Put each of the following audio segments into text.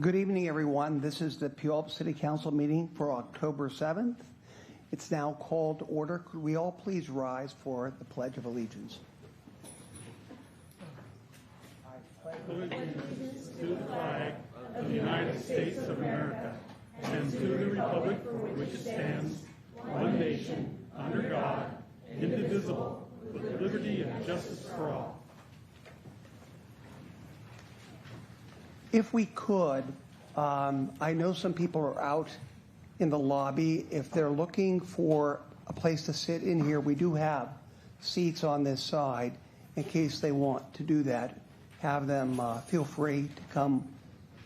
Good evening, everyone. This is the Puyallup City Council meeting for October 7th. It's now called to order. Could we all please rise for the Pledge of Allegiance? I pledge allegiance to the flag of the United States of America and to the republic for which it stands, one nation, under God, indivisible, with liberty and justice for all. If we could, I know some people are out in the lobby. If they're looking for a place to sit in here, we do have seats on this side in case they want to do that. Have them feel free to come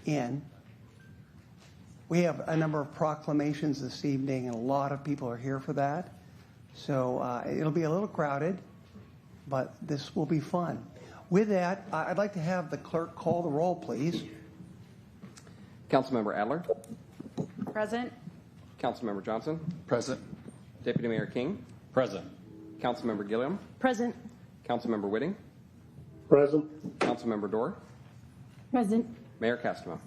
in. We have a number of proclamations this evening, and a lot of people are here for that. So it'll be a little crowded, but this will be fun. With that, I'd like to have the clerk call the roll, please. Councilmember Adler. Present. Councilmember Johnson. Present. Deputy Mayor King. Present. Councilmember Gilliam. Present. Councilmember Whitting. Present. Councilmember Dorr. Present. Mayor Castema.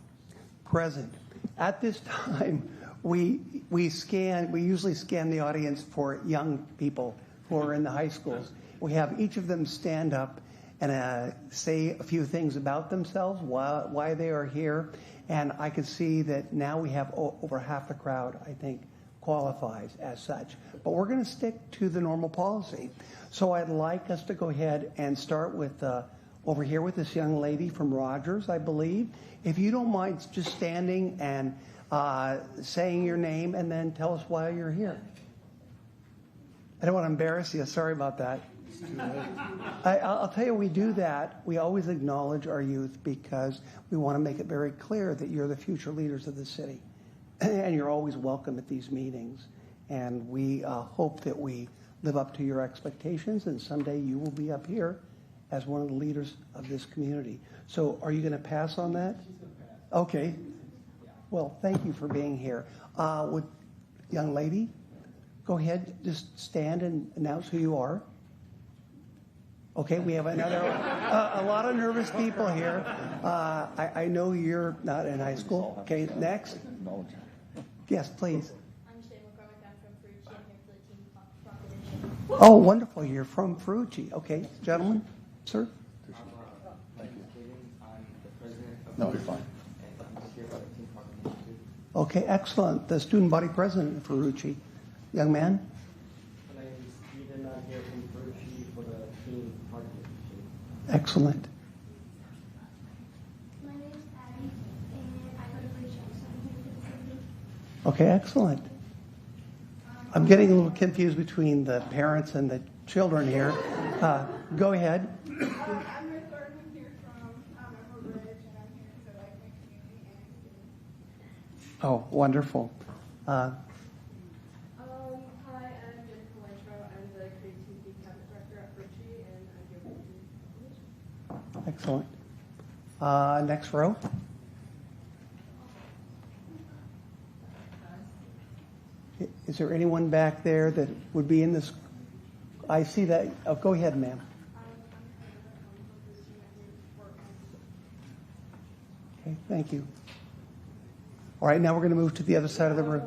Present. At this time, we usually scan the audience for young people who are in the high schools. We have each of them stand up and say a few things about themselves, why they are here. And I can see that now we have over half the crowd, I think, qualifies as such. But we're going to stick to the normal policy. So I'd like us to go ahead and start with over here with this young lady from Rogers, I believe. If you don't mind just standing and saying your name and then tell us why you're here. I don't want to embarrass you. Sorry about that. I'll tell you, we do that. We always acknowledge our youth because we want to make it very clear that you're the future leaders of the city. And you're always welcome at these meetings. And we hope that we live up to your expectations, and someday you will be up here as one of the leaders of this community. So are you going to pass on that? Okay. Well, thank you for being here. Would young lady, go ahead, just stand and announce who you are. Okay, we have another, a lot of nervous people here. I know you're not in high school. Okay, next. Yes, please. I'm Shane McCormick. I'm from Ferrucci. I'm here for the team proclamation. Oh, wonderful. You're from Ferrucci. Okay, gentlemen, sir. No, you're fine. Okay, excellent. The student body president of Ferrucci. Young man. My name is Steven. I'm here from Ferrucci for the team participation. Excellent. My name is Abby, and I go to Ferrucci. So I'm here for the city. Okay, excellent. I'm getting a little confused between the parents and the children here. Go ahead. I'm Miss Gordon. I'm here from Emerald Ridge, and I'm here to like my community and Oh, wonderful. Hi, I'm Jennifer Weintraub. I'm the Creativity Cabinet Director at Ferrucci, and I'm here for the team. Excellent. Next row. Is there anyone back there that would be in this? I see that. Oh, go ahead, ma'am. Okay, thank you. All right, now we're going to move to the other side of the room.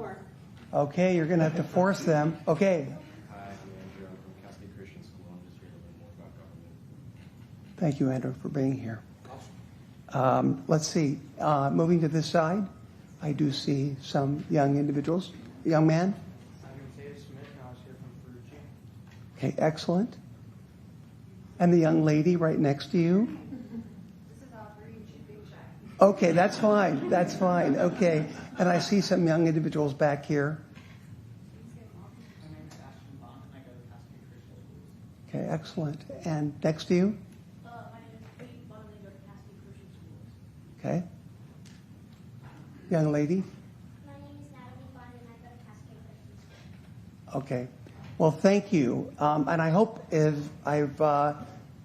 Okay, you're going to have to force them. Okay. Hi, I'm Andrew. I'm from Cascade Christian School. I'm just here to learn more about government. Thank you, Andrew, for being here. Let's see. Moving to this side, I do see some young individuals. Young man? I'm Mateo Smith, and I was here from Ferrucci. Okay, excellent. And the young lady right next to you? This is Aubrey. She's being shy. Okay, that's fine. That's fine. Okay. And I see some young individuals back here. My name is Ashton Bond, and I go to Cascade Christian School. Okay, excellent. And next to you? My name is Kate Bond, and I go to Cascade Christian Schools. Okay. Young lady? My name is Natalie Bond, and I go to Cascade Christian Schools. Okay. Well, thank you. And I hope if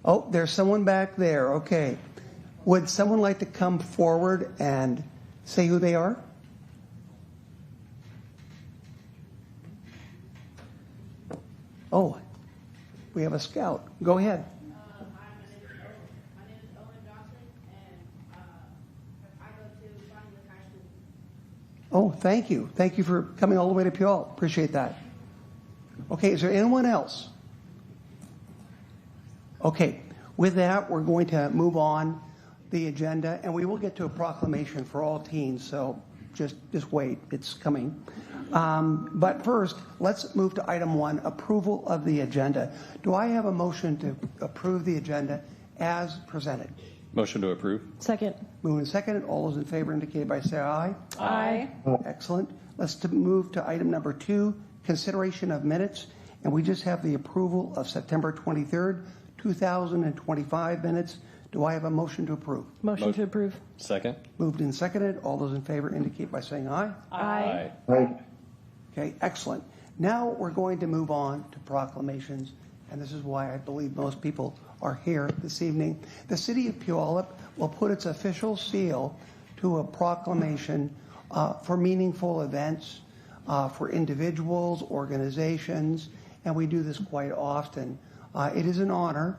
oh, there's someone back there. Okay. Would someone like to come forward and say who they are? Oh, we have a scout. Go ahead. Hi, my name is Owen Johnson, and I go to Bonnie thank you. Thank you for coming all the way to Puyallup. Appreciate that. Okay, is there anyone else? Okay, with that, we're going to move on the agenda, and we will get to a proclamation for all teens, so just wait, it's coming. But first, let's move to item 1, approval of the agenda. Do I have a motion to approve the agenda as presented? Motion to approve. Second. Moved and seconded. All those in favor indicate by saying aye. Aye. Excellent. Let's move to item number 2, consideration of minutes. And we just have the approval of September 23rd, 2025 minutes. Do I have a motion to approve? Motion to approve. Second. Moved and seconded. All those in favor indicate by saying aye. Aye. Okay, excellent. Now we're going to move on to proclamations, and this is why I believe most people are here this evening. The City of Puyallup will put its official seal to a proclamation for meaningful events for individuals, organizations, and we do this quite often. It is an honor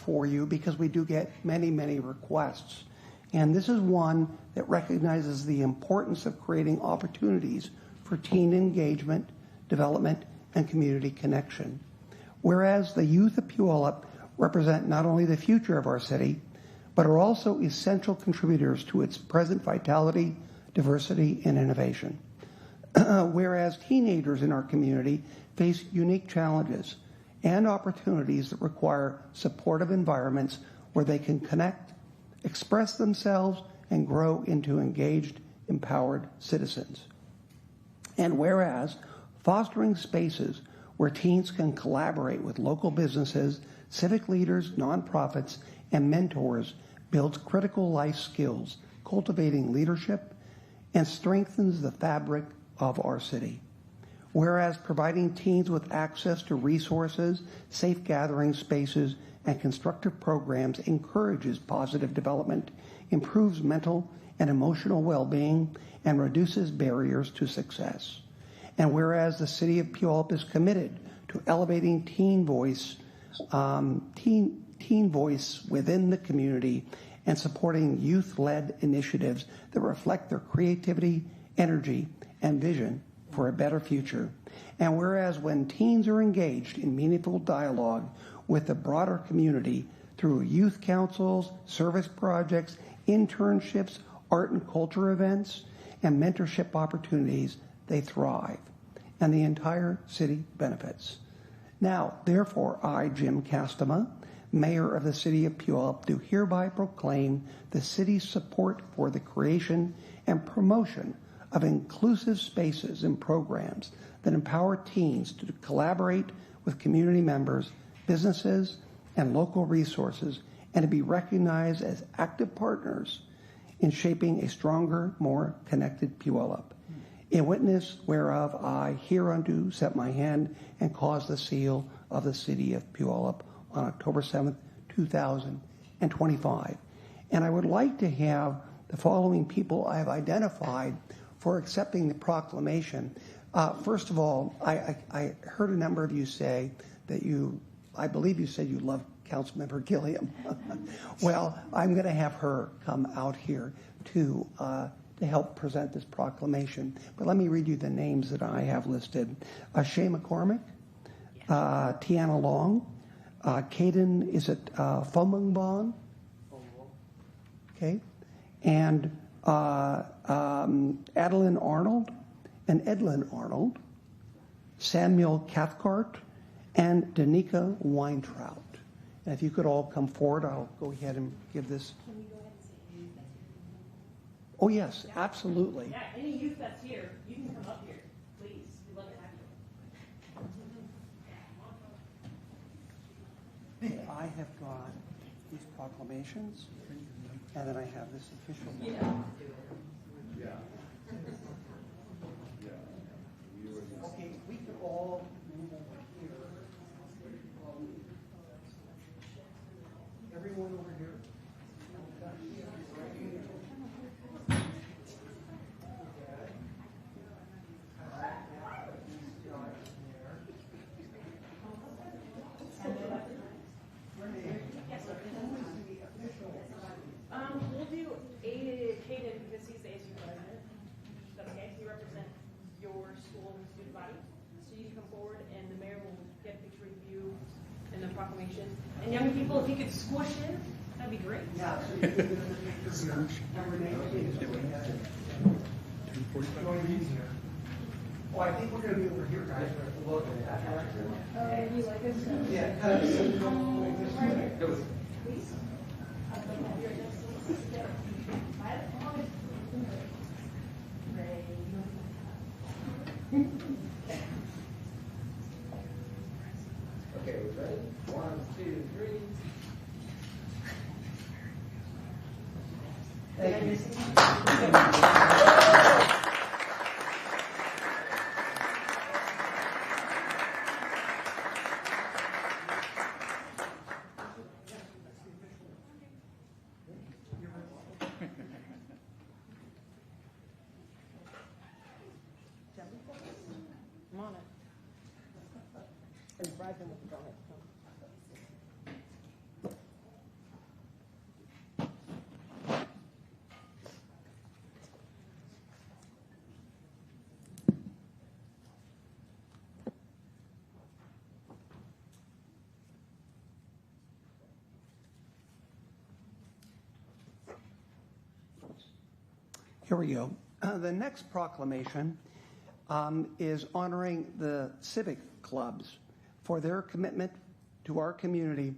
for you because we do get many, many requests. And this is one that recognizes the importance of creating opportunities for teen engagement, development, and community connection. Whereas the youth of Puyallup represent not only the future of our city, but are also essential contributors to its present vitality, diversity, and innovation. Whereas teenagers in our community face unique challenges and opportunities that require supportive environments where they can connect, express themselves, and grow into engaged, empowered citizens. And whereas fostering spaces where teens can collaborate with local businesses, civic leaders, nonprofits, and mentors builds critical life skills, cultivating leadership, and strengthens the fabric of our city. Whereas providing teens with access to resources, safe gathering spaces, and constructive programs encourages positive development, improves mental and emotional well-being, and reduces barriers to success. And whereas the City of Puyallup is committed to elevating teen voice within the community and supporting youth-led initiatives that reflect their creativity, energy, and vision for a better future. And whereas when teens are engaged in meaningful dialogue with the broader community through youth councils, service projects, internships, art and culture events, and mentorship opportunities, they thrive, and the entire city benefits. Now, therefore, I, Jim Castema, Mayor of the City of Puyallup, do hereby proclaim the city's support for the creation and promotion of inclusive spaces and programs that empower teens to collaborate with community members, businesses, and local resources, and to be recognized as active partners in shaping a stronger, more connected Puyallup. In witness whereof I hereunto set my hand and cause the seal of the City of Puyallup on October 7th, 2025. And I would like to have the following people I have identified for accepting the proclamation. First of all, I heard a number of you say that I believe you said you love Councilmember Gilliam. Well, I'm going to have her come out here to help present this proclamation. But let me read you the names that I have listed. Shay McCormick, Tiana Long, Caden, is it Fomungbon? Okay. And Adeline Arnold and Edlin Arnold, Samuel Cathcart, and Danica Weintraut. And if you could all come forward, I'll go ahead and give this. Can we go ahead and say any youth that's here? Oh, yes, absolutely. Yeah, any youth that's here, you can come up here, please. We'd love to have you. I have got these proclamations, and then I have this official. Okay, we could all move over here. Everyone over here. We'll do Caden because he's the ASU president. That's body. So you can come forward and the mayor will get a picture with you and the proclamation. And young people, if you could squish in, that'd be great. Yeah. Oh, I think we're going to be over here, guys. We're at the look at that direction. You like us? Yeah, kind of central like this. Please. Okay, we ready? 1, 2, 3. Come on. And bribe them with the donut. Here we go. The next proclamation is honoring the civic clubs for their commitment to our community,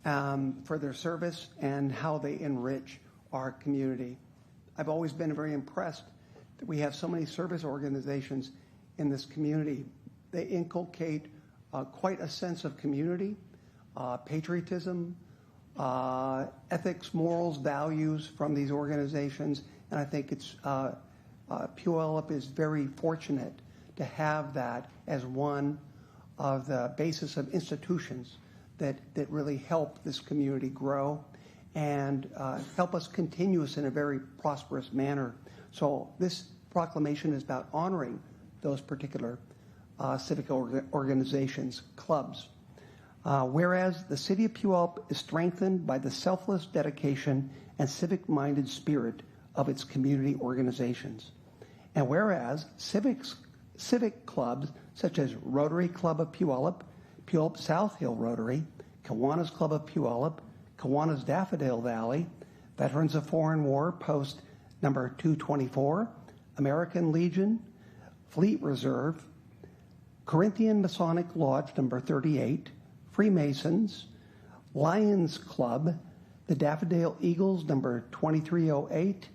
for their service and how they enrich our community. I've always been very impressed that we have so many service organizations in this community. They inculcate quite a sense of community, patriotism, ethics, morals, values from these organizations. And I think it's Puyallup is very fortunate to have that as one of the basis of institutions that really help this community grow and help us continue us in a very prosperous manner. So this proclamation is about honoring those particular civic organizations, clubs. Whereas the city of Puyallup is strengthened by the selfless dedication and civic-minded spirit of its community organizations. And whereas civic clubs such as Rotary Club of Puyallup, Puyallup South Hill Rotary, Kiwanis Club of Puyallup, Kiwanis Daffodil Valley, Veterans of Foreign War Post number 224, American Legion, Fleet Reserve, Corinthian Masonic Lodge number 38, Freemasons, Lions Club, the Daffodil Eagles number 2308.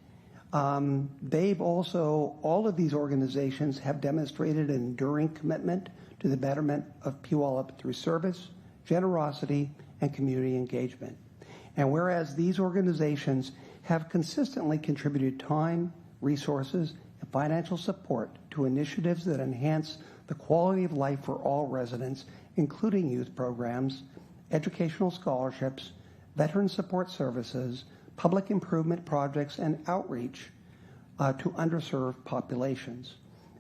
They've also, all of these organizations have demonstrated an enduring commitment to the betterment of Puyallup through service, generosity, and community engagement. And whereas these organizations have consistently contributed time, resources, and financial support to initiatives that enhance the quality of life for all residents, including youth programs, educational scholarships, veteran support services, public improvement projects, and outreach to underserved populations.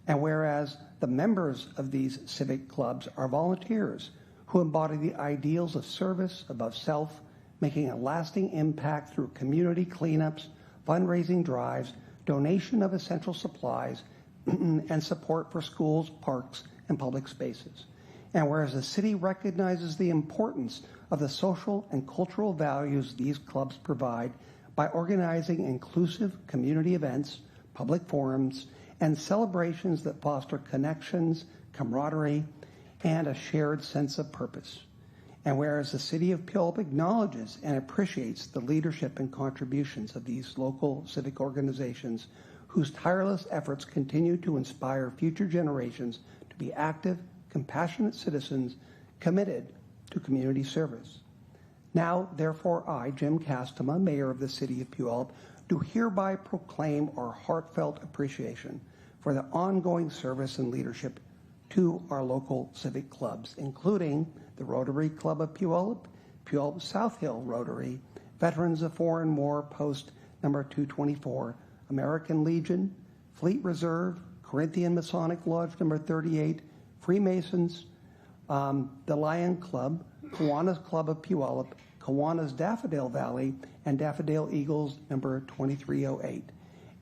And whereas the members of these civic clubs are volunteers who embody the ideals of service above self, making a lasting impact through community cleanups, fundraising drives, donation of essential supplies, and support for schools, parks, and public spaces. And whereas the city recognizes the importance of the social and cultural values these clubs provide by organizing inclusive community events, public forums, and celebrations that foster connections, camaraderie, and a shared sense of purpose. And whereas the city of Puyallup acknowledges and appreciates the leadership and contributions of these local civic organizations whose tireless efforts continue to inspire future generations to be active, compassionate citizens committed to community service. Now, therefore, I, Jim Castema, Mayor of the City of Puyallup, do hereby proclaim our heartfelt appreciation for the ongoing service and leadership to our local civic clubs, including the Rotary Club of Puyallup, Puyallup South Hill Rotary, Veterans of Foreign War Post number 224, American Legion, Fleet Reserve, Corinthian Masonic Lodge number 38, Freemasons, the Lion Club, Kiwanis Club of Puyallup, Kiwanis Daffodil Valley, and Daffodil Eagles number 2308.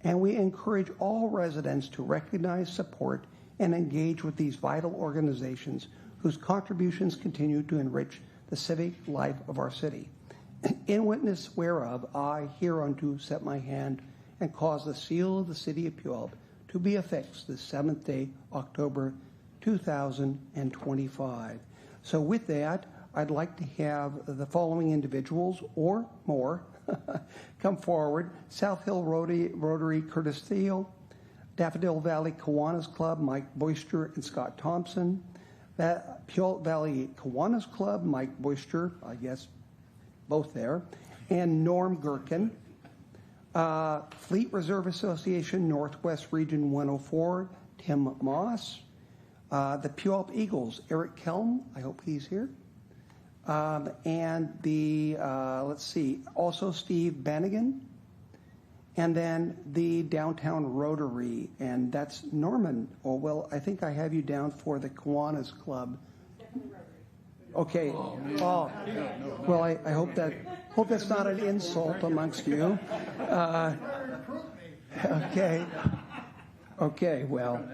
And we encourage all residents to recognize, support, and engage with these vital organizations whose contributions continue to enrich the civic life of our city. In witness whereof, I hereunto set my hand and cause the seal of the city of Puyallup to be affixed this 7th day, October 2025. So with that, I'd like to have the following individuals or more come forward. South Hill Rotary Curtis Thiel, Daffodil Valley Kiwanis Club, Mike Boyster and Scott Thompson, Puyallup Valley Kiwanis Club, Mike Boyster, I guess both there, and Norm Gherkin. Fleet Reserve Association, Northwest Region 104, Tim Moss. The Puyallup Eagles, Eric Kelm, I hope he's here. And the, let's see, also Steve Bannigan. And then the Downtown Rotary, and that's Norman. Oh, well, I think I have you down for the Kiwanis Club. Okay. Oh, well, I hope that's not an insult amongst you. Okay. Okay. Well,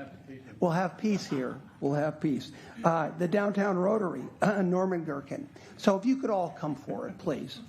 we'll have peace here. We'll have peace. The Downtown Rotary, Norman Gherkin. So if you could all come forward, please.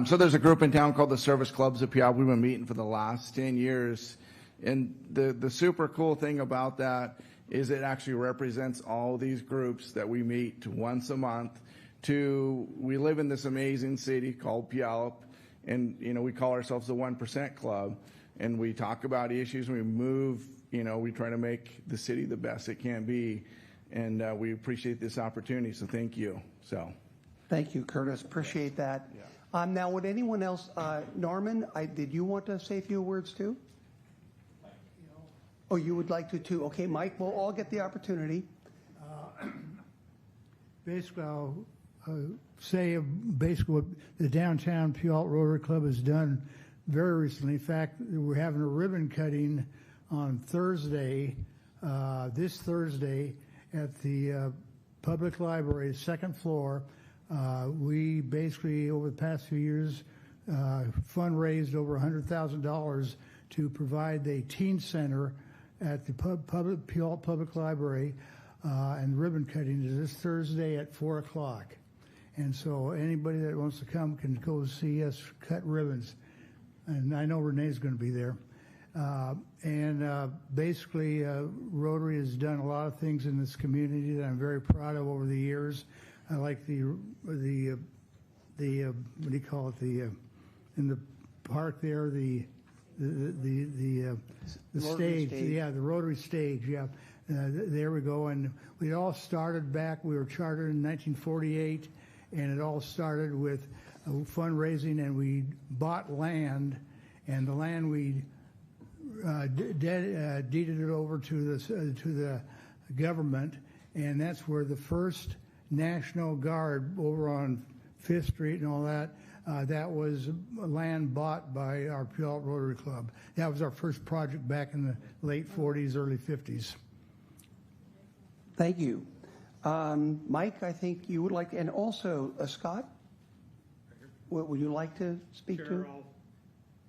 So there's a group in town called the Service Clubs of Puyallup. We've been meeting for the last 10 years. And the super cool thing about that is it actually represents all these groups that we meet once a month. We live in this amazing city called Puyallup, and we call ourselves the 1% Club. And we talk about issues, and we move, we try to make the city the best it can be. And we appreciate this opportunity, so thank you. Thank you, Curtis. Appreciate that. Yeah. Now, would anyone else, Norman, did you want to say a few words too? Oh, you would like to too. Okay, Mike, we'll all get the opportunity. Basically, I'll say basically what the Downtown Puyallup Rotary Club has done very recently. In fact, we're having a ribbon cutting on Thursday, this Thursday, at the public library, second floor. We basically, over the past few years, fundraised over $100,000 to provide a teen center at the Puyallup Public Library, and ribbon cutting is this Thursday at 4 o'clock. And so anybody that wants to come can go see us cut ribbons. And I know Renee's going to be there. Basically, Rotary has done a lot of things in this community that I'm very proud of over the years. I like the what do you call it, in the park there, the stage, yeah, the Rotary stage, yeah. There we go. And we all started back, we were chartered in 1948, and it all started with fundraising, and we bought land, and the land we deeded it over to the government, and that's where the first National Guard over on 5th Street and all that, that was land bought by our Puyallup Rotary Club. That was our first project back in the late 40s, early 50s. Thank you. Mike, I think you would like, and also Scott, what would you like to speak to?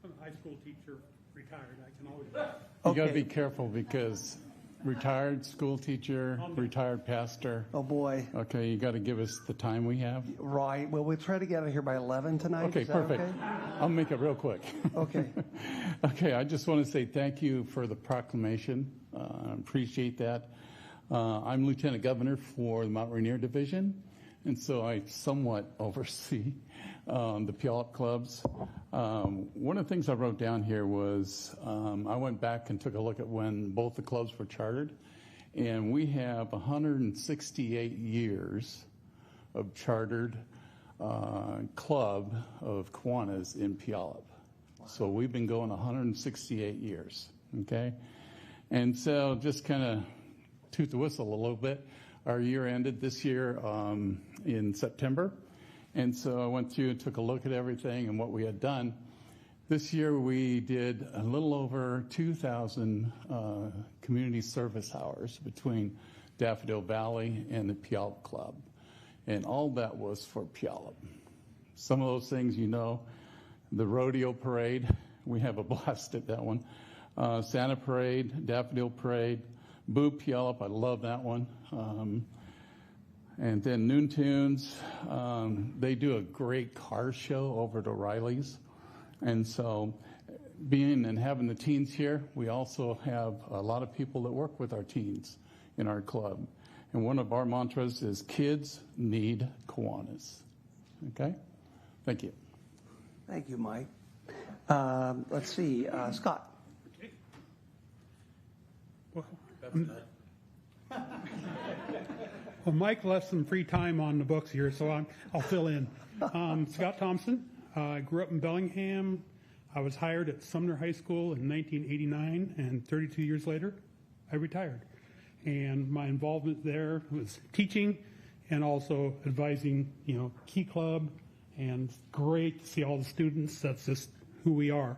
I'm a high school teacher, retired. I can always. You got to be careful because retired school teacher, retired pastor. Oh boy. Okay, you got to give us the time we have. Right. Well, we'll try to get out of here by 11 tonight. Okay, Is that perfect. Okay? I'll make it real quick. Okay. Okay, I just want to say thank you for the proclamation. I appreciate that. I'm Lieutenant Governor for the Mount Rainier Division, and so I somewhat oversee the Puyallup clubs. One of the things I wrote down here was I went back and took a look at when both the clubs were chartered, and we have 168 years of chartered club of Kiwanis in Puyallup. So we've been going 168 years, okay? And so just kind of toot the whistle a little bit. Our year ended this year in September. And so I went through and took a look at everything and what we had done. This year we did a little over 2,000 community service hours between Daffodil Valley and the Puyallup Club. And all that was for Puyallup. Some of those things, you know, the rodeo parade, we have a blast at that one. Santa Parade, Daffodil Parade, Boo Puyallup, I love that one. And then Noon Tunes, they do a great car show over at O'Reilly's. And so being and having the teens here, we also have a lot of people that work with our teens in our club. And one of our mantras is kids need Kiwanis. Okay? Thank you. Thank you, Mike. Let's see, Scott. Well, Mike left some free time on the books here, so I'll fill in. Scott Thompson. I grew up in Bellingham. I was hired at Sumner High School in 1989, and 32 years later, I retired. And my involvement there was teaching and also advising, Key Club, and great to see all the students. That's just who we are.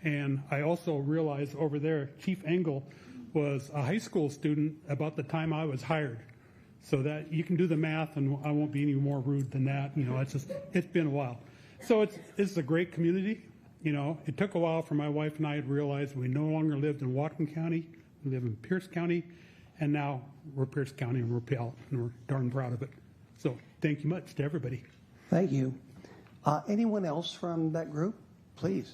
And I also realized over there, Chief Engel was a high school student about the time I was hired. So that you can do the math, and I won't be any more rude than that. It's been a while. So it's a great community. It took a while for my wife and I to realize we no longer lived in Whatcom County. We live in Pierce County, and now we're Pierce County and we're Puyallup, and we're darn proud of it. So thank you much to everybody. Thank you. Anyone else from that group? Please.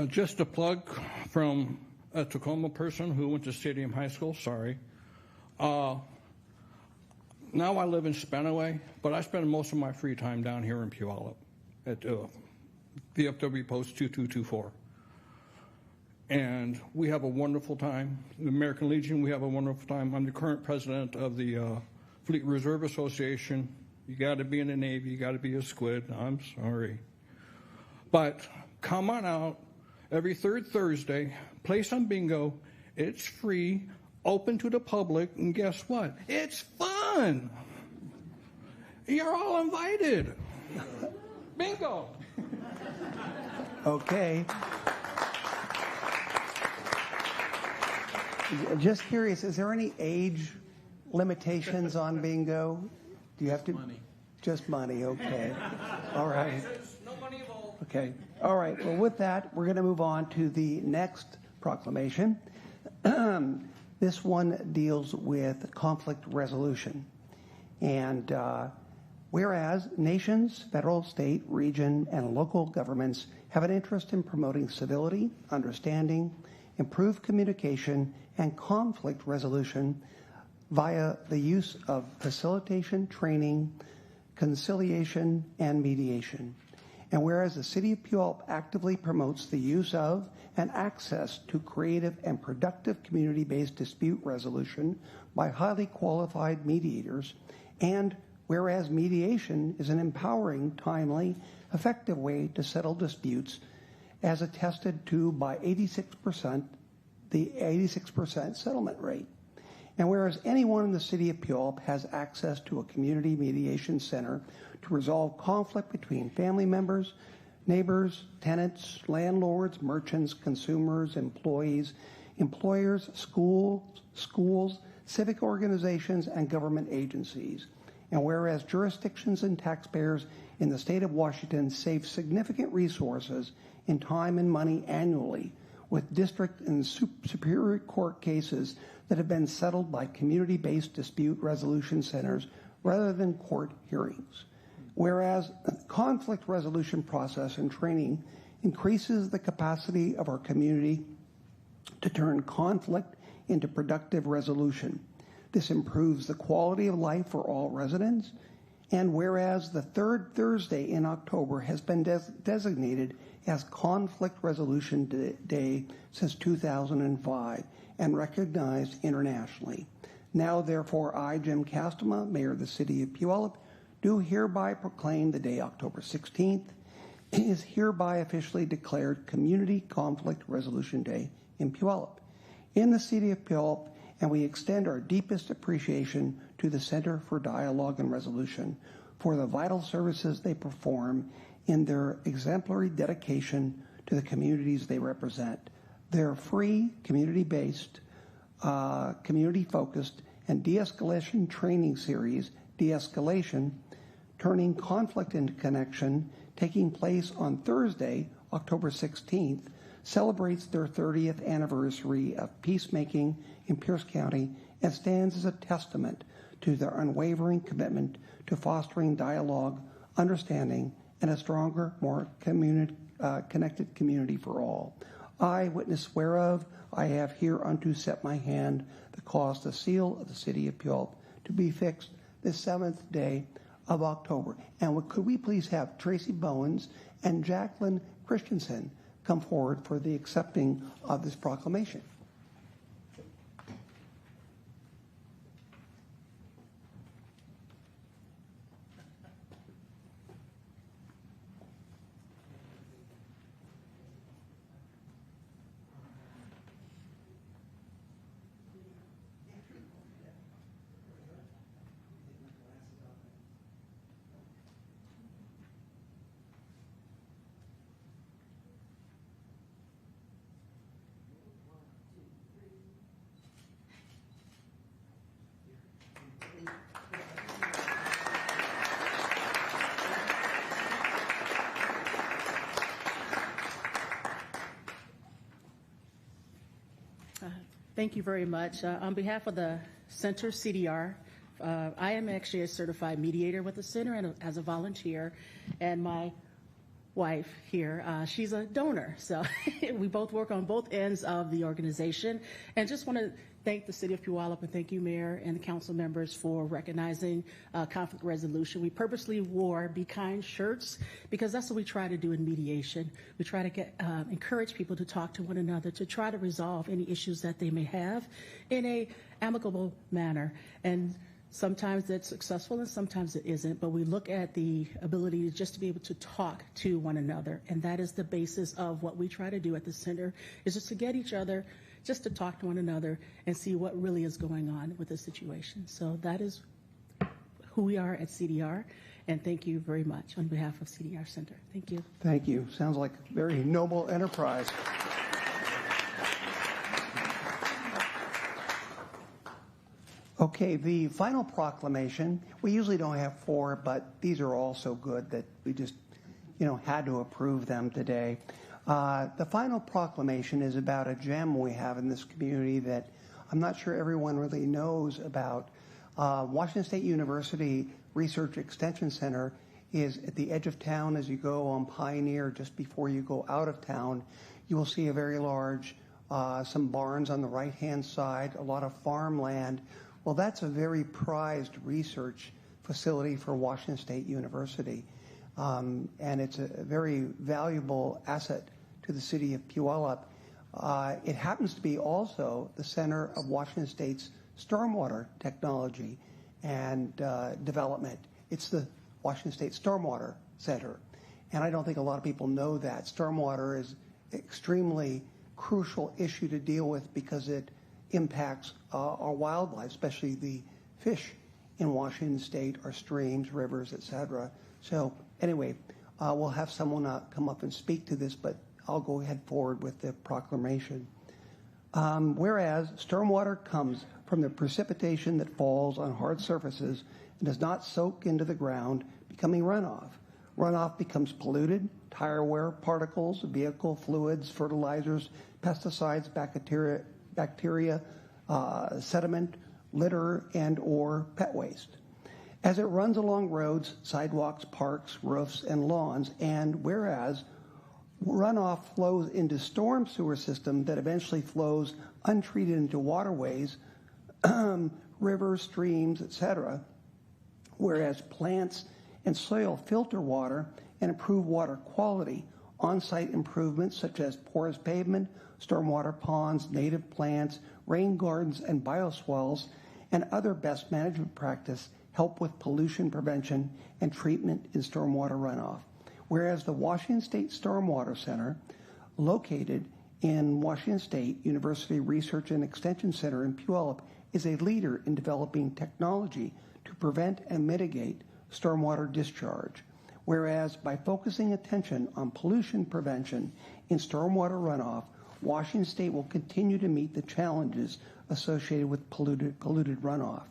Just a plug from a Tacoma person who went to Stadium High School, sorry. Now I live in Spanaway, but I spend most of my free time down here in Puyallup at VFW Post 2224. And we have a wonderful time. The American Legion, we have a wonderful time. I'm the current president of the Fleet Reserve Association. You got to be in the Navy, you got to be a squid. I'm sorry. But come on out every third Thursday, play some bingo. It's free, open to the public, and guess what? It's fun. You're all invited. Bingo. Okay. Just curious, is there any age limitations on bingo? Do you have to? Money. Just money, okay. All right. No money involved. Okay. All right. Well, with that, we're going to move on to the next proclamation. This one deals with conflict resolution. And whereas nations, federal, state, region, and local governments have an interest in promoting civility, understanding, improved communication, and conflict resolution via the use of facilitation, training, conciliation, and mediation. And whereas the City of Puyallup actively promotes the use of and access to creative and productive community-based dispute resolution by highly qualified mediators, and whereas mediation is an empowering, timely, effective way to settle disputes, as attested to by the 86% settlement rate. And whereas anyone in the City of Puyallup has access to a community mediation center to resolve conflict between family members, neighbors, tenants, landlords, merchants, consumers, employees, employers, schools, civic organizations, and government agencies. And whereas jurisdictions and taxpayers in the state of Washington save significant resources in time and money annually with district and superior court cases that have been settled by community-based dispute resolution centers rather than court hearings. Whereas the conflict resolution process and training increases the capacity of our community to turn conflict into productive resolution. This improves the quality of life for all residents. And whereas the third Thursday in October has been designated as Conflict Resolution Day since 2005 and recognized internationally. Now, therefore, I, Jim Castema, Mayor of the City of Puyallup, do hereby proclaim the day October 16th is hereby officially declared Community Conflict Resolution Day in Puyallup. In the City of Puyallup, and we extend our deepest appreciation to the Center for Dialogue and Resolution for the vital services they perform in their exemplary dedication to the communities they represent. Their free, community-based, community-focused, and de-escalation training series, De-Escalation, Turning Conflict into Connection, taking place on Thursday, October 16th, celebrates their 30th anniversary of peacemaking in Pierce County and stands as a testament to their unwavering commitment to fostering dialogue, understanding, and a stronger, more connected community for all. I, witness whereof, I have hereunto set my hand the cause the seal of the City of Puyallup to be fixed this 7th day of October. And could we please have Tracy Bowens and Jacqueline Christensen come forward for the accepting of this proclamation? Thank you very much. On behalf of the Center CDR, I am actually a certified mediator with the Center and as a volunteer, and my wife here, she's a donor. So we both work on both ends of the organization, and just want to thank the City of Puyallup and thank you, Mayor and the council members, for recognizing conflict resolution. We purposely wore Be Kind shirts because that's what we try to do in mediation. We try to encourage people to talk to one another, to try to resolve any issues that they may have in a amicable manner. And sometimes it's successful and sometimes it isn't, but we look at the ability just to be able to talk to one another, and that is the basis of what we try to do at the Center, is just to get each other, just to talk to one another and see what really is going on with the situation. So that is who we are at CDR, and thank you very much on behalf of CDR Center. Thank you. Thank you. Sounds like a very noble enterprise. Okay, the final proclamation, we usually don't have 4, but these are all so good that we just, had to approve them today. The final proclamation is about a gem we have in this community that I'm not sure everyone really knows about. Washington State University Research Extension Center is at the edge of town as you go on Pioneer. Just before you go out of town, you will see a very large, some barns on the right-hand side, a lot of farmland. Well, that's a very prized research facility for Washington State University, and it's a very valuable asset to the City of Puyallup. It happens to be also the center of Washington State's stormwater technology and development. It's the Washington State Stormwater Center, and I don't think a lot of people know that. Stormwater is an extremely crucial issue to deal with because it impacts our wildlife, especially the fish in Washington State, our streams, rivers, etc. So anyway, we'll have someone come up and speak to this, but I'll go ahead forward with the proclamation. Whereas stormwater comes from the precipitation that falls on hard surfaces and does not soak into the ground, becoming runoff. Runoff becomes polluted, tire wear, particles, vehicle fluids, fertilizers, pesticides, bacteria, sediment, litter, and or pet waste. As it runs along roads, sidewalks, parks, roofs, and lawns, and whereas runoff flows into storm sewer system that eventually flows untreated into waterways, rivers, streams, etc., whereas plants and soil filter water and improve water quality. On-site improvements such as porous pavement, stormwater ponds, native plants, rain gardens, and bioswales, and other best management practice help with pollution prevention and treatment in stormwater runoff. Whereas the Washington State Stormwater Center, located in Washington State University Research and Extension Center in Puyallup, is a leader in developing technology to prevent and mitigate stormwater discharge. Whereas by focusing attention on pollution prevention in stormwater runoff, Washington State will continue to meet the challenges associated with polluted runoff.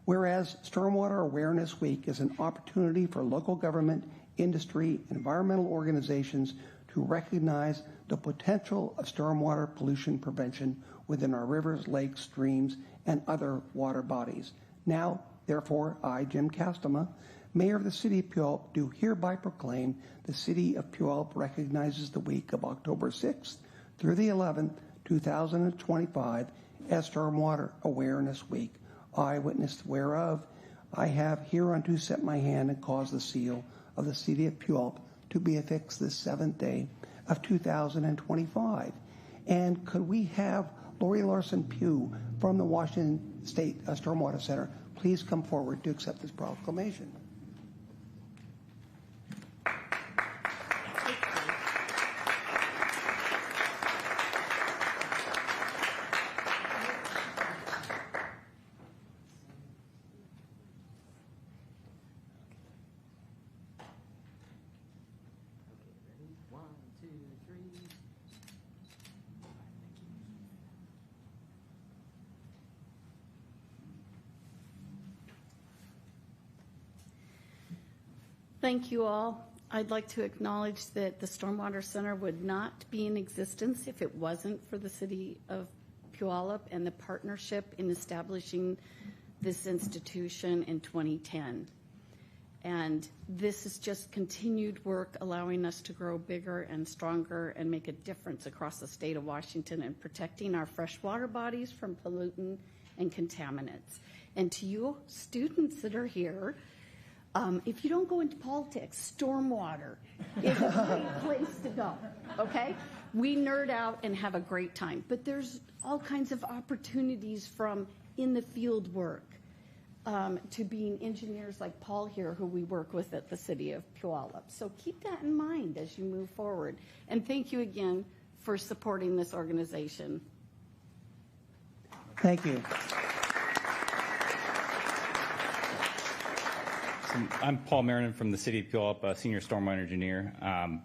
Whereas Stormwater Awareness Week is an opportunity for local government, industry, and environmental organizations to recognize the potential of stormwater pollution prevention within our rivers, lakes, streams, and other water bodies. Now, therefore, I, Jim Castema, Mayor of the City of Puyallup, do hereby proclaim the City of Puyallup recognizes the week of October 6th through the 11th, 2025 as Stormwater Awareness Week. I, witness whereof, I have hereunto set my hand and caused the seal of the City of Puyallup to be affixed this 7th day of 2025. And could we have Lori Larson Pugh from the Washington State Stormwater Center please come forward to accept this proclamation? Thank you all. I'd like to acknowledge that the Stormwater Center would not be in existence if it wasn't for the City of Puyallup and the partnership in establishing this institution in 2010. And this is just continued work allowing us to grow bigger and stronger and make a difference across the state of Washington in protecting our freshwater bodies from pollutant and contaminants. And to you students that are here, if you don't go into politics, stormwater is a great place to go, okay? We nerd out and have a great time, but there's all kinds of opportunities from in the field work to being engineers like Paul here, who we work with at the City of Puyallup. So keep that in mind as you move forward. And thank you again for supporting this organization. Thank you. I'm Paul Marinan from the City of Puyallup, Senior Stormwater Engineer.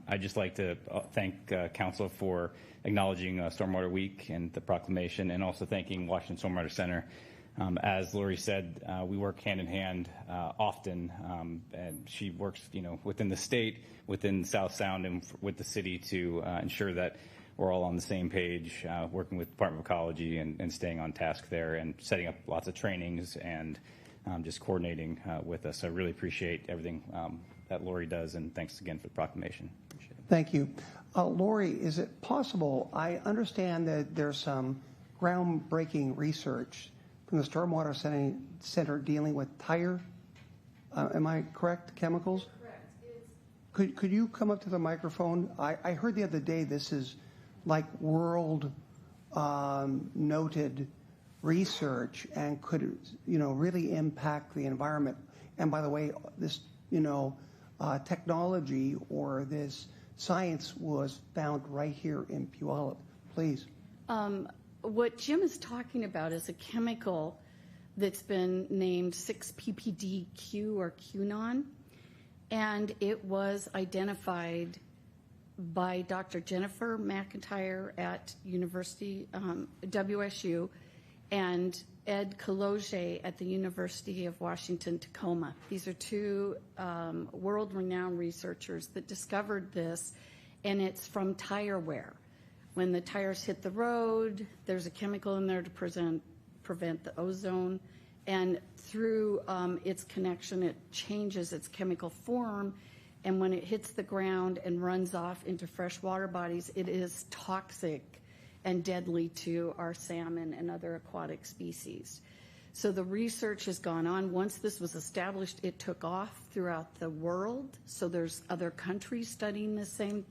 I'd just like to thank Council for acknowledging Stormwater Week and the proclamation, and also thanking Washington Stormwater Center. As Lori said, we work hand in hand often, and she works, within the state, within South Sound, and with the city to ensure that we're all on the same page, working with the Department of Ecology and staying on task there, and setting up lots of trainings and just coordinating with us. I really appreciate everything that Lori does, and thanks again for the proclamation. Appreciate it. Thank you. Lori, is it possible, I understand that there's some groundbreaking research from the Stormwater Center dealing with tire, am I correct, chemicals? Correct. Could you come up to the microphone? I heard the other day this is like world noted research and could, really impact the environment. And by the way, this, technology or this science was found right here in Puyallup. Please. What Jim is talking about is a chemical that's been named 6-PPDQ or QAnon, and it was identified by Dr. Jennifer McIntyre at University WSU and Ed Kaloge at the University of Washington, Tacoma. These are two world-renowned researchers that discovered this, and it's from tire wear. When the tires hit the road, there's a chemical in there to prevent the ozone, and through its connection, it changes its chemical form, and when it hits the ground and runs off into freshwater bodies, it is toxic and deadly to our salmon and other aquatic species. So the research has gone on. Once this was established, it took off throughout the world. So there's other countries studying the same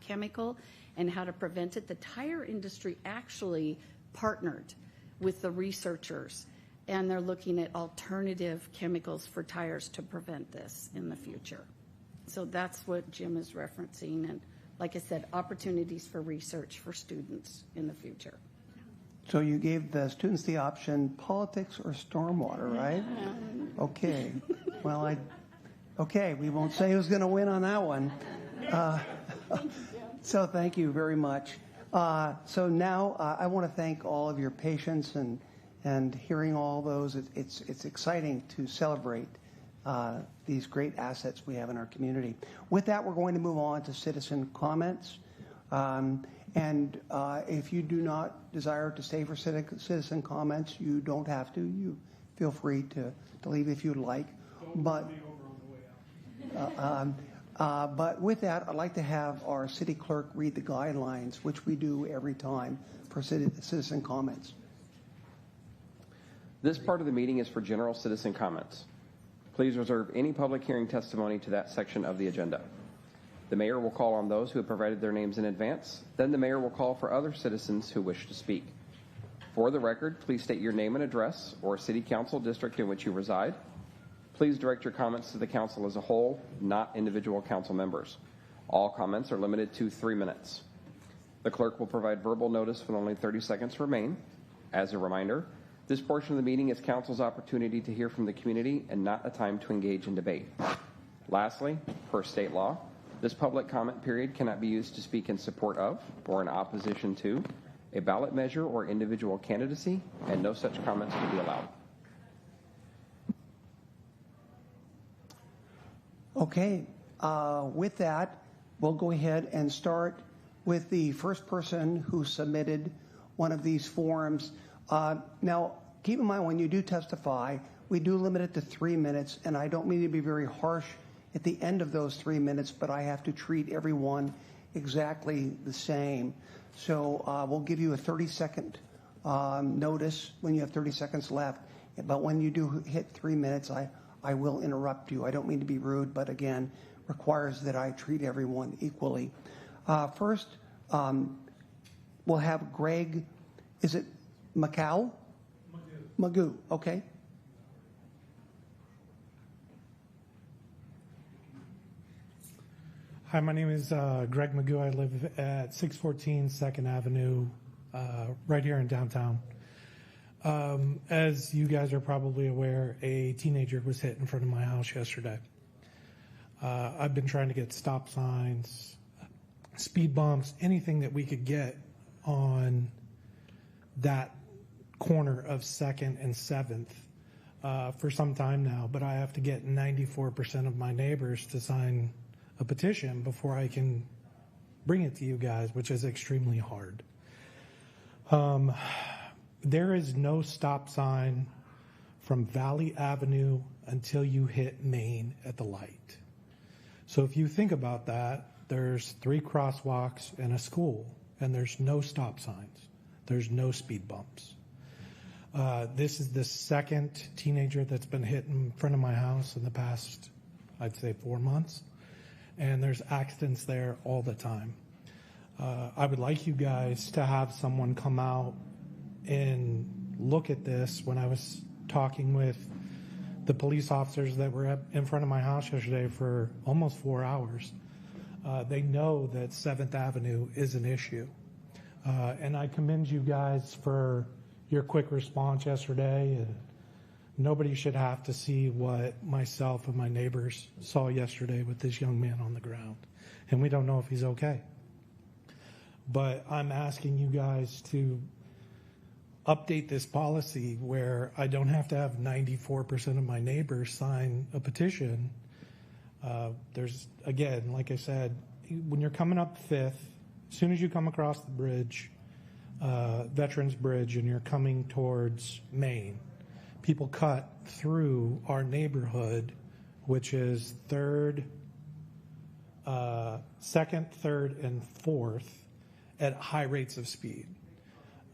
chemical and how to prevent it. The tire industry actually partnered with the researchers, and they're looking at alternative chemicals for tires to prevent this in the future. So that's what Jim is referencing. And like I said, opportunities for research for students in the future. So you gave the students the option, politics or stormwater, right? Okay. Well, okay, we won't say who's going to win on that one. So thank you very much. So now I want to thank all of your patience and hearing all those. It's exciting to celebrate these great assets we have in our community. With that, we're going to move on to citizen comments. And if you do not desire to stay for citizen comments, you don't have to. You feel free to leave if you'd like. But with that, I'd like to have our city clerk read the guidelines, which we do every time for citizen comments. This part of the meeting is for general citizen comments. Please reserve any public hearing testimony to that section of the agenda. The mayor will call on those who have provided their names in advance. Then the mayor will call for other citizens who wish to speak. For the record, please state your name and address or city council district in which you reside. Please direct your comments to the council as a whole, not individual council members. All comments are limited to 3 minutes. The clerk will provide verbal notice when only 30 seconds remain. As a reminder, this portion of the meeting is council's opportunity to hear from the community and not a time to engage in debate. Lastly, per state law, this public comment period cannot be used to speak in support of or in opposition to a ballot measure or individual candidacy, and no such comments will be allowed. Okay, with that, we'll go ahead and start with the first person who submitted one of these forms. Now, keep in mind when you do testify, we do limit it to 3 minutes, and I don't mean to be very harsh at the end of those 3 minutes, but I have to treat everyone exactly the same. So we'll give you a 30-second notice when you have 30 seconds left. But when you do hit 3 minutes, I will interrupt you. I don't mean to be rude, but again, requires that I treat everyone equally. First, we'll have Greg, is it Magoo? Magoo, okay. Hi, my name is Greg Magoo. I live at 614 2nd Avenue, right here in downtown. As you guys are probably aware, a teenager was hit in front of my house yesterday. I've been trying to get stop signs, speed bumps, anything that we could get on that corner of 2nd and 7th for some time now, but I have to get 94% of my neighbors to sign a petition before I can bring it to you guys, which is extremely hard. There is no stop sign from Valley Avenue until you hit Main at the light. So if you think about that, there's 3 crosswalks and a school, and there's no stop signs. There's no speed bumps. This is the second teenager that's been hit in front of my house in the past, I'd say 4 months. And there's accidents there all the time. I would like you guys to have someone come out and look at this. When I was talking with the police officers that were in front of my house yesterday for almost 4 hours, they know that 7th Avenue is an issue. And I commend you guys for your quick response yesterday. And nobody should have to see what myself and my neighbors saw yesterday with this young man on the ground. And we don't know if he's okay. But I'm asking you guys to update this policy where I don't have to have 94% of my neighbors sign a petition. There's, again, like I said, when you're coming up 5th, as soon as you come across the bridge, Veterans Bridge, and you're coming towards Main, people cut through our neighborhood, which is 2nd, 3rd, and 4th at high rates of speed.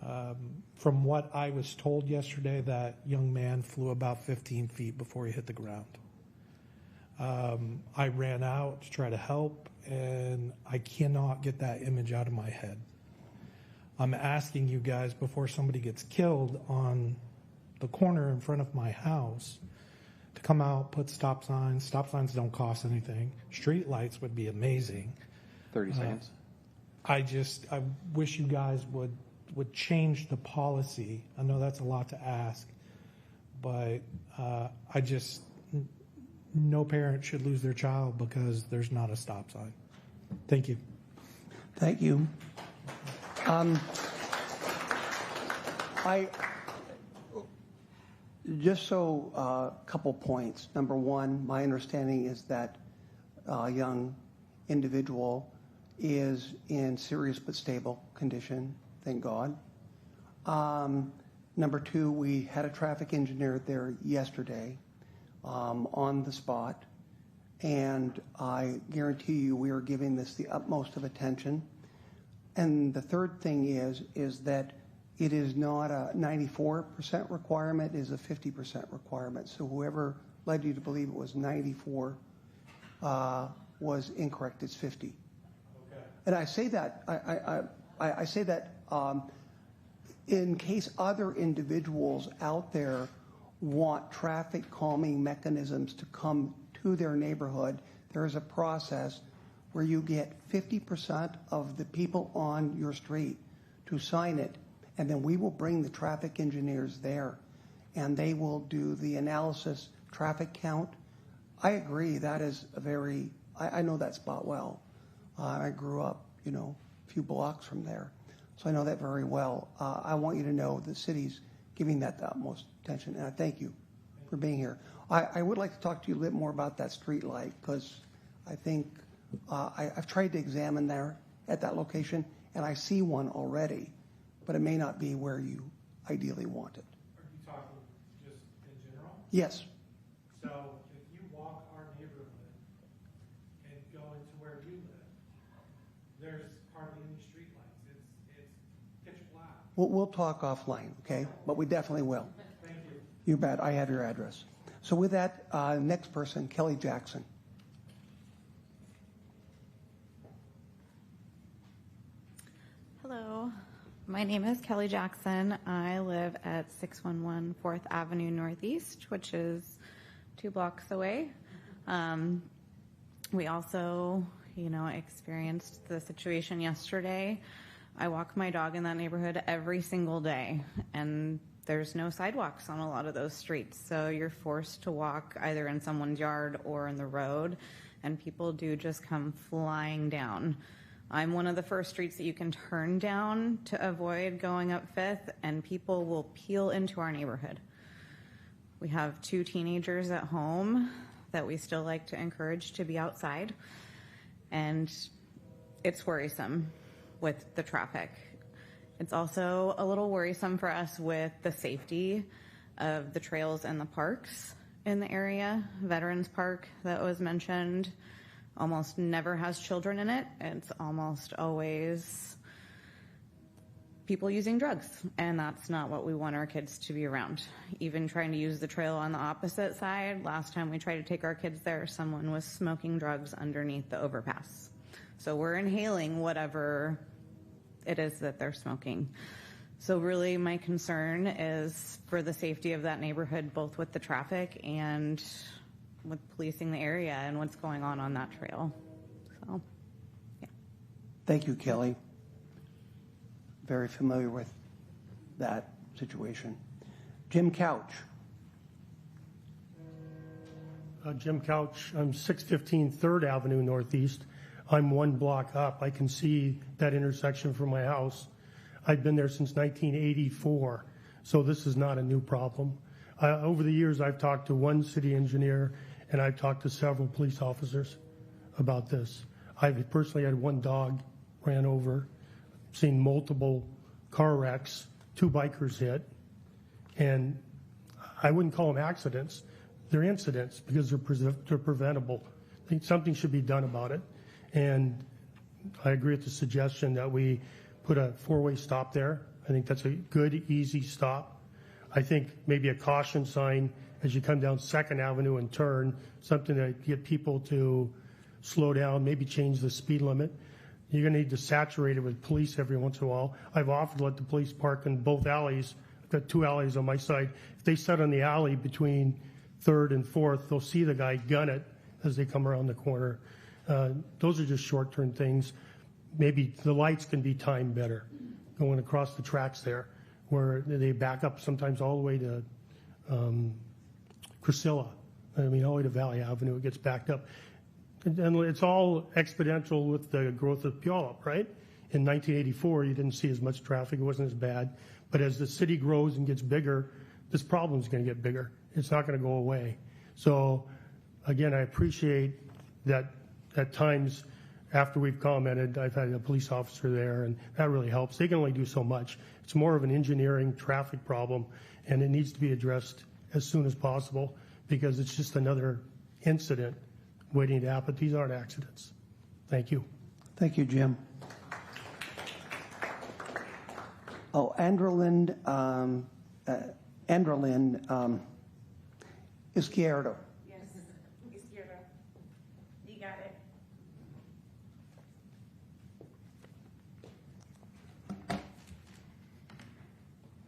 From what I was told yesterday, that young man flew about 15 feet before he hit the ground. I ran out to try to help, and I cannot get that image out of my head. I'm asking you guys, before somebody gets killed on the corner in front of my house, to come out, put stop signs. Stop signs don't cost anything. Street lights would be amazing. 30 seconds. I wish you guys would change the policy. I know that's a lot to ask, but no parent should lose their child because there's not a stop sign. Thank you. Thank you. A couple points. Number one, my understanding is that a young individual is in serious but stable condition, thank God. Number two, we had a traffic engineer there yesterday on the spot, and I guarantee you we are giving this the utmost of attention. And the third thing is that it is not a 94% requirement, it is a 50% requirement. So whoever led you to believe it was 94 was incorrect, it's 50. Okay. And I say that, I say that in case other individuals out there want traffic calming mechanisms to come to their neighborhood, there is a process where you get 50% of the people on your street to sign it, and then we will bring the traffic engineers there, and they will do the analysis, traffic count. I agree, that is a very, I know that spot well. I grew up, a few blocks from there, so I know that very well. I want you to know the city's giving that the utmost attention, and I thank you for being here. I would like to talk to you a little more about that street light, because I think I've tried to examine there at that location, and I see one already, but it may not be where you ideally want it. Are you talking just in general? Yes. So if you walk our neighborhood and go into where you live, there's hardly any street lights. It's pitch black. We'll talk offline, okay? But we definitely will. Thank you. You bet. I have your address. So with that, next person, Kelly Jackson. Hello, my name is Kelly Jackson. I live at 611 4th Avenue Northeast, which is 2 blocks away. We also, experienced the situation yesterday. I walk my dog in that neighborhood every single day, and there's no sidewalks on a lot of those streets. So you're forced to walk either in someone's yard or in the road, and people do just come flying down. I'm one of the first streets that you can turn down to avoid going up 5th, and people will peel into our neighborhood. We have 2 teenagers at home that we still like to encourage to be outside, and it's worrisome with the traffic. It's also a little worrisome for us with the safety of the trails and the parks in the area. Veterans Park that was mentioned almost never has children in it. It's almost always people using drugs, and that's not what we want our kids to be around. Even trying to use the trail on the opposite side, last time we tried to take our kids there, someone was smoking drugs underneath the overpass. So we're inhaling whatever it is that they're smoking. So really my concern is for the safety of that neighborhood, both with the traffic and with policing the area and what's going on that trail. So, yeah. Thank you, Kelly. Very familiar with that situation. Jim Couch. Jim Couch, I'm 615 3rd Avenue Northeast. I'm 1 block up. I can see that intersection from my house. I've been there since 1984, so this is not a new problem. Over the years, I've talked to one city engineer, and I've talked to several police officers about this. I've personally had 1 dog ran over, seen multiple car wrecks, 2 bikers hit, and I wouldn't call them accidents. They're incidents because they're preventable. I think something should be done about it, and I agree with the suggestion that we put a 4-way stop there I think that's a good, easy stop. I think maybe a caution sign as you come down 2nd Avenue and turn, something to get people to slow down, maybe change the speed limit. You're going to need to saturate it with police every once in a while. I've offered to let the police park in both alleys. I've got 2 alleys on my side. If they sit on the alley between 3rd and 4th, they'll see the guy gun it as they come around the corner. Those are just short-term things. Maybe the lights can be timed better going across the tracks there, where they back up sometimes all the way to Priscilla. I mean, all the way to Valley Avenue, it gets backed up. And it's all exponential with the growth of Puyallup, right? In 1984, you didn't see as much traffic. It wasn't as bad. But as the city grows and gets bigger, this problem's going to get bigger. It's not going to go away. So, again, I appreciate that at times after we've commented, I've had a police officer there, and that really helps. They can only do so much. It's more of an engineering traffic problem, and it needs to be addressed as soon as possible because it's just another incident waiting to happen. These aren't accidents. Thank you. Thank you, Jim. Oh, Andralyn Izquierdo. Yes, Izquierdo. You got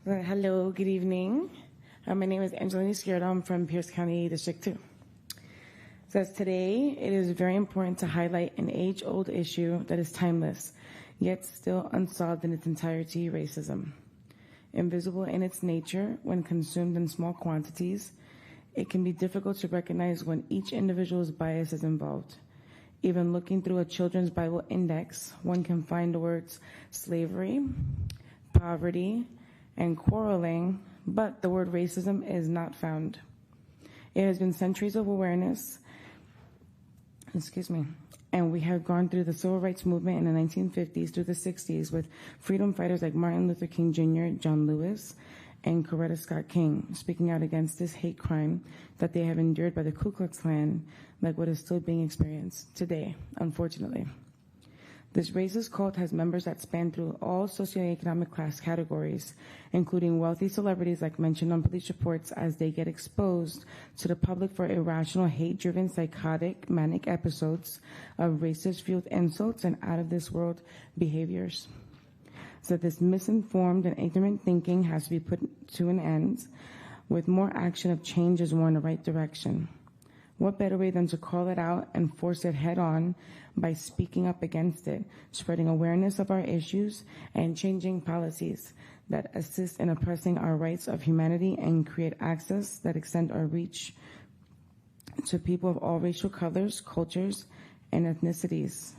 it. Hello, good evening. My name is Angelina Izquierdo. I'm from Pierce County District 2. Says today, it is very important to highlight an age-old issue that is timeless, yet still unsolved in its entirety, racism. Invisible in its nature, when consumed in small quantities, it can be difficult to recognize when each individual's bias is involved. Even looking through a children's Bible index, one can find the words slavery, poverty, and quarreling, but the word racism is not found. It has been centuries of awareness, and we have gone through the civil rights movement in the 1950s through the 60s with freedom fighters like Martin Luther King Jr., John Lewis, and Coretta Scott King speaking out against this hate crime that they have endured by the Ku Klux Klan, like what is still being experienced today, unfortunately. This racist cult has members that span through all socioeconomic class categories, including wealthy celebrities like mentioned on police reports as they get exposed to the public for irrational, hate-driven, psychotic, manic episodes of racist-fueled insults and out-of-this-world behaviors. So this misinformed and ignorant thinking has to be put to an end with more action of change is more in the right direction. What better way than to call it out and force it head on by speaking up against it, spreading awareness of our issues, and changing policies that assist in oppressing our rights of humanity and create access that extend our reach to people of all racial colors, cultures, and ethnicities.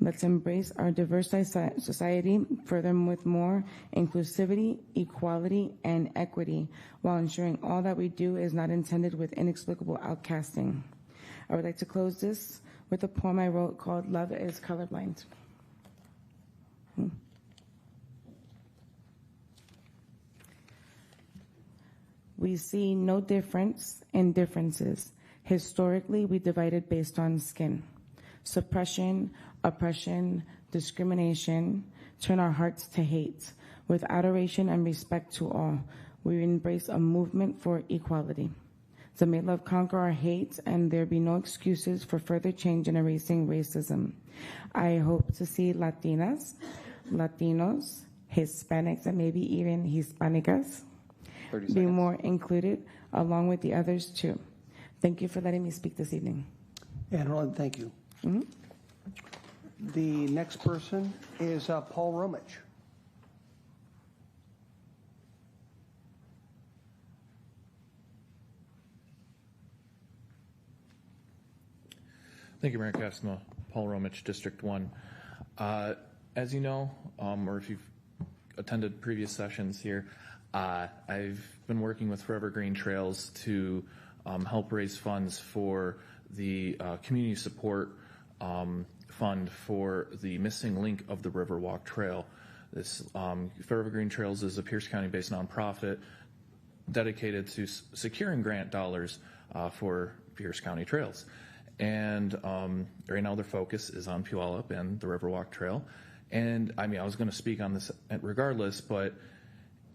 Let's embrace our diverse society further with more inclusivity, equality, and equity, while ensuring all that we do is not intended with inexplicable outcasting. I would like to close this with a poem I wrote called Love is Colorblind. We see no difference in differences. Historically, we divided based on skin. Suppression, oppression, discrimination turn our hearts to hate. With adoration and respect to all, we embrace a movement for equality. So may love conquer our hate and there be no excuses for further change in erasing racism. I hope to see Latinas, Latinos, Hispanics, and maybe even Hispanicas be more included along with the others too. Thank you for letting me speak this evening. Anne, thank you. Mm-hmm. The next person is Paul Romich. Thank you, Mayor Castema. Paul Romich, District 1. As you know, or if you've attended previous sessions here, I've been working with Forever Green Trails to help raise funds for the community support fund for the missing link of the Riverwalk Trail. This Forever Green Trails is a Pierce County-based nonprofit dedicated to securing grant dollars for Pierce County trails. And right now their focus is on Puyallup and the Riverwalk Trail. And I mean, I was going to speak on this regardless, but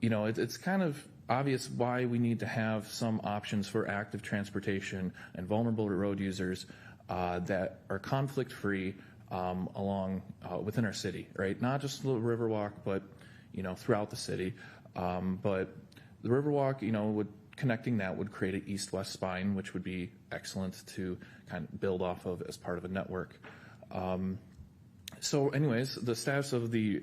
it's kind of obvious why we need to have some options for active transportation and vulnerable road users that are conflict-free along within our city, right? Not just the Riverwalk, but throughout the city. But the Riverwalk, connecting that would create an east-west spine, which would be excellent to kind of build off of as part of a network. So, anyways, the status of the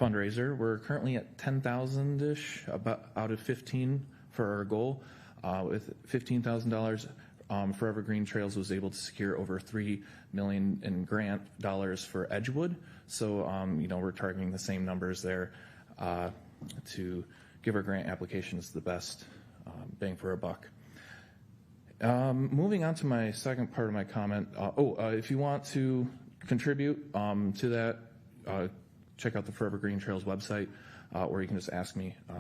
fundraiser, we're currently at 10,000-ish, about out of 15 for our goal. With $15,000, Forever Green Trails was able to secure over $3 million in grant dollars for Edgewood. So, we're targeting the same numbers there to give our grant applications the best bang for a buck. Moving on to my second part of my comment. If you want to contribute to that, check out the Forever Green Trails website, or you can just ask me. I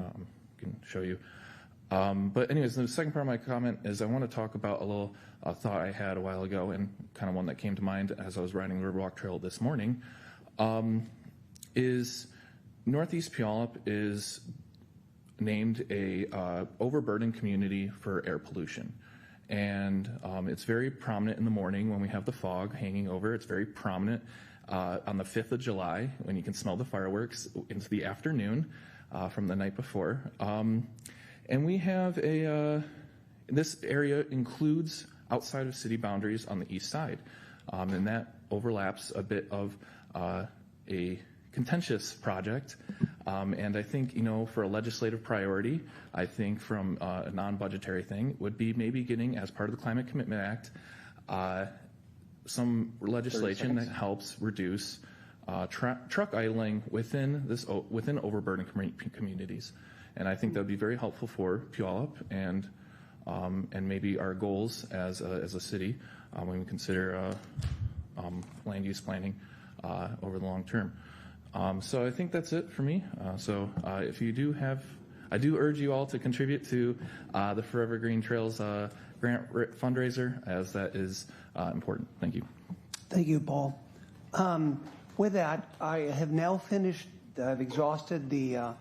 can show you. But anyways, the second part of my comment is I want to talk about a little thought I had a while ago, and kind of one that came to mind as I was riding the Riverwalk Trail this morning, is Northeast Puyallup is named a overburdened community for air pollution. And it's very prominent in the morning when we have the fog hanging over. It's very prominent on the 5th of July when you can smell the fireworks into the afternoon from the night before. And we have this area includes outside of city boundaries on the east side. And that overlaps a bit of a contentious project. And I think, for a legislative priority, I think from a non-budgetary thing would be maybe getting, as part of the Climate Commitment Act, some legislation that helps reduce truck idling within overburdened communities. And I think that would be very helpful for Puyallup and maybe our goals as a city when we consider land use planning over the long term. So I think that's it for me. If you do I do urge you all to contribute to the Forever Green Trails grant fundraiser, as that is important. Thank you. Thank you, Paul. With that, I have now finished. I've exhausted the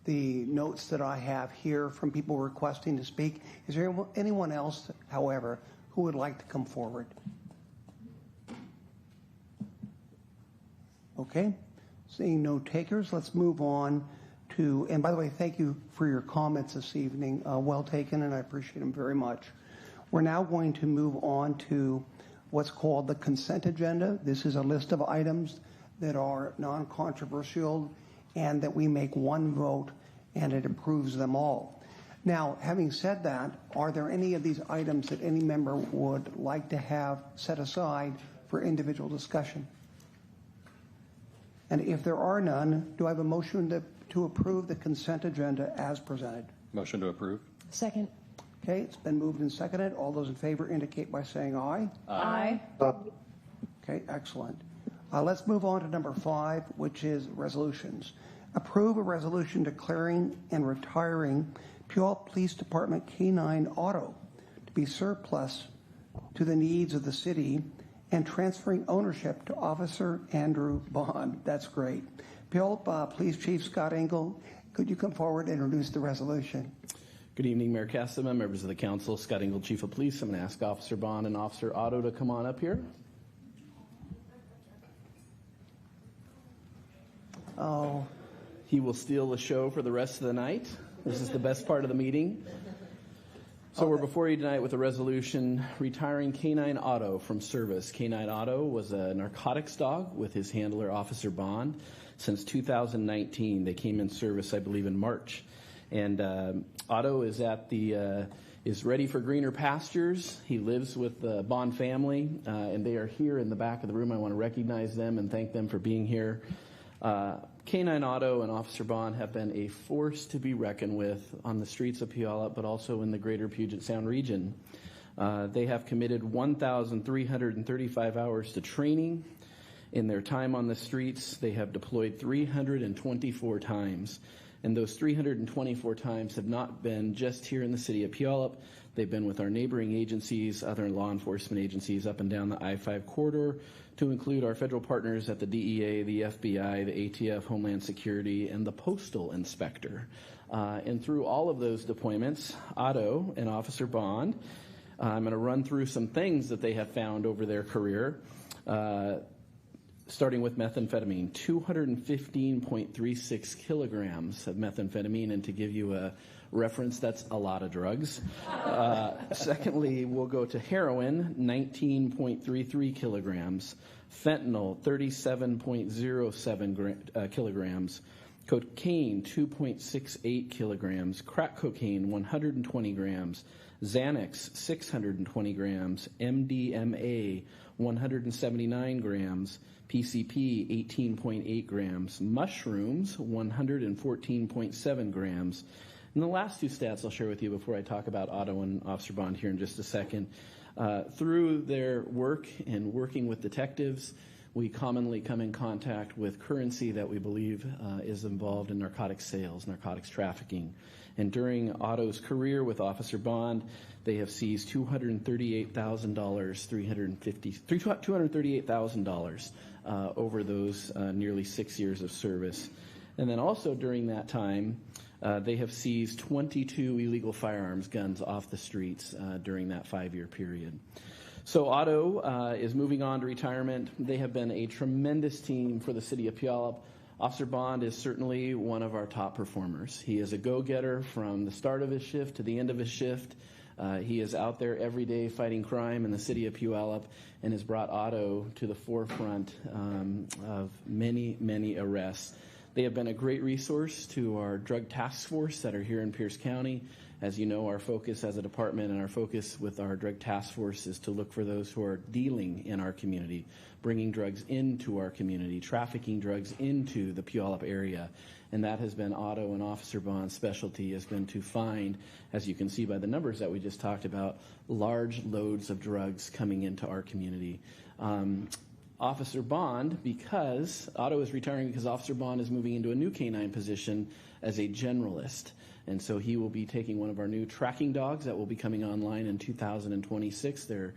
notes that I have here from people requesting to speak. Is there anyone else, however, who would like to come forward? Okay. Seeing no takers, let's move on to, and by the way, thank you for your comments this evening. Well taken, and I appreciate them very much. We're now going to move on to what's called the consent agenda. This is a list of items that are non-controversial and that we make one vote and it approves them all. Now, having said that, are there any of these items that any member would like to have set aside for individual discussion? And if there are none, do I have a motion to approve the consent agenda as presented? Motion to approve. Second. Okay, it's been moved and seconded. All those in favor indicate by saying aye. Aye. Okay, excellent. Let's move on to number 5, which is resolutions. Approve a resolution declaring and retiring Puyallup Police Department K-9 Auto to be surplus to the needs of the city and transferring ownership to Officer Andrew Bond. That's great. Puyallup Police Chief Scott Engel, could you come forward and introduce the resolution? Good evening, Mayor Castema, members of the council. Scott Engel, Chief of Police. I'm going to ask Officer Bond and Officer Otto to come on up here. Oh, he will steal the show for the rest of the night. This is the best part of the meeting. So we're before you tonight with a resolution retiring K-9 Otto from service. K-9 Otto was a narcotics dog with his handler, Officer Bond, since 2019. They came in service, I believe, in March. And Otto is is ready for greener pastures. He lives with the Bond family, and they are here in the back of the room. I want to recognize them and thank them for being here. K-9 Otto and Officer Bond have been a force to be reckoned with on the streets of Puyallup, but also in the greater Puget Sound region. They have committed 1,335 hours to training. In their time on the streets, they have deployed 324 times. And those 324 times have not been just here in the city of Puyallup. They've been with our neighboring agencies, other law enforcement agencies up and down the I-5 corridor, to include our federal partners at the DEA, the FBI, the ATF, Homeland Security, and the Postal Inspector. And through all of those deployments, Otto and Officer Bond, I'm going to run through some things that they have found over their career. Starting with methamphetamine, 215.36 kilograms of methamphetamine, and to give you a reference, that's a lot of drugs. Secondly, we'll go to heroin, 19.33 kilograms, fentanyl, 37.07 kilograms, cocaine, 2.68 kilograms, crack cocaine, 120 grams, Xanax, 620 grams, MDMA, 179 grams, PCP, 18.8 grams, mushrooms, 114.7 grams. And the last two stats I'll share with you before I talk about Otto and Officer Bond here in just a second. Through their work and working with detectives, we commonly come in contact with currency that we believe is involved in narcotics sales, narcotics trafficking. And during Otto's career with Officer Bond, they have seized $238,000 over those nearly 6 years of service. And then also during that time, they have seized 22 illegal firearms, guns off the streets during that 5-year period. So Otto is moving on to retirement. They have been a tremendous team for the city of Puyallup. Officer Bond is certainly one of our top performers. He is a go-getter from the start of his shift to the end of his shift. He is out there every day fighting crime in the city of Puyallup and has brought Otto to the forefront of many, many arrests. They have been a great resource to our drug task force that are here in Pierce County. As you know, our focus as a department and our focus with our drug task force is to look for those who are dealing in our community, bringing drugs into our community, trafficking drugs into the Puyallup area. And that has been Otto and Officer Bond's specialty, has been to find, as you can see by the numbers that we just talked about, large loads of drugs coming into our community. Officer Bond, because Otto is retiring because Officer Bond is moving into a new canine position as a generalist. And so he will be taking one of our new tracking dogs that will be coming online in 2026. They're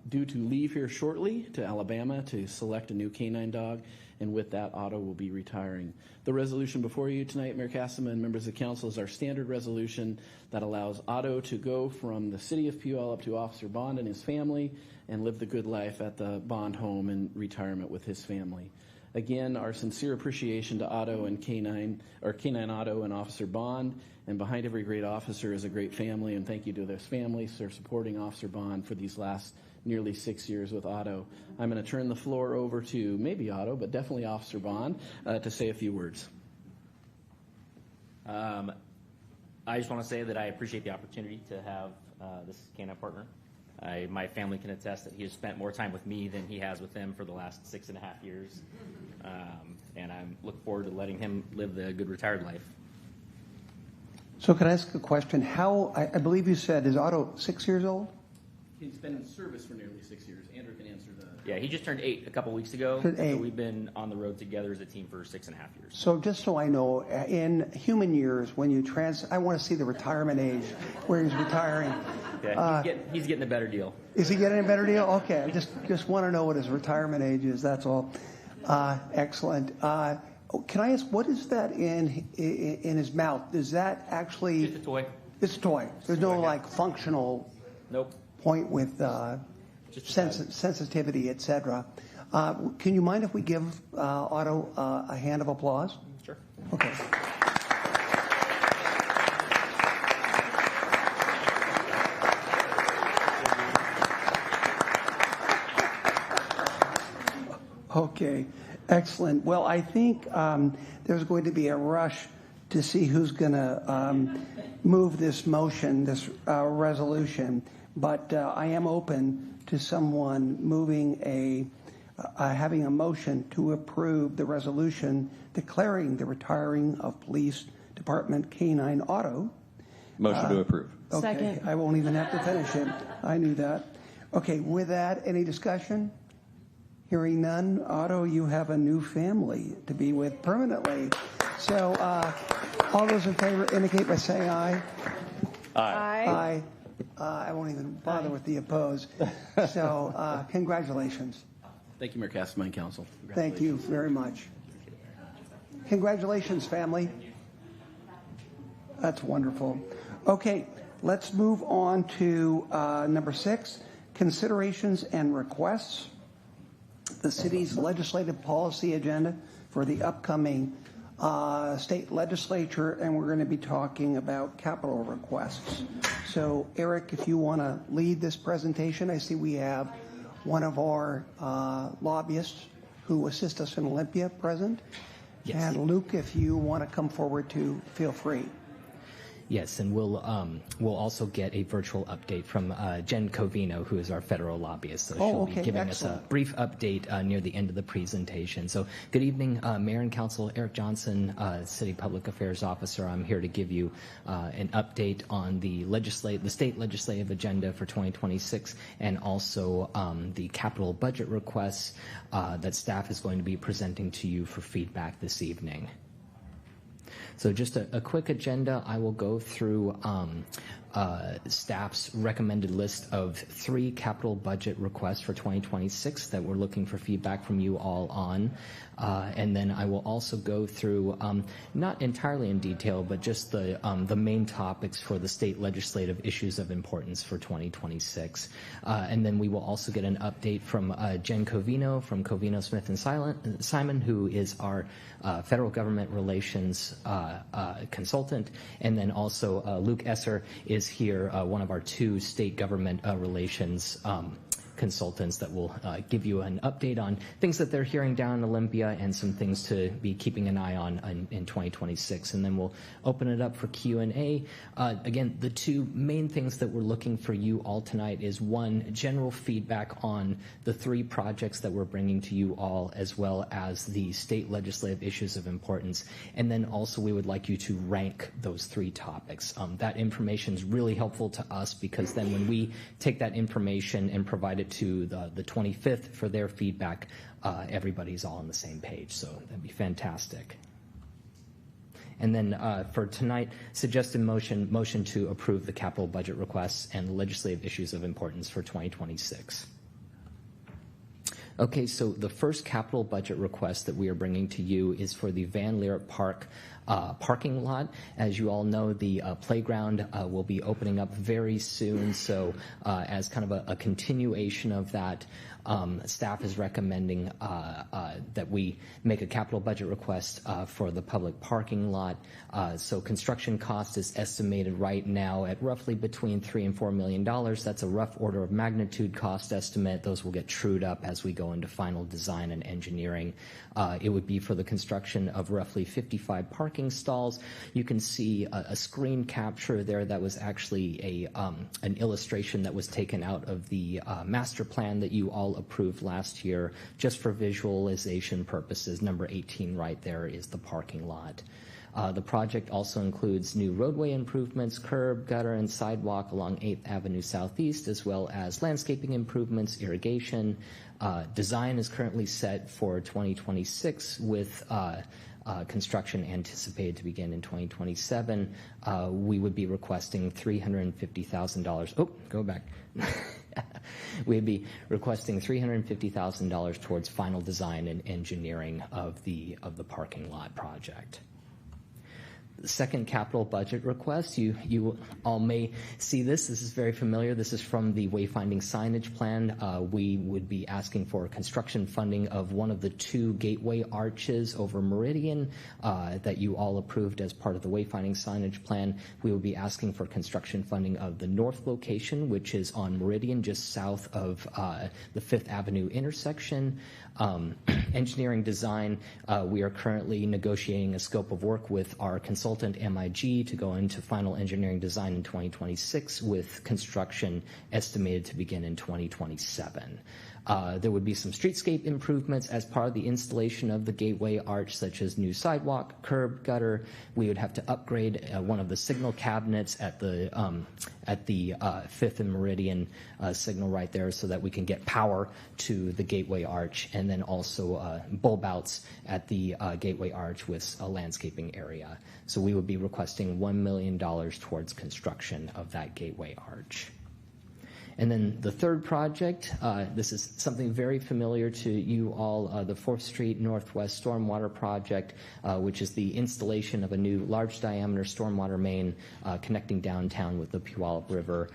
due to leave here shortly to Alabama to select a new canine dog. And with that, Otto will be retiring. The resolution before you tonight, Mayor Cassima and members of council, is our standard resolution that allows Otto to go from the city of Puyallup to Officer Bond and his family and live the good life at the Bond home in retirement with his family. Again, our sincere appreciation to Otto and Canine Otto and Officer Bond. And behind every great officer is a great family, and thank you to their families for supporting Officer Bond for these last nearly 6 years with Otto. I'm going to turn the floor over to maybe Otto, but definitely Officer Bond, to say a few words. I just want to say that I appreciate the opportunity to have this canine partner. My family can attest that he has spent more time with me than he has with them for the last 6.5 years. And I look forward to letting him live the good retired life. So can I ask a question? I believe you said, is Otto 6 years old? He's been in service for nearly 6 years. Andrew can answer that. Yeah, he just turned 8 a couple weeks ago. Turned 8. So we've been on the road together as a team for 6.5 years. So just so I know, in human years, when you I want to see the retirement age where he's retiring. Yeah, he's getting a better deal. Is he getting a better deal? Okay, I just want to know what his retirement age is. That's all. Excellent. Can I ask, what is that in his mouth? Is that actually just a toy? It's a toy. There's no functional nope point with sensitivity, etc. Can you mind if we give Otto a hand of applause? Sure. Okay. Okay, excellent. Well, I think there's going to be a rush to see who's going to move this motion, this resolution. But I am open to someone moving having a motion to approve the resolution declaring the retiring of Police Department Canine Otto. Motion to approve. Okay, Second. I won't even have to finish it. I knew that. Okay, with that, any discussion? Hearing none, Otto, you have a new family to be with permanently. So all those in favor indicate by saying aye. Aye. I won't even bother with the opposed. So congratulations. Thank you, Mayor Castleman and Council. Thank you very much. Congratulations, family. That's wonderful. Okay, let's move on to number 6, considerations and requests. The city's legislative policy agenda for the upcoming state legislature, and we're going to be talking about capital requests. So, Eric, if you want to lead this presentation, I see we have one of our lobbyists who assist us in Olympia present. Yes. And Luke, if you want to come forward too, feel free. Yes, and we'll also get a virtual update from Jen Covino, who is our federal lobbyist. So she'll be giving us a brief update near the end of the presentation. So good evening, Mayor and Council. Eric Johnson, City Public Affairs Officer. I'm here to give you an update on the state legislative agenda for 2026 and also the capital budget requests that staff is going to be presenting to you for feedback this evening. So just a quick agenda. I will go through staff's recommended list of 3 capital budget requests for 2026 that we're looking for feedback from you all on. And then I will also go through, not entirely in detail, but just the main topics for the state legislative issues of importance for 2026. And then we will also get an update from Jen Covino from Covino Smith and Simon, who is our federal government relations consultant. And then also Luke Esser is here, one of our 2 state government relations consultants that will give you an update on things that they're hearing down in Olympia and some things to be keeping an eye on in 2026. And then we'll open it up for Q&A. Again, the 2 main things that we're looking for you all tonight is 1, general feedback on the 3 projects that we're bringing to you all, as well as the state legislative issues of importance. And then also we would like you to rank those 3 topics. That information is really helpful to us because then when we take that information and provide it to the 25th for their feedback, everybody's all on the same page. So that'd be fantastic. And then for tonight, suggested motion to approve the capital budget requests and the legislative issues of importance for 2026. Okay, so the first capital budget request that we are bringing to you is for the Van Leer Park parking lot. As you all know, the playground will be opening up very soon. So as kind of a continuation of that, staff is recommending that we make a capital budget request for the public parking lot. So construction cost is estimated right now at roughly between $3 and $4 million. That's a rough order of magnitude cost estimate. Those will get trued up as we go into final design and engineering. It would be for the construction of roughly 55 parking stalls. You can see a screen capture there that was actually an illustration that was taken out of the master plan that you all approved last year, just for visualization purposes. Number 18 right there is the parking lot. The project also includes new roadway improvements, curb, gutter, and sidewalk along 8th Avenue Southeast, as well as landscaping improvements, irrigation. Design is currently set for 2026 with construction anticipated to begin in 2027. We would be requesting $350,000. Oh, go back. We'd be requesting $350,000 towards final design and engineering of the parking lot project. The second capital budget request, you all may see this. This is very familiar. This is from the wayfinding signage plan. We would be asking for construction funding of one of the 2 gateway arches over Meridian that you all approved as part of the wayfinding signage plan. We will be asking for construction funding of the north location, which is on Meridian, just south of the 5th Avenue intersection. Engineering design, we are currently negotiating a scope of work with our consultant consultant MIG to go into final engineering design in 2026, with construction estimated to begin in 2027. There would be some streetscape improvements as part of the installation of the gateway arch, such as new sidewalk, curb, gutter. We would have to upgrade one of the signal cabinets at the 5th and Meridian signal right there, so that we can get power to the gateway arch, and then also bulb outs at the gateway arch with a landscaping area. So we would be requesting $1 million towards construction of that gateway arch. And then the third project, this is something very familiar to you all, the 4th Street Northwest Stormwater Project, which is the installation of a new large diameter stormwater main connecting downtown with the Puyallup River.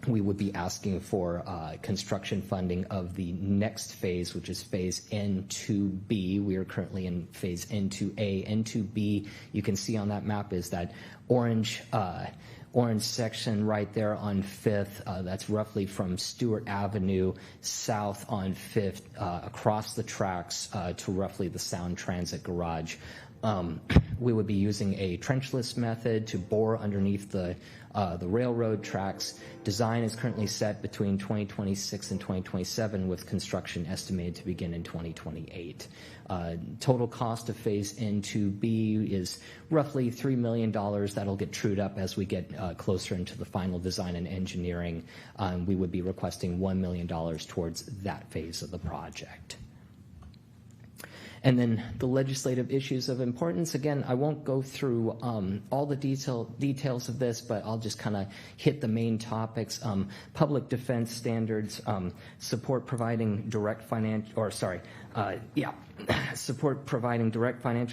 We would be asking for construction funding of the next phase, which is phase N2B. We are currently in phase N2A. N2B, you can see on that map, is that orange section right there on 5th. That's roughly from Stewart Avenue south on 5th across the tracks to roughly the Sound Transit Garage. We would be using a trenchless method to bore underneath the railroad tracks. Design is currently set between 2026 and 2027, with construction estimated to begin in 2028. Total cost of phase N2B is roughly $3 million. That'll get trued up as we get closer into the final design and engineering. We would be requesting $1 million towards that phase of the project. And then the legislative issues of importance. Again, I won't go through all the details of this, but I'll just kind of hit the main topics. Public defense standards, support providing direct financial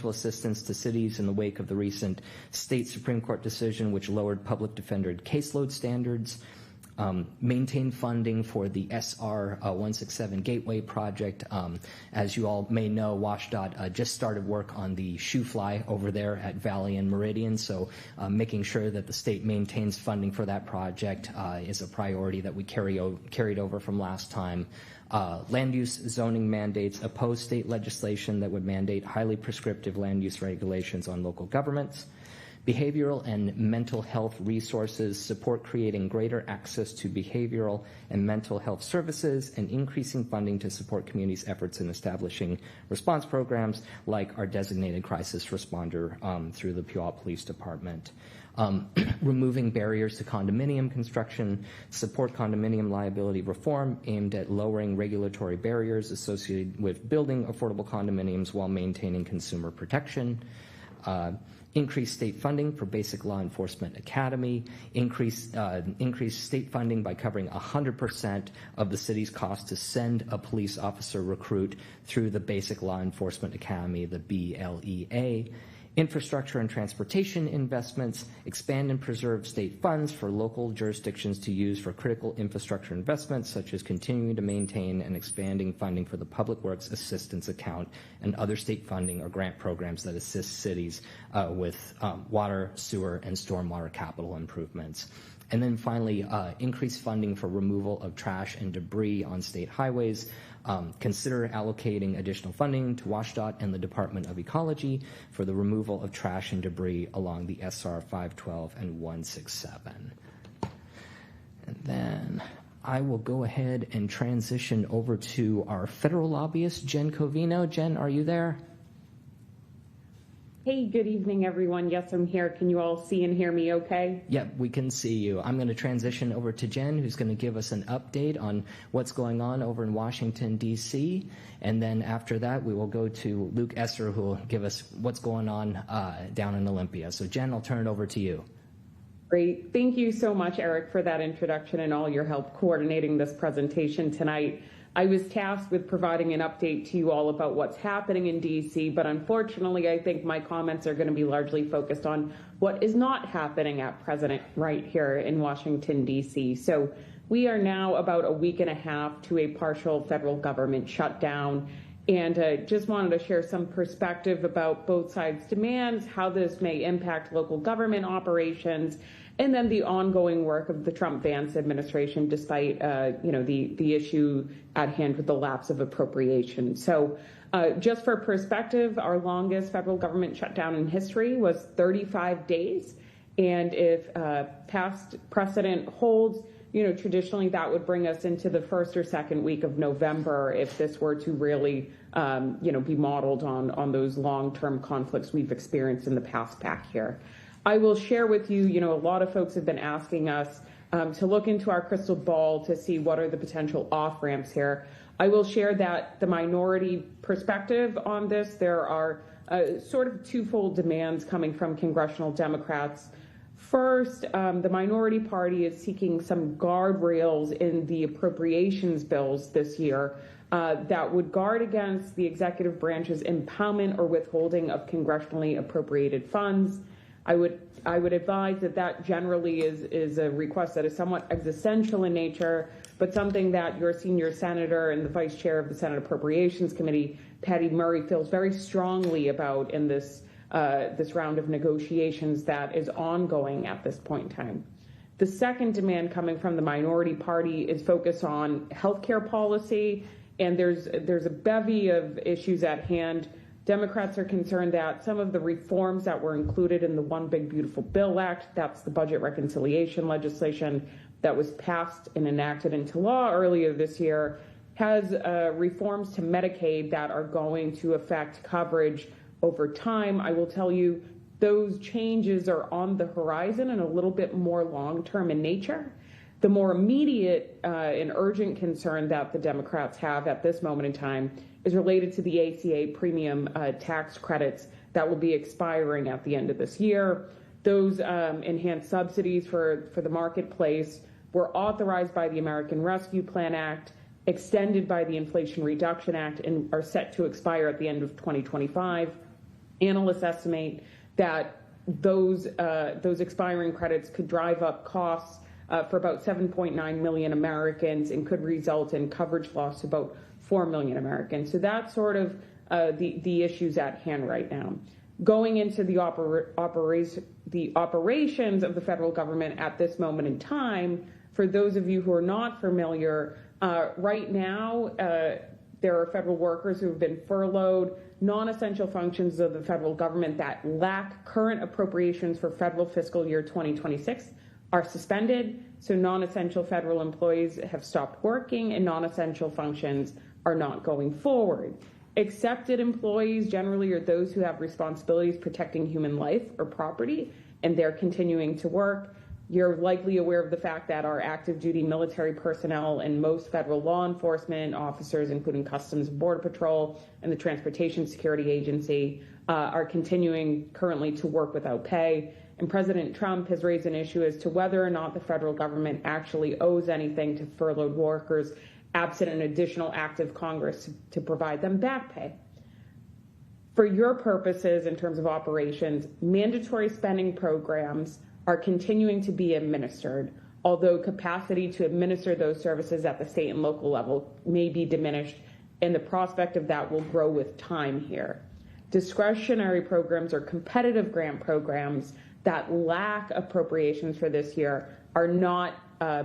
assistance to cities in the wake of the recent state Supreme Court decision, which lowered public defender caseload standards. Maintain funding for the SR 167 Gateway project. As you all may know, WashDOT just started work on the shoe fly over there at Valley and Meridian, so making sure that the state maintains funding for that project is a priority that we carried over from last time. Land use zoning mandates. Oppose state legislation that would mandate highly prescriptive land use regulations on local governments. Behavioral and mental health resources. Support creating greater access to behavioral and mental health services, and increasing funding to support communities' efforts in establishing response programs like our designated crisis responder through the Puyallup Police Department. Removing barriers to condominium construction. Support condominium liability reform aimed at lowering regulatory barriers associated with building affordable condominiums while maintaining consumer protection. Increase state funding for Basic Law Enforcement Academy. Increase state funding by covering 100% of the city's cost to send a police officer recruit through the Basic Law Enforcement Academy, the BLEA. Infrastructure and transportation investments. Expand and preserve state funds for local jurisdictions to use for critical infrastructure investments, such as continuing to maintain and expanding funding for the Public Works Assistance Account and other state funding or grant programs that assist cities with water, sewer, and stormwater capital improvements. And then finally, increase funding for removal of trash and debris on state highways. Consider allocating additional funding to WashDOT and the Department of Ecology for the removal of trash and debris along the SR 512 and 167. And then I will go ahead and transition over to our federal lobbyist, Jen Covino. Jen, are you there? Hey, good evening, everyone. Yes, I'm here. Can you all see and hear me okay? Yep, we can see you. I'm going to transition over to Jen, who's going to give us an update on what's going on over in Washington, D.C. And then after that, we will go to Luke Esser, who will give us what's going on down in Olympia. So, Jen, I'll turn it over to you. Great. Thank you so much, Eric, for that introduction and all your help coordinating this presentation tonight. I was tasked with providing an update to you all about what's happening in D.C., but unfortunately, I think my comments are going to be largely focused on what is not happening at present right here in Washington, D.C. So we are now about a week and a half to a partial federal government shutdown, and just wanted to share some perspective about both sides' demands, how this may impact local government operations, and then the ongoing work of the Trump-Vance administration, despite the issue at hand with the lapse of appropriation. So just for perspective, our longest federal government shutdown in history was 35 days. And if past precedent holds, traditionally that would bring us into the first or second week of November if this were to really, be modeled on those long-term conflicts we've experienced in the past back here. I will share with you, a lot of folks have been asking us to look into our crystal ball to see what are the potential off-ramps here. I will share that the minority perspective on this, there are sort of twofold demands coming from congressional Democrats. First, the minority party is seeking some guardrails in the appropriations bills this year that would guard against the executive branch's impoundment or withholding of congressionally appropriated funds. I would advise that generally is a request that is somewhat existential in nature, but something that your senior senator and the vice chair of the Senate Appropriations Committee, Patty Murray, feels very strongly about in this round of negotiations that is ongoing at this point in time. The second demand coming from the minority party is focused on healthcare policy, and there's a bevy of issues at hand. Democrats are concerned that some of the reforms that were included in the One Big Beautiful Bill Act, that's the budget reconciliation legislation that was passed and enacted into law earlier this year, has reforms to Medicaid that are going to affect coverage over time. I will tell you, those changes are on the horizon and a little bit more long-term in nature. The more immediate and urgent concern that the Democrats have at this moment in time is related to the ACA premium tax credits that will be expiring at the end of this year. Those enhanced subsidies for the marketplace were authorized by the American Rescue Plan Act, extended by the Inflation Reduction Act, and are set to expire at the end of 2025. Analysts estimate that those expiring credits could drive up costs for about 7.9 million Americans and could result in coverage loss to about 4 million Americans. So that's sort of the issues at hand right now. Going into the operations of the federal government at this moment in time, for those of you who are not familiar, right now there are federal workers who have been furloughed. Non-essential functions of the federal government that lack current appropriations for federal fiscal year 2026 are suspended. So non-essential federal employees have stopped working and non-essential functions are not going forward. Accepted employees generally are those who have responsibilities protecting human life or property, and they're continuing to work. You're likely aware of the fact that our active duty military personnel and most federal law enforcement officers, including Customs and Border Patrol and the Transportation Security Agency, are continuing currently to work without pay. And President Trump has raised an issue as to whether or not the federal government actually owes anything to furloughed workers, absent an additional act of Congress to provide them back pay. For your purposes, in terms of operations, mandatory spending programs are continuing to be administered, although capacity to administer those services at the state and local level may be diminished, and the prospect of that will grow with time here. Discretionary programs or competitive grant programs that lack appropriations for this year are not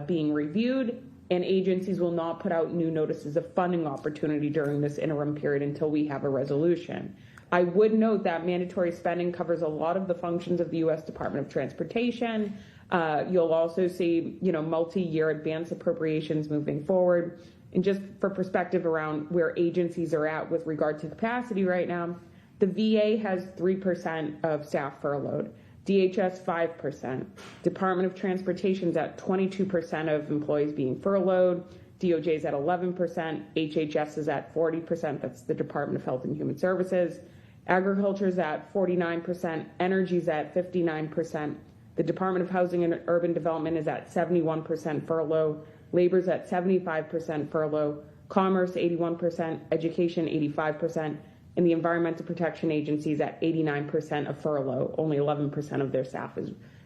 being reviewed, and agencies will not put out new notices of funding opportunity during this interim period until we have a resolution. I would note that mandatory spending covers a lot of the functions of the U.S. Department of Transportation. You'll also see, multi-year advance appropriations moving forward. And just for perspective around where agencies are at with regard to capacity right now, the VA has 3% of staff furloughed, DHS 5%, Department of Transportation is at 22% of employees being furloughed, DOJ is at 11%, HHS is at 40%, that's the Department of Health and Human Services, Agriculture is at 49%, Energy is at 59%, the Department of Housing and Urban Development is at 71% furlough, Labor is at 75% furlough, Commerce 81%, Education 85%, and the Environmental Protection Agency is at 89% of furlough. Only 11% of their staff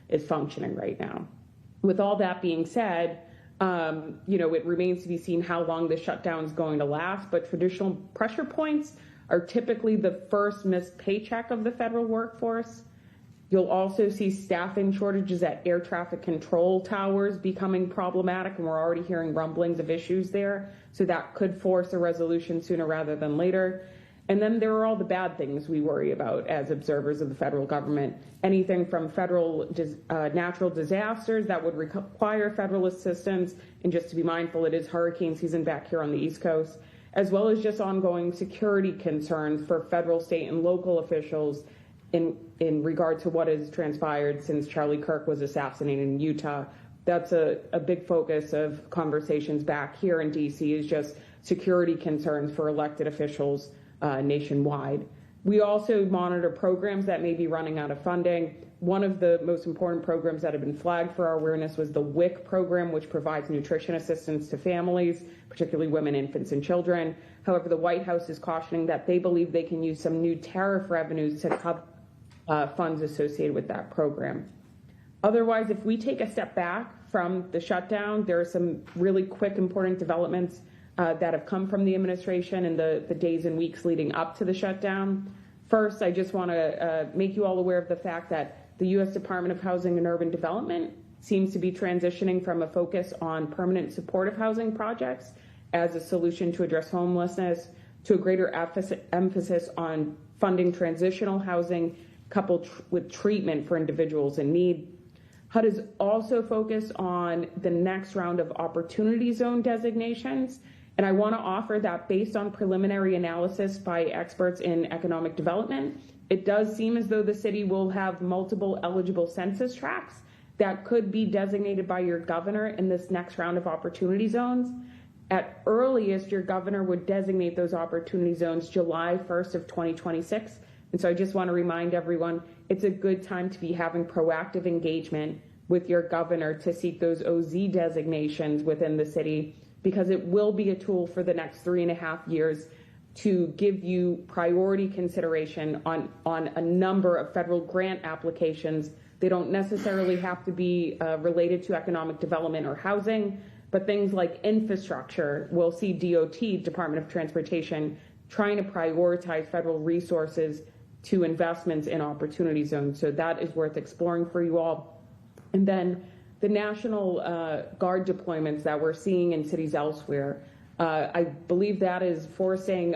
is functioning right now. With all that being said, it remains to be seen how long this shutdown is going to last, but traditional pressure points are typically the first missed paycheck of the federal workforce. You'll also see staffing shortages at air traffic control towers becoming problematic, and we're already hearing rumblings of issues there. So that could force a resolution sooner rather than later. And then there are all the bad things we worry about as observers of the federal government. Anything from federal natural disasters that would require federal assistance, and just to be mindful, it is hurricane season back here on the East Coast, as well as just ongoing security concerns for federal, state, and local officials in regard to what has transpired since Charlie Kirk was assassinated in Utah. That's a big focus of conversations back here in DC, is just security concerns for elected officials nationwide. We also monitor programs that may be running out of funding. One of the most important programs that have been flagged for our awareness was the WIC program, which provides nutrition assistance to families, particularly women, infants, and children. However, the White House is cautioning that they believe they can use some new tariff revenues to cover funds associated with that program. Otherwise, if we take a step back from the shutdown, there are some really quick, important developments that have come from the administration in the days and weeks leading up to the shutdown. First, I just want to make you all aware of the fact that the U.S. Department of Housing and Urban Development seems to be transitioning from a focus on permanent supportive housing projects as a solution to address homelessness to a greater emphasis on funding transitional housing coupled with treatment for individuals in need. HUD is also focused on the next round of opportunity zone designations. And I want to offer that based on preliminary analysis by experts in economic development, it does seem as though the city will have multiple eligible census tracts that could be designated by your governor in this next round of opportunity zones. At earliest, your governor would designate those opportunity zones July 1st of 2026. And so I just want to remind everyone, it's a good time to be having proactive engagement with your governor to seek those OZ designations within the city, because it will be a tool for the next 3.5 years to give you priority consideration on a number of federal grant applications. They don't necessarily have to be related to economic development or housing, but things like infrastructure. We'll see DOT, Department of Transportation, trying to prioritize federal resources to investments in opportunity zones. So that is worth exploring for you all. And then the National Guard deployments that we're seeing in cities elsewhere, I believe that is forcing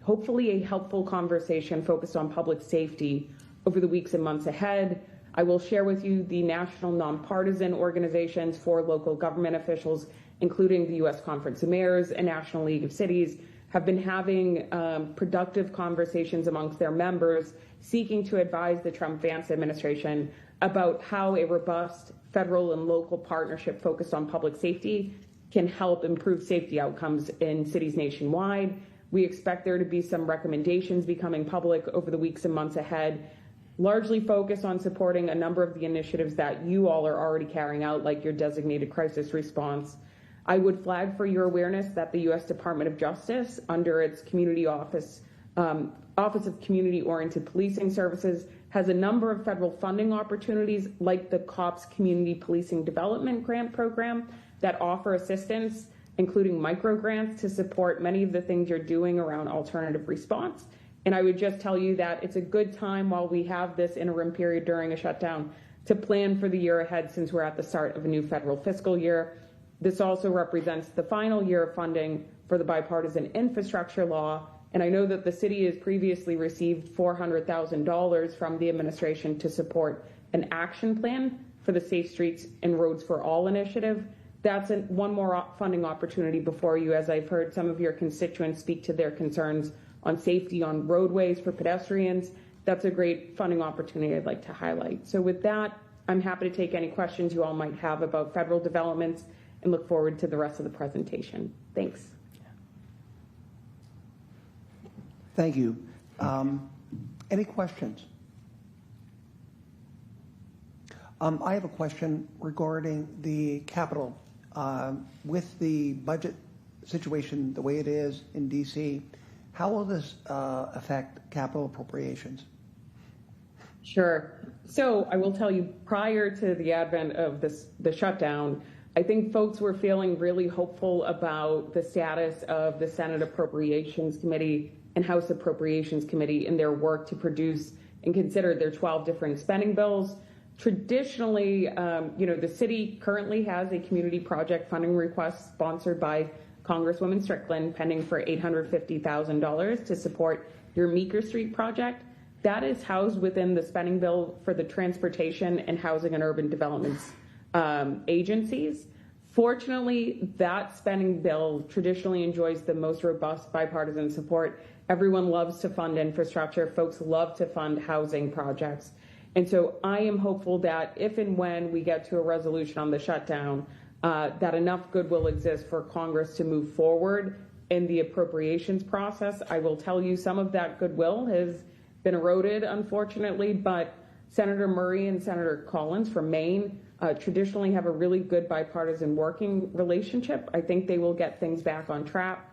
hopefully a helpful conversation focused on public safety over the weeks and months ahead. I will share with you the national nonpartisan organizations for local government officials, including the U.S. Conference of Mayors and National League of Cities, have been having productive conversations amongst their members, seeking to advise the Trump-Vance administration about how a robust federal and local partnership focused on public safety can help improve safety outcomes in cities nationwide. We expect there to be some recommendations becoming public over the weeks and months ahead, largely focused on supporting a number of the initiatives that you all are already carrying out, like your designated crisis response. I would flag for your awareness that the U.S. Department of Justice, under its Community Office of Community-Oriented Policing Services, has a number of federal funding opportunities, like the COPS Community Policing Development Grant Program, that offer assistance, including micro grants, to support many of the things you're doing around alternative response. And I would just tell you that it's a good time while we have this interim period during a shutdown to plan for the year ahead, since we're at the start of a new federal fiscal year. This also represents the final year of funding for the bipartisan infrastructure law. And I know that the city has previously received $400,000 from the administration to support an action plan for the Safe Streets and Roads for All initiative. That's one more funding opportunity before you, as I've heard some of your constituents speak to their concerns on safety on roadways for pedestrians. That's a great funding opportunity I'd like to highlight. So with that, I'm happy to take any questions you all might have about federal developments and look forward to the rest of the presentation. Thanks. Thank you. Any questions? I have a question regarding the Capitol. With the budget situation the way it is in D.C., how will this affect capital appropriations? Sure. So I will tell you, prior to the advent of the shutdown, I think folks were feeling really hopeful about the status of the Senate Appropriations Committee and House Appropriations Committee in their work to produce and considered their 12 different spending bills. Traditionally, the city currently has a community project funding request sponsored by Congresswoman Strickland pending for $850,000 to support your Meeker Street project. That is housed within the spending bill for the Transportation and Housing and Urban Developments agencies. Fortunately, that spending bill traditionally enjoys the most robust bipartisan support. Everyone loves to fund infrastructure. Folks love to fund housing projects. And so I am hopeful that if and when we get to a resolution on the shutdown, that enough goodwill exists for Congress to move forward in the appropriations process. I will tell you some of that goodwill has been eroded, unfortunately, but Senator Murray and Senator Collins from Maine traditionally have a really good bipartisan working relationship. I think they will get things back on track.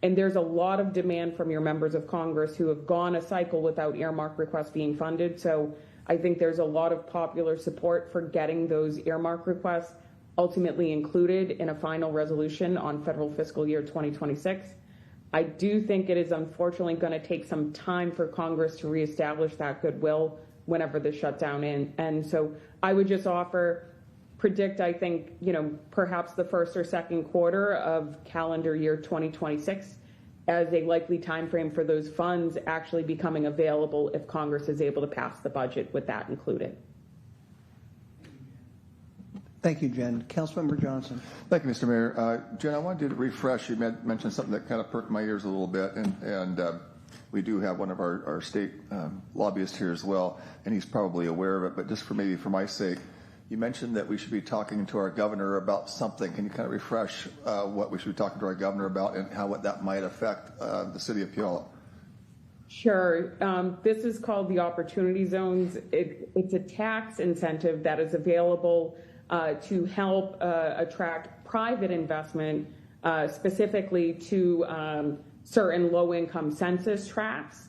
And there's a lot of demand from your members of Congress who have gone a cycle without earmark requests being funded. So I think there's a lot of popular support for getting those earmark requests ultimately included in a final resolution on federal fiscal year 2026. I do think it is unfortunately going to take some time for Congress to reestablish that goodwill whenever the shutdown ends. And so I would just predict, I think, perhaps the first or second quarter of calendar year 2026 as a likely time frame for those funds actually becoming available if Congress is able to pass the budget with that included. Thank you, Jen. Councilmember Johnson. Thank you, Mr. Mayor. Jen, I wanted to refresh. You mentioned something that kind of perked my ears a little bit, and we do have one of our state lobbyists here as well, and he's probably aware of it, but just for my sake, you mentioned that we should be talking to our governor about something. Can you kind of refresh what we should be talking to our governor about and how that might affect the city of Puyallup? Sure. This is called the Opportunity Zones. It's a tax incentive that is available to help attract private investment, specifically to certain low-income census tracts.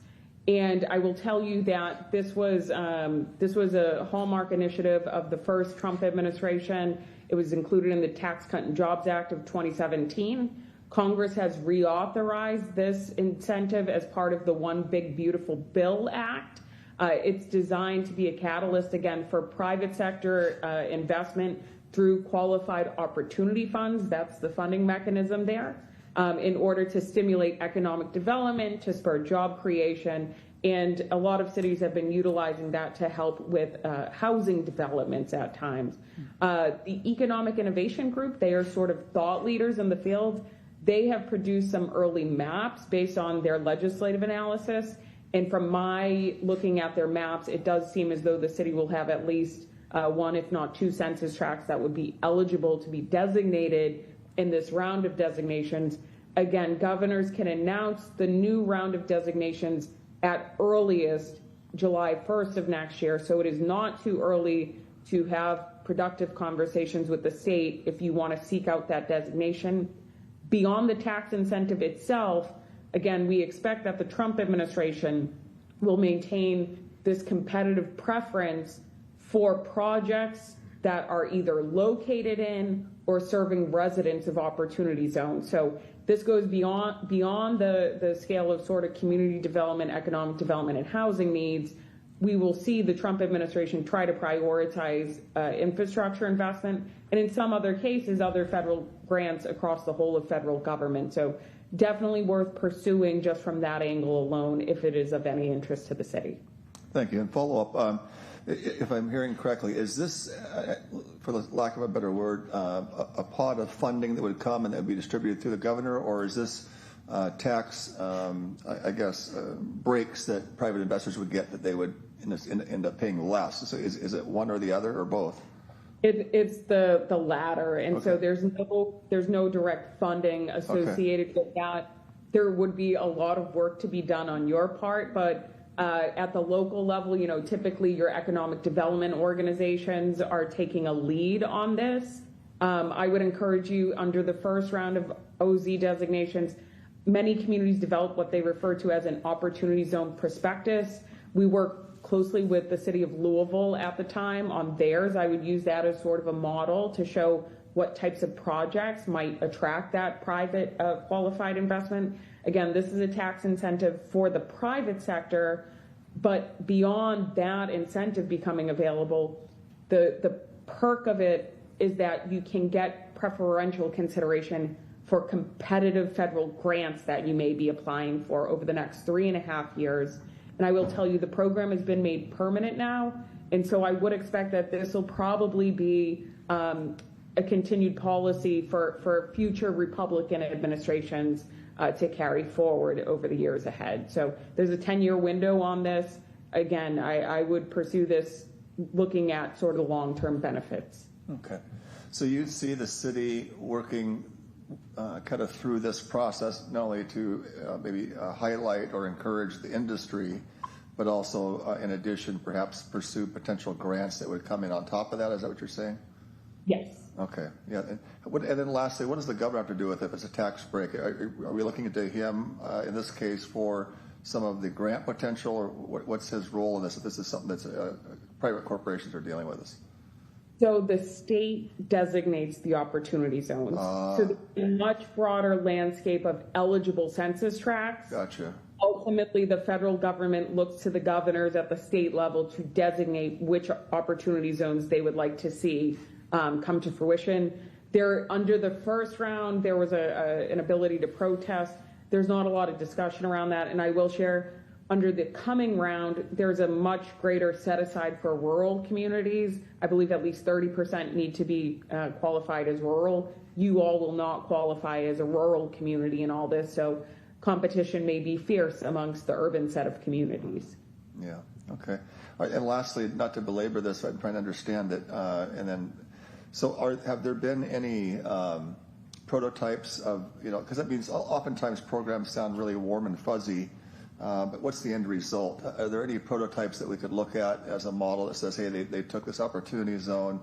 And I will tell you that this was a hallmark initiative of the first Trump administration. It was included in the Tax Cut and Jobs Act of 2017. Congress has reauthorized this incentive as part of the One Big Beautiful Bill Act. It's designed to be a catalyst, again, for private sector investment through qualified opportunity funds. That's the funding mechanism there. In order to stimulate economic development, to spur job creation, and a lot of cities have been utilizing that to help with housing developments at times. The Economic Innovation Group, they are sort of thought leaders in the field. They have produced some early maps based on their legislative analysis, and from my looking at their maps, it does seem as though the city will have at least one, if not two, census tracts that would be eligible to be designated in this round of designations. Again, governors can announce the new round of designations at earliest July 1st of next year, so it is not too early to have productive conversations with the state if you want to seek out that designation. Beyond the tax incentive itself, again, we expect that the Trump administration will maintain this competitive preference for projects that are either located in or serving residents of opportunity zones. So this goes beyond the scale of sort of community development, economic development, and housing needs. We will see the Trump administration try to prioritize infrastructure investment, and in some other cases, other federal grants across the whole of federal government. So definitely worth pursuing just from that angle alone if it is of any interest to the city. Thank you. And follow up, if I'm hearing correctly, is this, for the lack of a better word, a pot of funding that would come and that would be distributed through the governor, or is this tax, breaks that private investors would get that they would end up paying less? So is it one or the other or both? It's the latter, and so there's no direct funding associated with that. There would be a lot of work to be done on your part, but at the local level, typically your economic development organizations are taking a lead on this. I would encourage you, under the first round of OZ designations, many communities develop what they refer to as an opportunity zone prospectus. We work closely with the city of Louisville at the time on theirs. I would use that as sort of a model to show what types of projects might attract that private qualified investment. Again, this is a tax incentive for the private sector. But beyond that incentive becoming available, the perk of it is that you can get preferential consideration for competitive federal grants that you may be applying for over the next 3.5 years. And I will tell you, the program has been made permanent now. And so I would expect that this will probably be a continued policy for future Republican administrations to carry forward over the years ahead. So there's a 10-year window on this. Again, I would pursue this looking at sort of long-term benefits. Okay. So you see the city working kind of through this process, not only to maybe highlight or encourage the industry, but also in addition, perhaps pursue potential grants that would come in on top of that. Is that what you're saying? Yes. Okay. Yeah. And then lastly, what does the governor have to do with it if it's a tax break? Are we looking to him in this case for some of the grant potential, or what's his role in this if this is something that's private corporations are dealing with this? So the state designates the opportunity zones. So there's a much broader landscape of eligible census tracts. Gotcha. Ultimately, the federal government looks to the governors at the state level to designate which opportunity zones they would like to see come to fruition. Under the first round, there was an ability to protest. There's not a lot of discussion around that, and I will share, under the coming round, there's a much greater set aside for rural communities. I believe at least 30% need to be qualified as rural. You all will not qualify as a rural community in all this, so competition may be fierce amongst the urban set of communities. Yeah, okay. All right, and lastly, not to belabor this, I'm trying to understand it, and then, so have there been any prototypes of, because that means oftentimes programs sound really warm and fuzzy, but what's the end result? Are there any prototypes that we could look at as a model that says, hey, they took this opportunity zone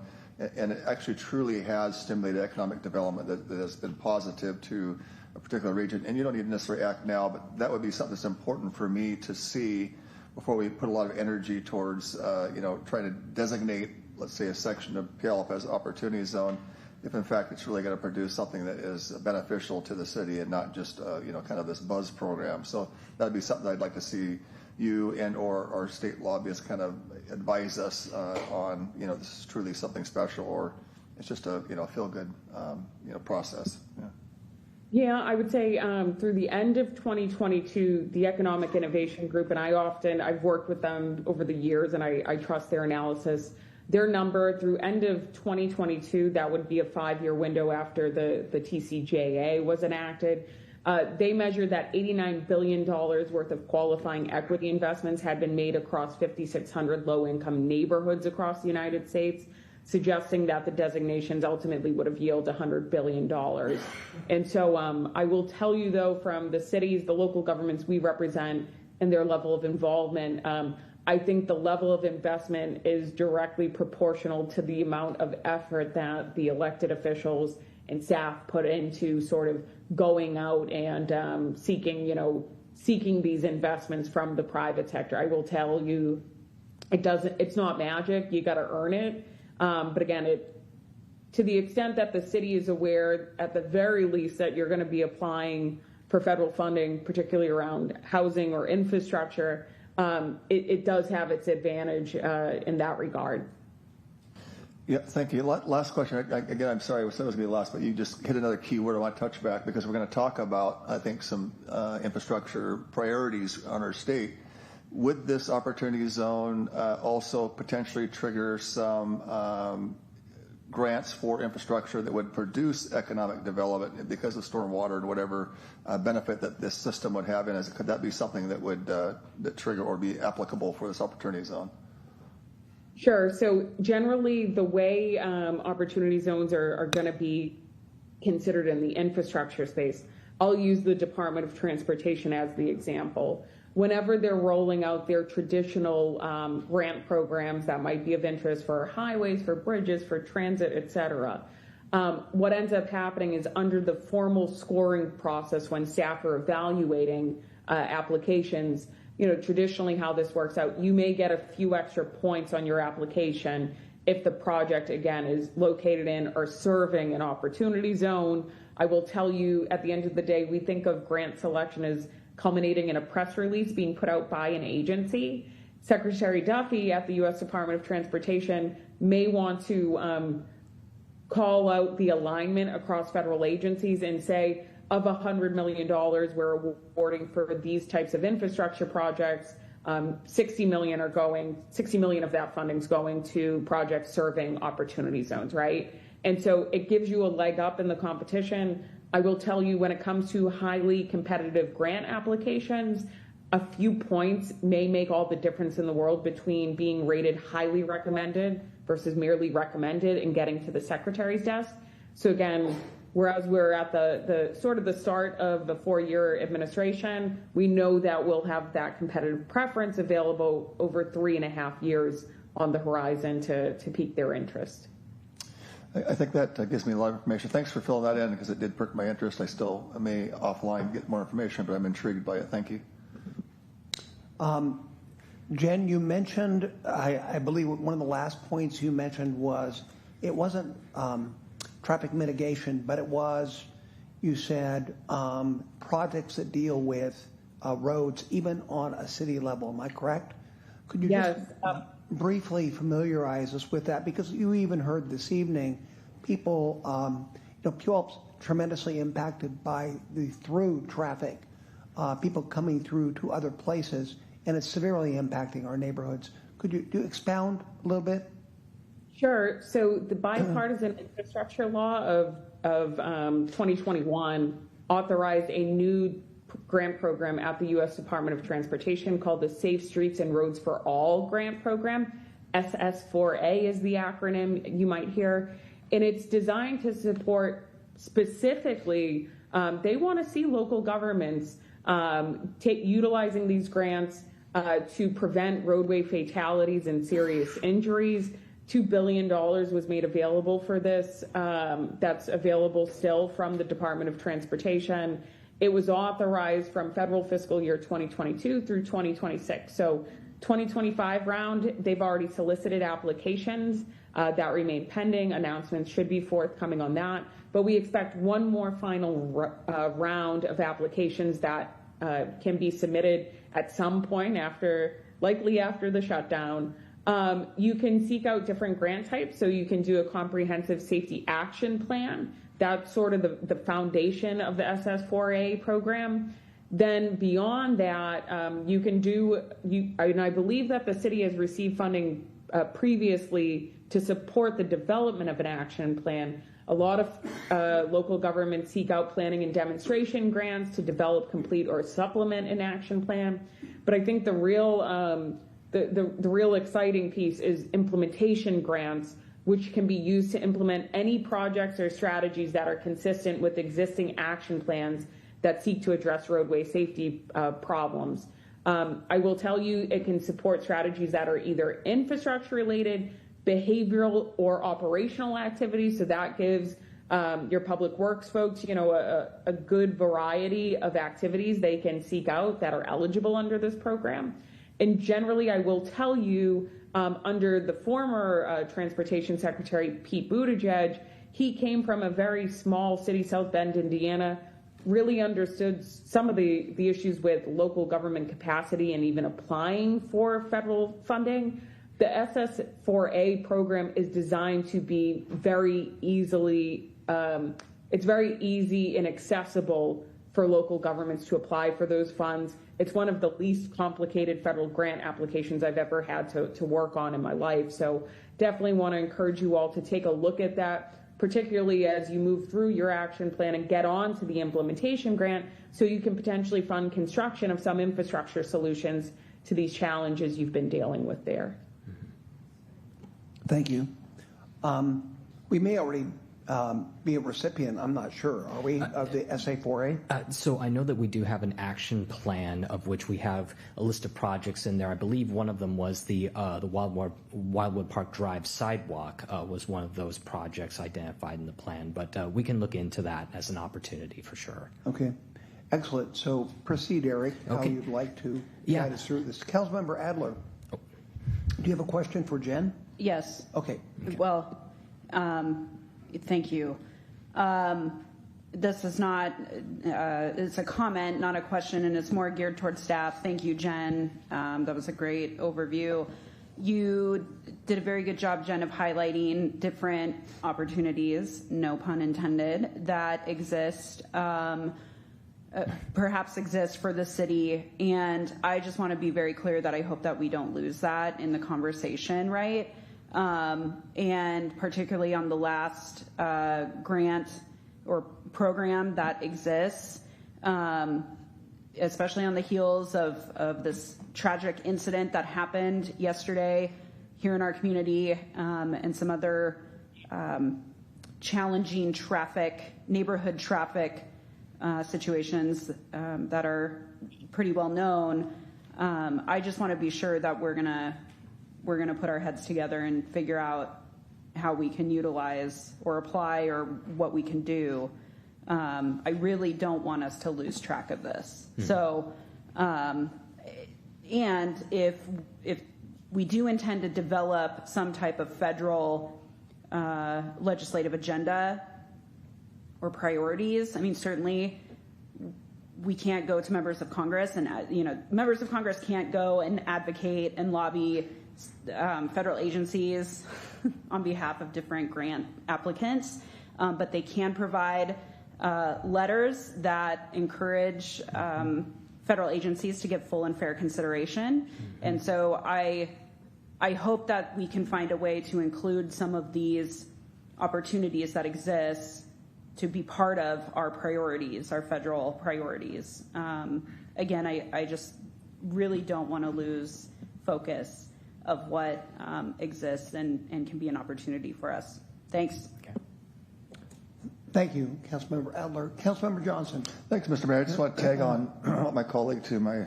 and it actually truly has stimulated economic development that has been positive to a particular region? And you don't need to necessarily act now, but that would be something that's important for me to see before we put a lot of energy towards, trying to designate, let's say, a section of Puyallup as opportunity zone, if in fact it's really going to produce something that is beneficial to the city and not just, kind of this buzz program. So that'd be something I'd like to see you and or our state lobbyists kind of advise us on, this is truly something special, or it's just a, feel-good, process. Yeah. Yeah, I would say through the end of 2022, the Economic Innovation Group, and I've worked with them over the years, and I trust their analysis. Their number through end of 2022, that would be a 5-year window after the TCJA was enacted. They measured that $89 billion worth of qualifying equity investments had been made across 5,600 low-income neighborhoods across the United States, suggesting that the designations ultimately would have yielded $100 billion. And so I will tell you, though, from the cities, the local governments we represent, and their level of involvement, I think the level of investment is directly proportional to the amount of effort that the elected officials and staff put into sort of going out and seeking these investments from the private sector. I will tell you, it's not magic. You got to earn it. But again, to the extent that the city is aware, at the very least, that you're going to be applying for federal funding, particularly around housing or infrastructure, it does have its advantage in that regard. Yeah, thank you. Last question. Again, I'm sorry, I said it was going to be last, but you just hit another key word I want to touch back, because we're going to talk about, I think, some infrastructure priorities on our state. Would this opportunity zone also potentially trigger some grants for infrastructure that would produce economic development because of stormwater and whatever benefit that this system would have in it? Could that be something that would that trigger or be applicable for this opportunity zone? Sure. So generally, the way opportunity zones are going to be considered in the infrastructure space, I'll use the Department of Transportation as the example. Whenever they're rolling out their traditional grant programs that might be of interest for highways, for bridges, for transit, et cetera, what ends up happening is under the formal scoring process when staff are evaluating applications, traditionally how this works out, you may get a few extra points on your application if the project, again, is located in or serving an opportunity zone. I will tell you, at the end of the day, we think of grant selection as culminating in a press release being put out by an agency. Secretary Duffy at the U.S. Department of Transportation may want to call out the alignment across federal agencies and say, of $100 million we're awarding for these types of infrastructure projects, 60 million of that funding is going to projects serving opportunity zones, right? And so it gives you a leg up in the competition. I will tell you, when it comes to highly competitive grant applications, a few points may make all the difference in the world between being rated highly recommended versus merely recommended and getting to the secretary's desk. So again, whereas we're at the sort of the start of the 4-year administration, we know that we'll have that competitive preference available over 3.5 years on the horizon to pique their interest. I think that gives me a lot of information. Thanks for filling that in, because it did perk my interest. I still may offline get more information, but I'm intrigued by it. Thank you. Jen, you mentioned, I believe one of the last points you mentioned was it wasn't traffic mitigation, but it was, you said, projects that deal with roads, even on a city level. Am I correct? Could you just briefly familiarize us with that? Because you even heard this evening, people, Puyallup's tremendously impacted by the through traffic, people coming through to other places, and it's severely impacting our neighborhoods. Could you expound a little bit? Sure. So the bipartisan infrastructure law of 2021 authorized a new grant program at the U.S. Department of Transportation called the Safe Streets and Roads for All grant program. SS4A is the acronym you might hear. And it's designed to support specifically, they want to see local governments utilizing these grants to prevent roadway fatalities and serious injuries. $2 billion was made available for this. That's available still from the Department of Transportation. It was authorized from federal fiscal year 2022 through 2026. So 2025 round, they've already solicited applications that remain pending. Announcements should be forthcoming on that. But we expect one more final round of applications that can be submitted at some point likely after the shutdown. You can seek out different grant types, so you can do a comprehensive safety action plan. That's sort of the foundation of the SS4A program. Then beyond that, you can do, and I believe that the city has received funding previously to support the development of an action plan. A lot of local governments seek out planning and demonstration grants to develop, complete, or supplement an action plan. But I think the real exciting piece is implementation grants, which can be used to implement any projects or strategies that are consistent with existing action plans that seek to address roadway safety problems. I will tell you, it can support strategies that are either infrastructure related, behavioral, or operational activities. So that gives your public works folks, a good variety of activities they can seek out that are eligible under this program. And generally, I will tell you, under the former Transportation Secretary, Pete Buttigieg, he came from a very small city, South Bend, Indiana, really understood some of the issues with local government capacity and even applying for federal funding. The SS4A program is designed to be very easily, it's very easy and accessible for local governments to apply for those funds. It's one of the least complicated federal grant applications I've ever had to work on in my life. So definitely want to encourage you all to take a look at that, particularly as you move through your action plan and get on to the implementation grant, so you can potentially fund construction of some infrastructure solutions to these challenges you've been dealing with there. Thank you. We may already be a recipient, I'm not sure, are we, of the SA4A? So I know that we do have an action plan, of which we have a list of projects in there. I believe one of them was the Wildwood Park Drive sidewalk was one of those projects identified in the plan, but we can look into that as an opportunity for sure. Okay, excellent. So proceed, Eric, how you'd like to guide us through this. Councilmember Adler, do you have a question for Jen? Yes. Okay. Well, thank you. this is not, it's a comment, not a question, and it's more geared towards staff. Thank you, Jen. That was a great overview. You did a very good job, Jen, of highlighting different opportunities, no pun intended, that exist, perhaps exist for the city. And I just want to be very clear that I hope that we don't lose that in the conversation, right? And particularly on the last grant or program that exists, especially on the heels of this tragic incident that happened yesterday here in our community, and some other challenging neighborhood traffic situations that are pretty well known. I just want to be sure that we're gonna put our heads together and figure out how we can utilize or apply or what we can do. I really don't want us to lose track of this. So, and if we do intend to develop some type of federal legislative agenda or priorities, I mean, certainly we can't go to members of Congress and, members of Congress can't go and advocate and lobby federal agencies on behalf of different grant applicants, but they can provide letters that encourage federal agencies to get full and fair consideration. And so I hope that we can find a way to include some of these opportunities that exist to be part of our priorities, our federal priorities. Again, I just really don't want to lose focus of what exists and can be an opportunity for us. Thanks. Thank you, Councilmember Adler. Councilmember Johnson. Thanks, Mr. Mayor. I just want to tag on what my colleague to my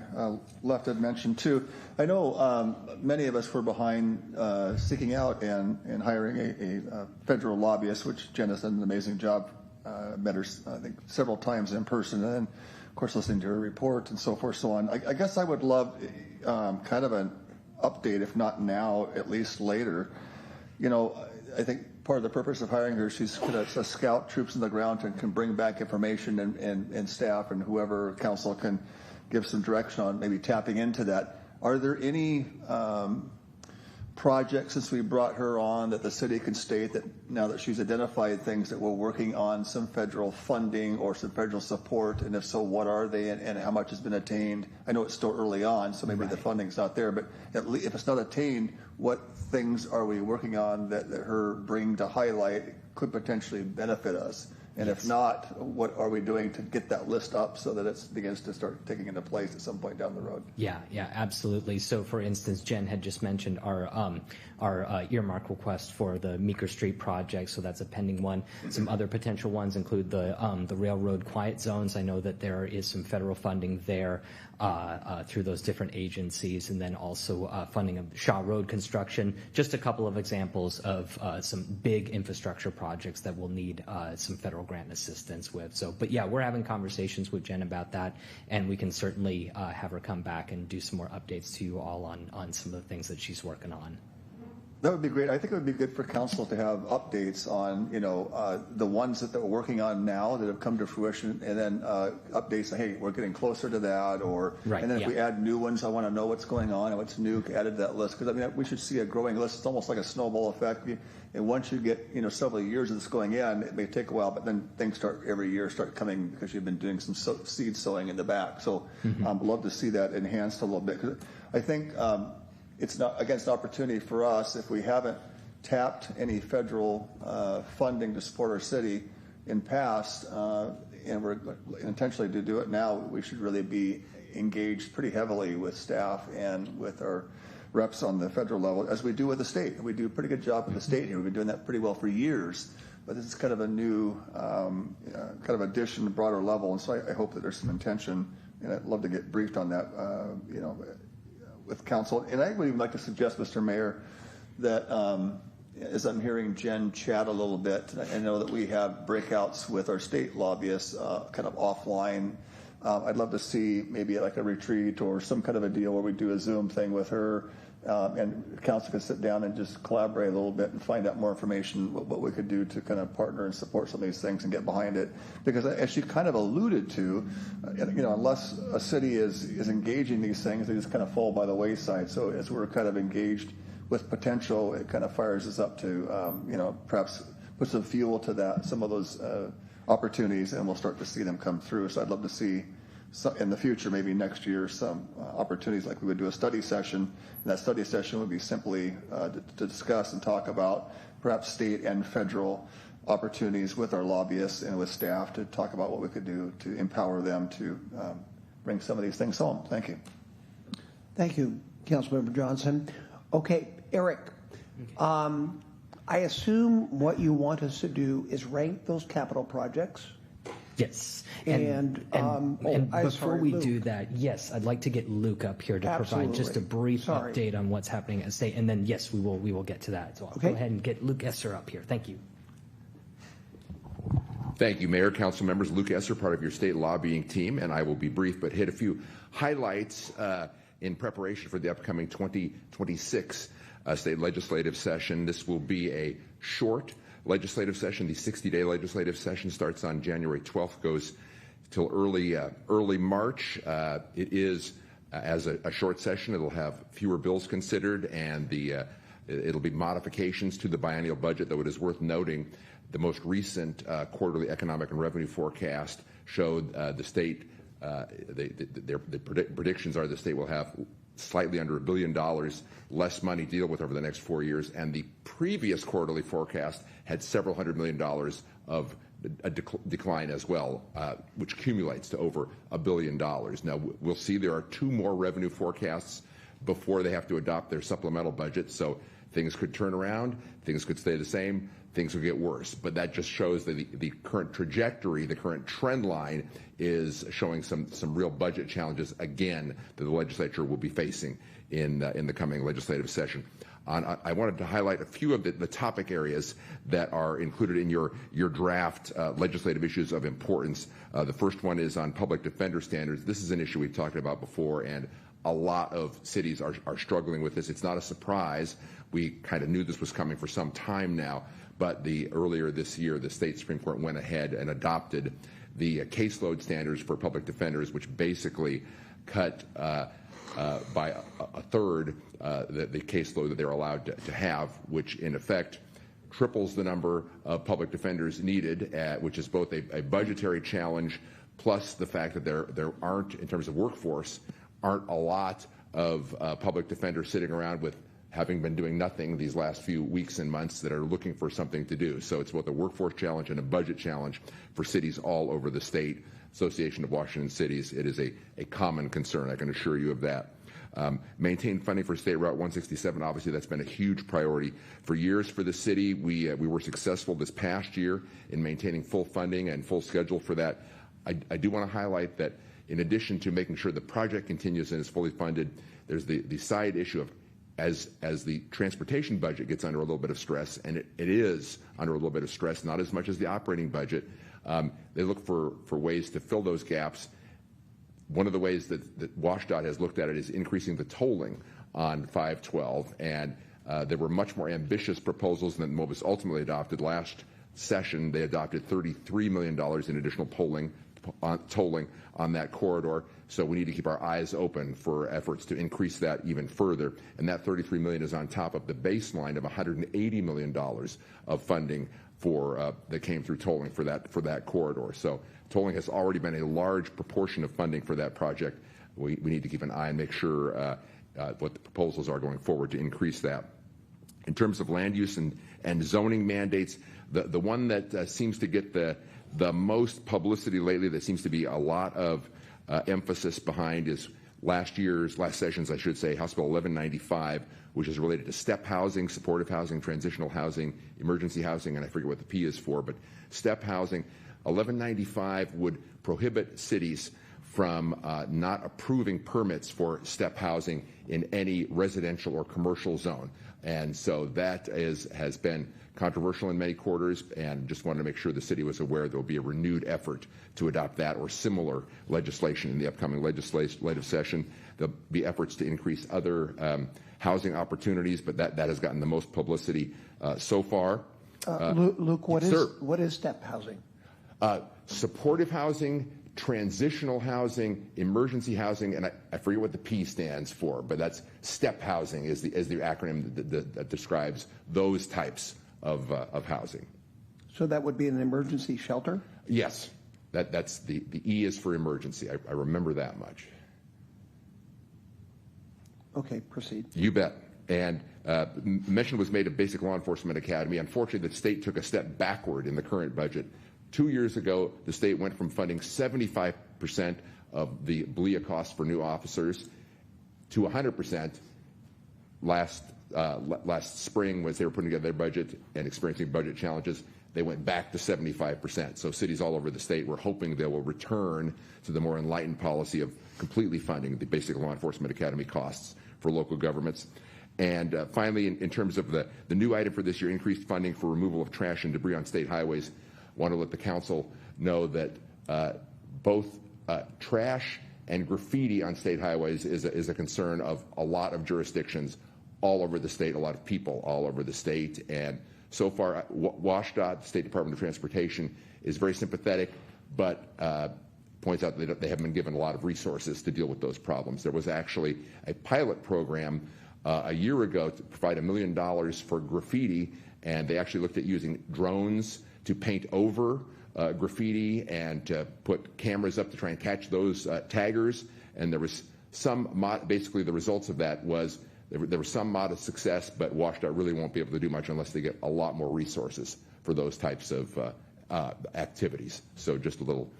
left had mentioned too. I know many of us were behind seeking out and hiring a federal lobbyist, which Jen has done an amazing job. Met her, I think, several times in person, and then, of course, listening to her report and so forth, so on. I guess I would love kind of an update, if not now, at least later. I think part of the purpose of hiring her, she's going to scout troops on the ground and can bring back information, and staff and whoever council can give some direction on maybe tapping into that. Are there any projects since we brought her on that the city can state that now that she's identified things that we're working on some federal funding or some federal support, and if so, what are they and how much has been attained? I know it's still early on, so maybe the funding's not there, but at least if it's not attained, what things are we working on that her bring to highlight could potentially benefit us? And if not, what are we doing to get that list up so that it begins to start taking into place at some point down the road? Yeah, absolutely. So, for instance, Jen had just mentioned our earmark request for the Meeker Street project, so that's a pending one. Some other potential ones include the railroad quiet zones. I know that there is some federal funding there through those different agencies, and then also funding of Shaw Road construction. Just a couple of examples of some big infrastructure projects that will need some federal grant assistance with. So, but yeah, we're having conversations with Jen about that, and we can certainly have her come back and do some more updates to you all on some of the things that she's working on. That would be great. I think it would be good for council to have updates on, the ones that we're working on now that have come to fruition, and then updates. Hey, we're getting closer to that, or right, and then if we add new ones, I want to know what's going on and what's new added to that list. Because we should see a growing list. It's almost like a snowball effect. And once you get several years of this going in, it may take a while, but then things every year start coming because you've been doing some seed sowing in the back. So I'd love to see that enhanced a little bit. Cause I think it's not against opportunity for us if we haven't tapped any federal funding to support our city in past, and we're intentionally to do it now. We should really be engaged pretty heavily with staff and with our reps on the federal level, as we do with the state. We do a pretty good job with the state here. We've been doing that pretty well for years, but this is kind of a new kind of addition, broader level, and so I hope that there's some intention, and I'd love to get briefed on that, with council. And I would even like to suggest, Mr. Mayor, that as I'm hearing Jen chat a little bit, I know that we have breakouts with our state lobbyists kind of offline. I'd love to see maybe like a retreat or some kind of a deal where we do a Zoom thing with her and council could sit down and just collaborate a little bit and find out more information what we could do to kind of partner and support some of these things and get behind it. Because as you kind of alluded to, unless a city is engaging these things, they just kind of fall by the wayside. So as we're kind of engaged with potential, it kind of fires us up to, perhaps put some fuel to some of those opportunities, and we'll start to see them come through. So I'd love to see in the future, maybe next year, some opportunities like we would do a study session. And that study session would be simply to discuss and talk about perhaps state and federal opportunities with our lobbyists and with staff to talk about what we could do to empower them to bring some of these things home. Thank you. Thank you, Councilmember Johnson. Okay, Eric, I assume what you want us to do is rank those capital projects. Yes. And before we Luke. do that, yes, I'd like to get Luke up here to provide just a brief update on what's happening at state, and then yes, we will get to that. So I'll go ahead and get Luke Esser up here. Thank you. Thank you, Mayor, council members. Luke Esser, part of your state lobbying team, and I will be brief but hit a few highlights in preparation for the upcoming 2026 state legislative session. This will be a short legislative session. The 60-day legislative session starts on January 12th, goes till early March. It is, as a short session, it'll have fewer bills considered, and it'll be modifications to the biennial budget, though it is worth noting the most recent quarterly economic and revenue forecast showed the state, their predictions are the state will have slightly under $1 billion less money to deal with over the next 4 years, and the previous quarterly forecast had several $100 million of a decline as well, which accumulates to over $1 billion. Now, we'll see there are 2 more revenue forecasts before they have to adopt their supplemental budget, so things could turn around, things could stay the same, things will get worse. But that just shows that the current trajectory, the current trend line is showing some real budget challenges again that the legislature will be facing in the coming legislative session. I wanted to highlight a few of the topic areas that are included in your draft legislative issues of importance. The first one is on public defender standards. This is an issue we've talked about before, and a lot of cities are struggling with this. It's not a surprise. We kind of knew this was coming for some time now, but earlier this year, the state Supreme Court went ahead and adopted the caseload standards for public defenders, which basically cut by a third the caseload that they're allowed to have, which in effect triples the number of public defenders needed, which is both a budgetary challenge plus the fact that there aren't, in terms of workforce, aren't a lot of public defenders sitting around with having been doing nothing these last few weeks and months that are looking for something to do. So it's both a workforce challenge and a budget challenge for cities all over the state. Association of Washington Cities, it is a common concern, I can assure you of that. Maintain funding for State Route 167, obviously that's been a huge priority for years for the city. We were successful this past year in maintaining full funding and full schedule for that. I do want to highlight that in addition to making sure the project continues and is fully funded, there's the side issue of as the transportation budget gets under a little bit of stress, and it is under a little bit of stress, not as much as the operating budget, they look for ways to fill those gaps. One of the ways that WashDOT has looked at it is increasing the tolling on 512, and there were much more ambitious proposals than what was ultimately adopted. Last session, they adopted $33 million in additional tolling on that corridor. So we need to keep our eyes open for efforts to increase that even further. And that $33 million is on top of the baseline of $180 million of funding that came through tolling for that corridor. So tolling has already been a large proportion of funding for that project. We need to keep an eye and make sure what the proposals are going forward to increase that. In terms of land use and zoning mandates, the one that seems to get the most publicity lately, that seems to be a lot of emphasis behind, is last session's, I should say, House Bill 1195, which is related to step housing, supportive housing, transitional housing, emergency housing, and I forget what the P is for, but step housing. 1195 would prohibit cities from not approving permits for step housing in any residential or commercial zone. And so that has been controversial in many quarters, and just wanted to make sure the city was aware there will be a renewed effort to adopt that or similar legislation in the upcoming legislative session. There'll be efforts to increase other housing opportunities, but that has gotten the most publicity so far. Luke, what sir. what is step housing? Supportive housing, transitional housing, emergency housing, and I forget what the P stands for, but that's step housing is the acronym that describes those types of housing. So that would be an emergency shelter? Yes, that's the E is for emergency. I remember that much. Okay, proceed. You bet. And mention was made of Basic Law Enforcement Academy. Unfortunately, the state took a step backward in the current budget. 2 years ago, the state went from funding 75% of the BLEA costs for new officers to 100% last spring. As they were putting together their budget and experiencing budget challenges, they went back to 75%. So cities all over the state were hoping they will return to the more enlightened policy of completely funding the Basic Law Enforcement Academy costs for local governments. And finally, in terms of the new item for this year, increased funding for removal of trash and debris on state highways, want to let the council know that both trash and graffiti on state highways is a concern of a lot of jurisdictions all over the state, a lot of people all over the state. And so far, WSDOT, the State Department of Transportation, is very sympathetic, but points out that they haven't been given a lot of resources to deal with those problems. There was actually a pilot program a year ago to provide $1 million for graffiti, and they actually looked at using drones to paint over graffiti and to put cameras up to try and catch those taggers. And there was basically the results of that was there was some modest success, but WSDOT really won't be able to do much unless they get a lot more resources for those types of activities. So just a little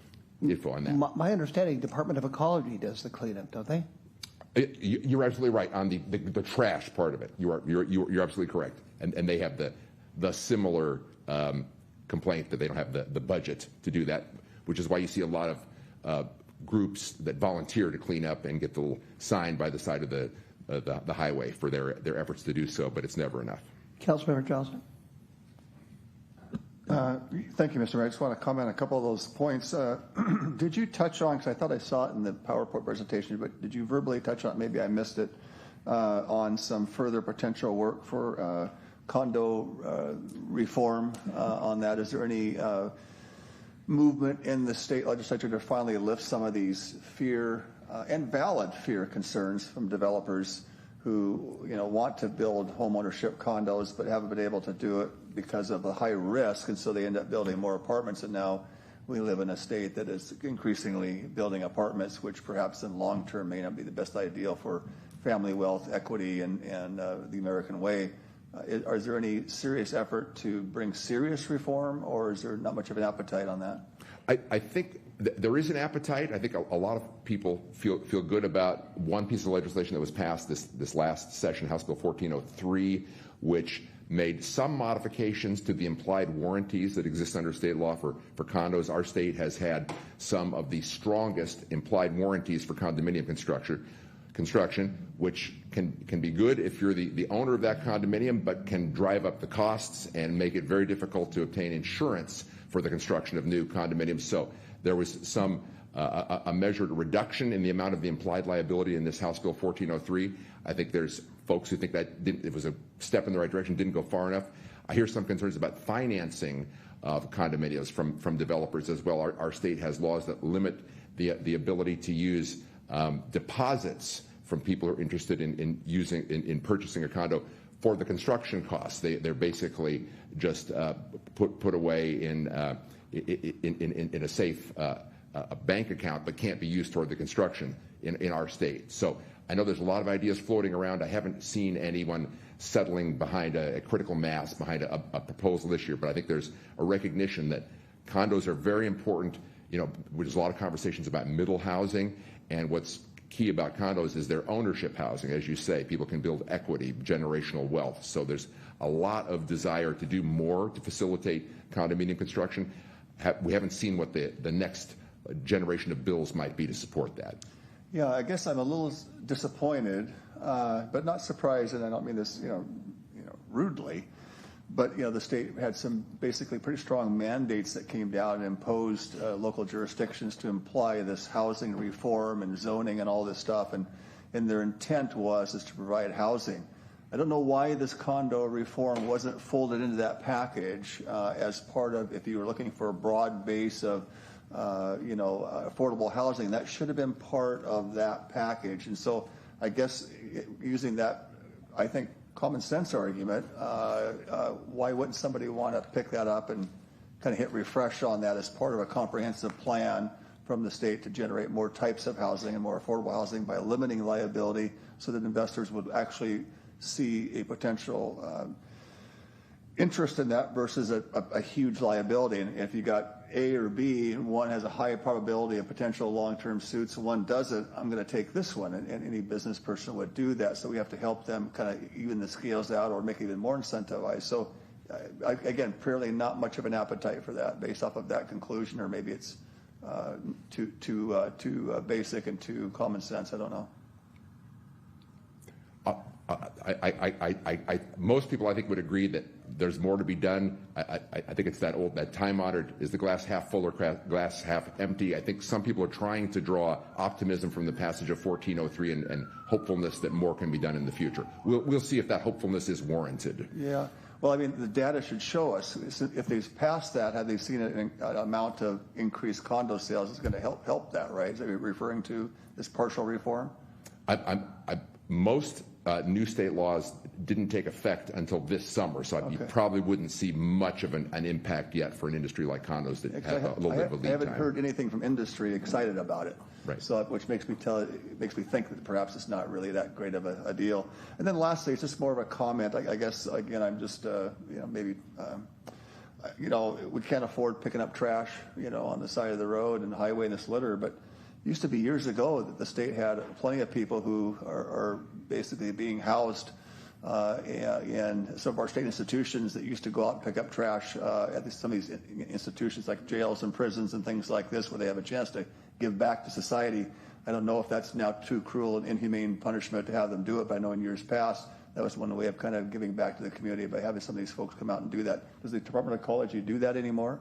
info on that. My understanding, Department of Ecology does the cleanup, don't they? You're absolutely right on the trash part of it. You're absolutely correct, and they have the similar complaint that they don't have the budget to do that, which is why you see a lot of groups that volunteer to clean up and get the little sign by the side of the highway for their efforts to do so, but it's never enough. Councilmember Johnson. Thank you, Mr. Mayor. I just want to comment on a couple of those points. Did you touch on, because I thought I saw it in the PowerPoint presentation, but did you verbally touch on, maybe I missed it, on some further potential work for condo reform on that? Is there any movement in the state legislature to finally lift some of these fear and valid fear concerns from developers who want to build homeownership condos but haven't been able to do it because of the high risk, and so they end up building more apartments, and now we live in a state that is increasingly building apartments, which perhaps in long term may not be the best ideal for family wealth, equity, and the American way. Is there any serious effort to bring serious reform, or is there not much of an appetite on that? I think there is an appetite. I think a lot of people feel good about one piece of legislation that was passed this last session, House Bill 1403, which made some modifications to the implied warranties that exist under state law for condos. Our state has had some of the strongest implied warranties for condominium construction, which can be good if you're the owner of that condominium, but can drive up the costs and make it very difficult to obtain insurance for the construction of new condominiums. So there was some a measured reduction in the amount of the implied liability in this House Bill 1403. I think there's folks who think that it was a step in the right direction, didn't go far enough. I hear some concerns about financing of condominiums from developers as well. Our state has laws that limit the ability to use deposits from people who are interested in purchasing a condo for the construction costs. They're basically just put away in a safe bank account, but can't be used toward the construction in our state. So I know there's a lot of ideas floating around. I haven't seen anyone settling behind a critical mass behind a proposal this year, but I think there's a recognition that condos are very important. There's a lot of conversations about middle housing, and what's key about condos is their ownership housing. As you say, people can build equity, generational wealth. So there's a lot of desire to do more to facilitate condominium construction. We haven't seen what the next generation of bills might be to support that. Yeah, I guess I'm a little disappointed, but not surprised, and I don't mean this, rudely. But the state had some basically pretty strong mandates that came down and imposed local jurisdictions to imply this housing reform and zoning and all this stuff, and their intent was to provide housing. I don't know why this condo reform wasn't folded into that package as part of, if you were looking for a broad base of affordable housing. That should have been part of that package. And so I guess using that, I think, common sense argument, why wouldn't somebody want to pick that up and kind of hit refresh on that as part of a comprehensive plan from the state to generate more types of housing and more affordable housing by limiting liability so that investors would actually see a potential interest in that versus a huge liability. And if you got A or B, and one has a high probability of potential long-term suits, and one doesn't, I'm going to take this one. And any business person would do that. So we have to help them kind of even the scales out or make it even more incentivized. So again, apparently not much of an appetite for that based off of that conclusion, or maybe it's too basic and too common sense. I don't know. Most people, I think, would agree that there's more to be done. I think it's that time-honored, is the glass half full or glass half empty? I think some people are trying to draw optimism from the passage of 1403 and hopefulness that more can be done in the future. We'll see if that hopefulness is warranted. Yeah. Well, I mean, the data should show us if they've passed that, have they seen an amount of increased condo sales? It's going to help that, right? Is that referring to this partial reform? Most new state laws didn't take effect until this summer, so you probably wouldn't see much of an impact yet for an industry like condos that have a little bit of a lead time. I haven't heard anything from industry excited about it, right? So which makes me think that perhaps it's not really that great of a deal. And then lastly, it's just more of a comment. I guess again, I'm just maybe. We can't afford picking up trash, on the side of the road and the highway and this litter, but it used to be years ago that the state had plenty of people who are basically being housed in some of our state institutions that used to go out and pick up trash at some of these institutions like jails and prisons and things like this, where they have a chance to give back to society. I don't know if that's now too cruel and inhumane punishment to have them do it, but I know in years past that was one way of kind of giving back to the community by having some of these folks come out and do that. Does the Department of Ecology do that anymore?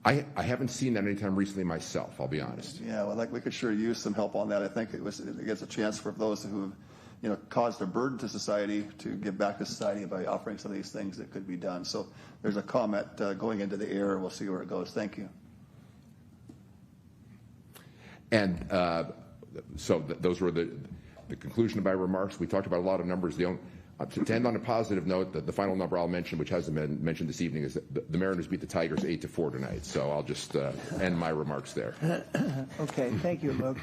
I haven't seen that anytime recently myself, I'll be honest. Yeah, well, we could sure use some help on that. I think it gets a chance for those who have caused a burden to society to give back to society by offering some of these things that could be done. So there's a comment going into the air. We'll see where it goes. Thank you. And so those were the conclusion of my remarks. We talked about a lot of numbers. To end on a positive note, the final number I'll mention, which hasn't been mentioned this evening, is that the Mariners beat the Tigers 8-4 tonight. So I'll just end my remarks there. Okay, thank you, Luke.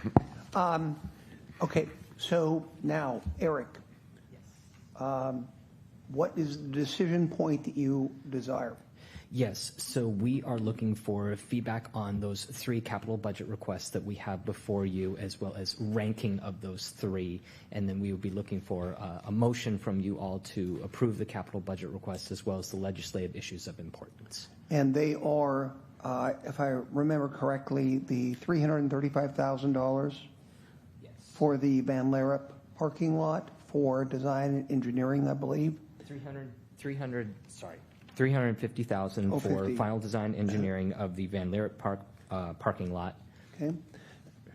Okay, so now, Eric, what is the decision point that you desire? Yes, so we are looking for feedback on those 3 capital budget requests that we have before you, as well as ranking of those 3. And then we will be looking for a motion from you all to approve the capital budget requests, as well as the legislative issues of importance. And they are, if I remember correctly, the $335,000 for the Van Larup parking lot for design and engineering, I believe. $350,000 for final design engineering of the Van Larup parking lot. Okay.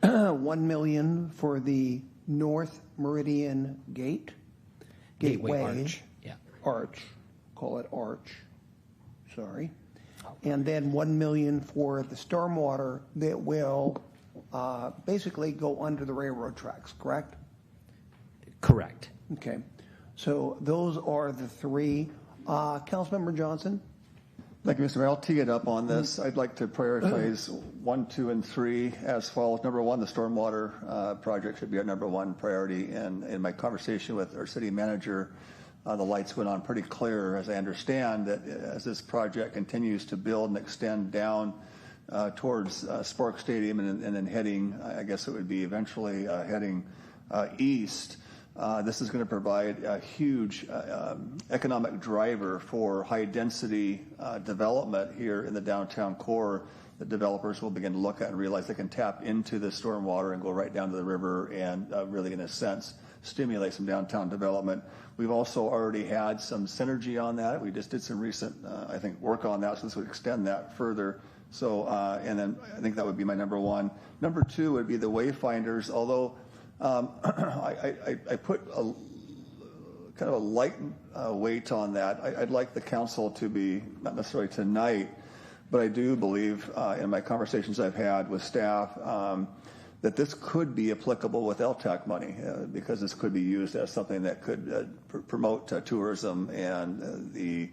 $1 million for the North Meridian Gateway Arch. Yeah. Arch. Call it Arch. Sorry. And then $1 million for the stormwater that will basically go under the railroad tracks, correct? Correct. Okay. So those are the 3. Councilmember Johnson? Thank you, Mr. Mayor. I'll tee it up on this. I'd like to prioritize 1, 2, and 3 as follows. Number 1, the stormwater project should be our number 1 priority. And in my conversation with our city manager, the lights went on pretty clear, as I understand, that as this project continues to build and extend down towards Spark Stadium and then heading, I guess it would be eventually heading east, this is going to provide a huge economic driver for high-density development here in the downtown core. that developers will begin to look at and realize they can tap into the stormwater and go right down to the river and really, in a sense, stimulate some downtown development. We've also already had some synergy on that. We just did some recent, I think, work on that, so this would extend that further. So, and then I think that would be my number one. Number two would be the wayfinders, although I put a kind of a light weight on that. I'd like the council to be, not necessarily tonight, but I do believe in my conversations I've had with staff that this could be applicable with LTAC money because this could be used as something that could promote tourism and the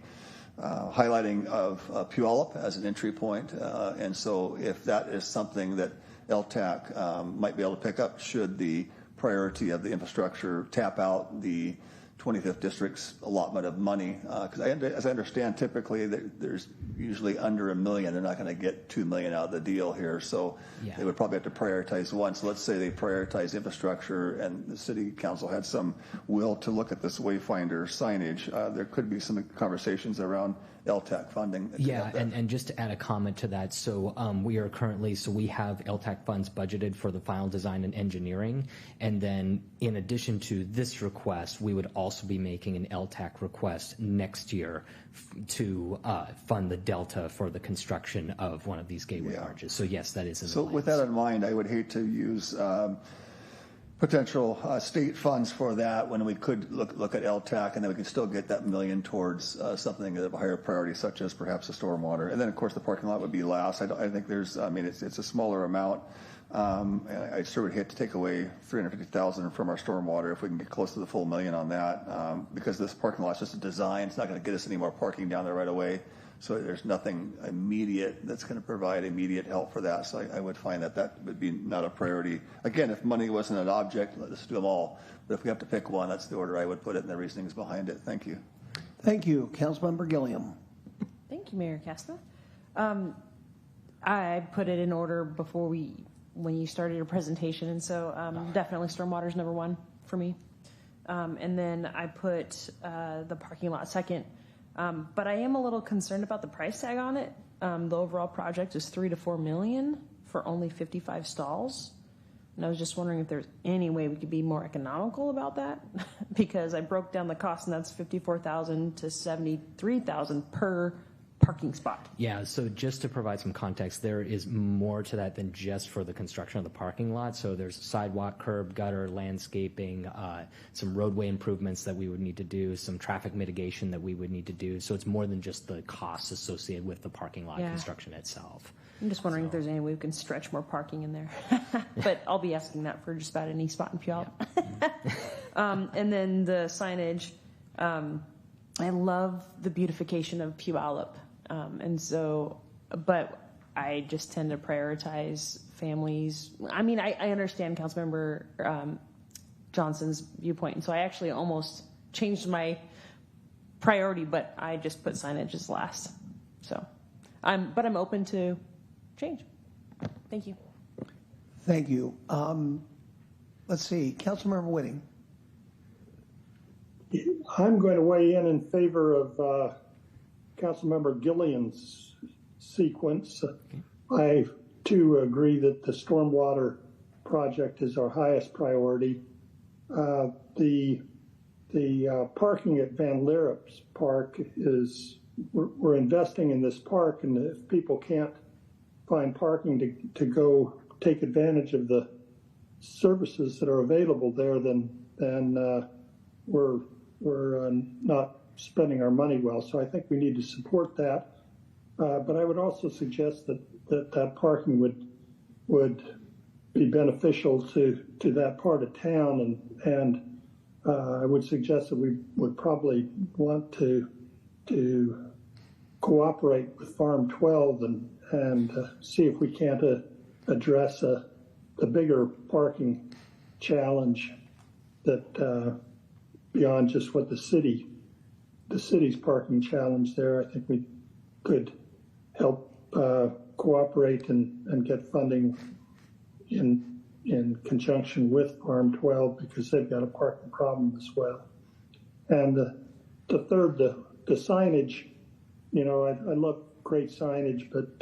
highlighting of Puyallup as an entry point. And so if that is something that LTAC might be able to pick up, should the priority of the infrastructure tap out the 25th District's allotment of money, because as I understand, typically there's usually under $1 million. They're not going to get $2 million out of the deal here, so they would probably have to prioritize one. So let's say they prioritize infrastructure, and the city council had some will to look at this wayfinder signage. There could be some conversations around LTAC funding. Yeah, and just to add a comment to that, so we have LTAC funds budgeted for the final design and engineering, and then in addition to this request, we would also be making an LTAC request next year to fund the delta for the construction of one of these gateway arches. So yes, that is in the with that in mind, I would hate to use potential state funds for that when we could look at LTAC, and then we can still get that $1 million towards something of a higher priority, such as perhaps the stormwater. And then, of course, the parking lot would be last. I think there's, I mean, it's a smaller amount. And I sure would hate to take away $350,000 from our stormwater if we can get close to the full $1 million on that, because this parking lot's just a design. It's not going to get us any more parking down there right away. So there's nothing immediate that's going to provide immediate help for that. So I would find that would be not a priority. Again, if money wasn't an object, let's do them all. But if we have to pick one, that's the order I would put it, and the reasonings behind it. Thank you. Thank you. Councilmember Gilliam. Thank you, Mayor Casta. I put it in order when you started your presentation, and so definitely stormwater's number one for me. And then I put the parking lot second. But I am a little concerned about the price tag on it. The overall project is $3 to $4 million for only 55 stalls. And I was just wondering if there's any way we could be more economical about that, because I broke down the cost, and that's $54,000 to $73,000 per parking spot. Yeah, so just to provide some context, there is more to that than just for the construction of the parking lot. So there's sidewalk, curb, gutter, landscaping, some roadway improvements that we would need to do, some traffic mitigation that we would need to do. So it's more than just the costs associated with the parking lot construction itself. I'm just wondering if there's any way we can stretch more parking in there. But I'll be asking that for just about any spot in Puyallup. And then the signage, I love the beautification of Puyallup. And so, but I just tend to prioritize families. I mean, I understand Councilmember Johnson's viewpoint, and so I actually almost changed my priority, but I just put signage as last. So, I'm open to change. Thank you. Thank you. Let's see, Councilmember Whitting. I'm going to weigh in favor of Councilmember Gilliam's sequence. I, too, agree that the stormwater project is our highest priority. The parking at Van Lierup's Park is, we're investing in this park, and if people can't find parking to go take advantage of the services that are available there, then we're not spending our money well. So I think we need to support that. But I would also suggest that parking would be beneficial to that part of town, and I would suggest that we would probably want to cooperate with Farm 12 and see if we can't address the bigger parking challenge that beyond just what the city's parking challenge there. I think we could help cooperate and get funding in conjunction with Farm 12, because they've got a parking problem as well. And the third, the signage, I love great signage, but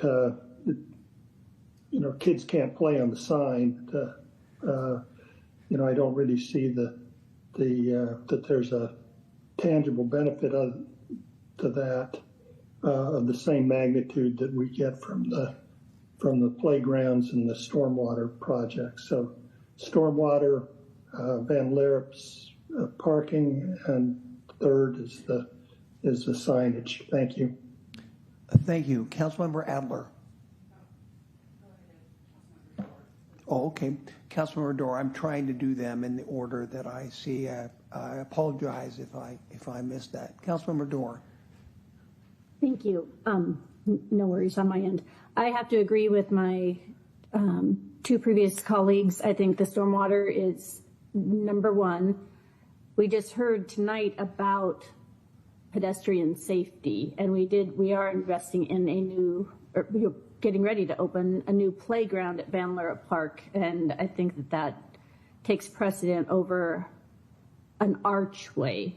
kids can't play on the sign. I don't really see that there's a tangible benefit to that of the same magnitude that we get from the playgrounds and the stormwater projects. So stormwater, Van Lierup's parking, and third is the signage. Thank you. Thank you. Councilmember Adler. Oh, okay. Councilmember Dorr, I'm trying to do them in the order that I see. I apologize if I missed that. Councilmember Dorr. Thank you. No worries on my end. I have to agree with my two previous colleagues. I think the stormwater is number one. We just heard tonight about pedestrian safety, and we are investing in getting ready to open a new playground at Van Lierop Park, and I think that takes precedent over an archway.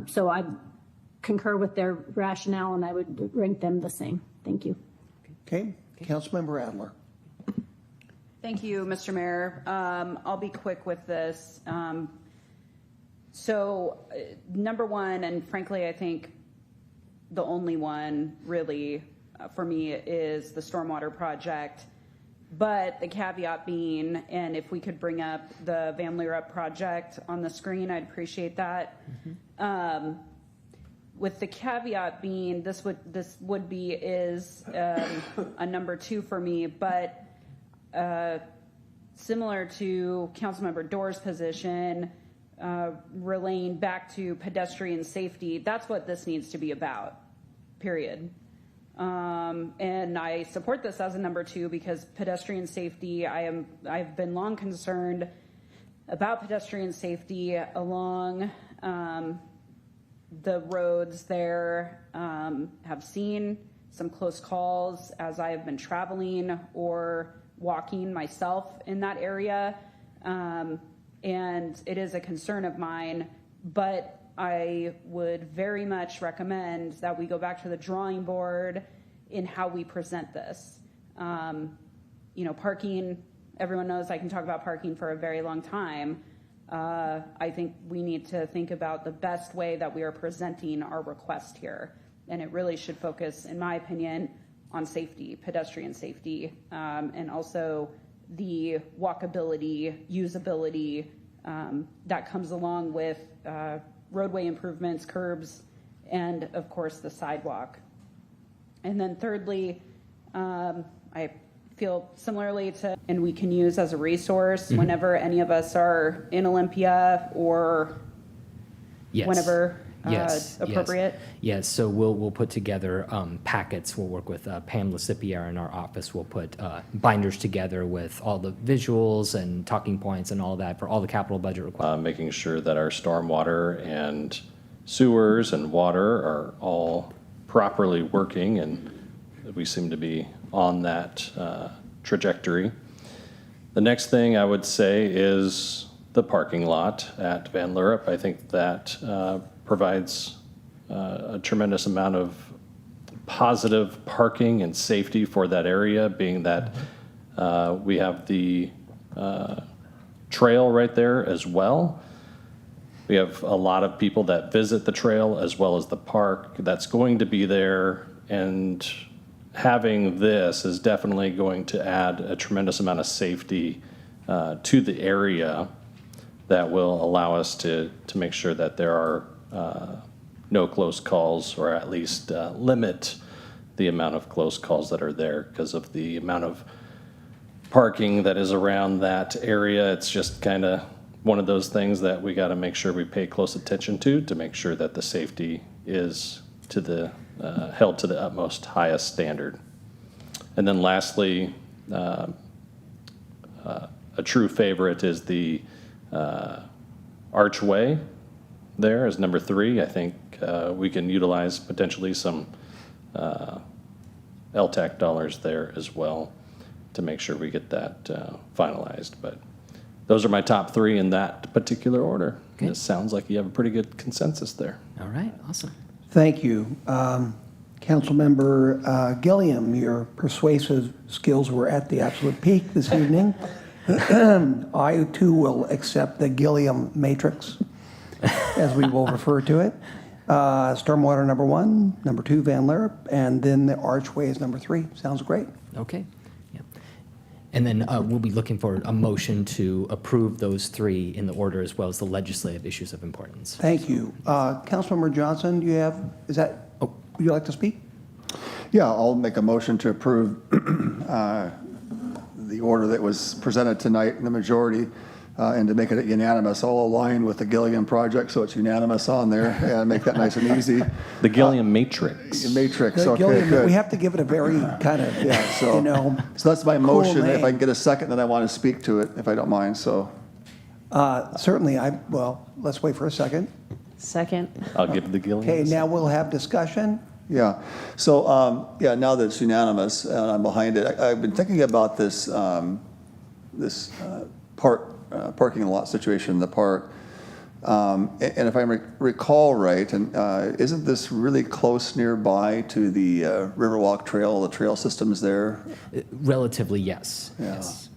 So I concur with their rationale, and I would rank them the same. Thank you. Okay. Councilmember Adler. Thank you, Mr. Mayor. I'll be quick with this. So number one, and frankly, I think the only one really for me is the stormwater project. But the caveat being, and if we could bring up the Van Lierop project on the screen, I'd appreciate that. With the caveat being, this would be a number two for me, but similar to Councilmember Dorr's position, relaying back to pedestrian safety, that's what this needs to be about, period. And I support this as a number two because pedestrian safety, I've been long concerned about pedestrian safety along the roads there. Have seen some close calls as I have been traveling or walking myself in that area. And it is a concern of mine, but I would very much recommend that we go back to the drawing board in how we present this. Parking, everyone knows I can talk about parking for a very long time. I think we need to think about the best way that we are presenting our request here. And it really should focus, in my opinion, on safety, pedestrian safety, and also the walkability, usability that comes along with roadway improvements, curbs, and of course the sidewalk. And then thirdly, I feel similarly to, and we can use as a resource whenever any of us are in Olympia or whenever appropriate. Yes. So we'll put together packets. We'll work with Pam Lecipiere in our office. We'll put binders together with all the visuals and talking points and all that for all the capital budget requirements. Making sure that our stormwater and sewers and water are all properly working, and we seem to be on that trajectory. The next thing I would say is the parking lot at Van Lierop. I think that provides a tremendous amount of positive parking and safety for that area, being that we have the trail right there as well. We have a lot of people that visit the trail as well as the park that's going to be there, and having this is definitely going to add a tremendous amount of safety to the area that will allow us to make sure that there are no close calls, or at least limit the amount of close calls that are there because of the amount of parking that is around that area. It's just kind of one of those things that we got to make sure we pay close attention to make sure that the safety is held to the utmost highest standard. And then lastly, a true favorite is the archway there as number 3. I think we can utilize potentially some LTAC dollars there as well to make sure we get that finalized. But those are my top 3 in that particular order. Okay. It sounds like you have a pretty good consensus there. All right, awesome. Thank you. Councilmember Gilliam, your persuasive skills were at the absolute peak this evening. I too will accept the Gilliam matrix, as we will refer to it. Stormwater number 1, number 2, Van Lerp, and then the archway is number 3. Sounds great. Okay. Yeah. And then we'll be looking for a motion to approve those 3 in the order, as well as the legislative issues of importance. Thank you. Councilmember Johnson, do you have, would you like to speak? Yeah, I'll make a motion to approve the order that was presented tonight in the majority, and to make it unanimous. I'll align with the Gilliam project, so it's unanimous on there, and make that nice and easy. The Gilliam matrix. Matrix, The okay, Gilliam, good. we have to give it a very kind of, So, you know, so that's my cool motion. If I name. can get a second, then I want to speak to it, if I don't mind, so. Certainly, well, let's wait for a second. Second. I'll give the Gilliam. Okay, now we'll have discussion. Yeah, so, yeah, now that it's unanimous and I'm behind it, I've been thinking about this, parking lot situation in the park. And if I recall right, and isn't this really close nearby to the Riverwalk Trail, the trail systems there? Relatively, yes. Yeah. Yes.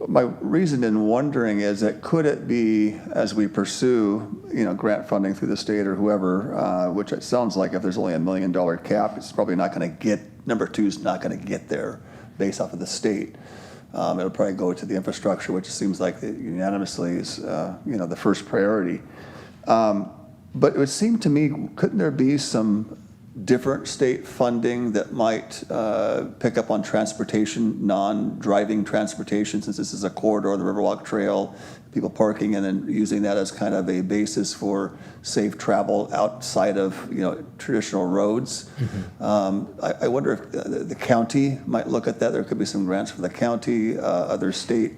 My reason in wondering is that could it be, as we pursue, grant funding through the state or whoever, which it sounds like if there's only $1 million cap, it's probably not going to get, number 2 is not going to get there based off of the state. It'll probably go to the infrastructure, which seems like unanimously is, the first priority. But it would seem to me, couldn't there be some different state funding that might pick up on transportation, non-driving transportation, since this is a corridor, the Riverwalk Trail, people parking and then using that as kind of a basis for safe travel outside of traditional roads. I wonder if the county might look at that. There could be some grants for the county, other state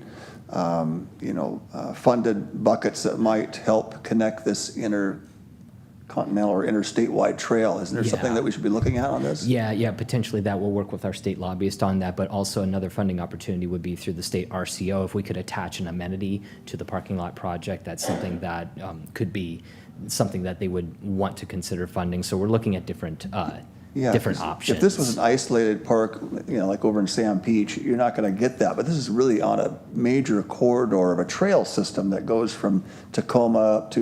funded buckets that might help connect this intercontinental or interstate-wide trail. Isn't there something that we should be looking at on this? Yeah, potentially that will work with our state lobbyist on that, but also another funding opportunity would be through the state RCO. If we could attach an amenity to the parking lot project, that's something that could be something that they would want to consider funding. So we're looking at different options. If this was an isolated park, like over in Sam Beach, you're not going to get that. But this is really on a major corridor of a trail system that goes from Tacoma up to,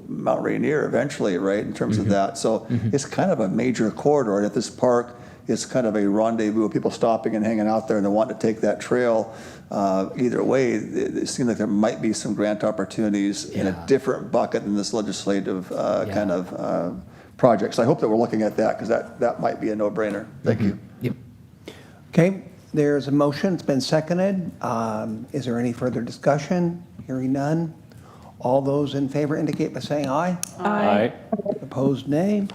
Mount Rainier eventually, right, in terms of that. So it's kind of a major corridor. And if this park is kind of a rendezvous of people stopping and hanging out there and they want to take that trail, either way, it seems like there might be some grant opportunities in a different bucket than this legislative kind of projects. I hope that we're looking at that, because that might be a no-brainer. Thank you. Yep. Okay, there's a motion. It's been seconded. Is there any further discussion? Hearing none. All those in favor indicate by saying aye. Aye. Opposed, nay.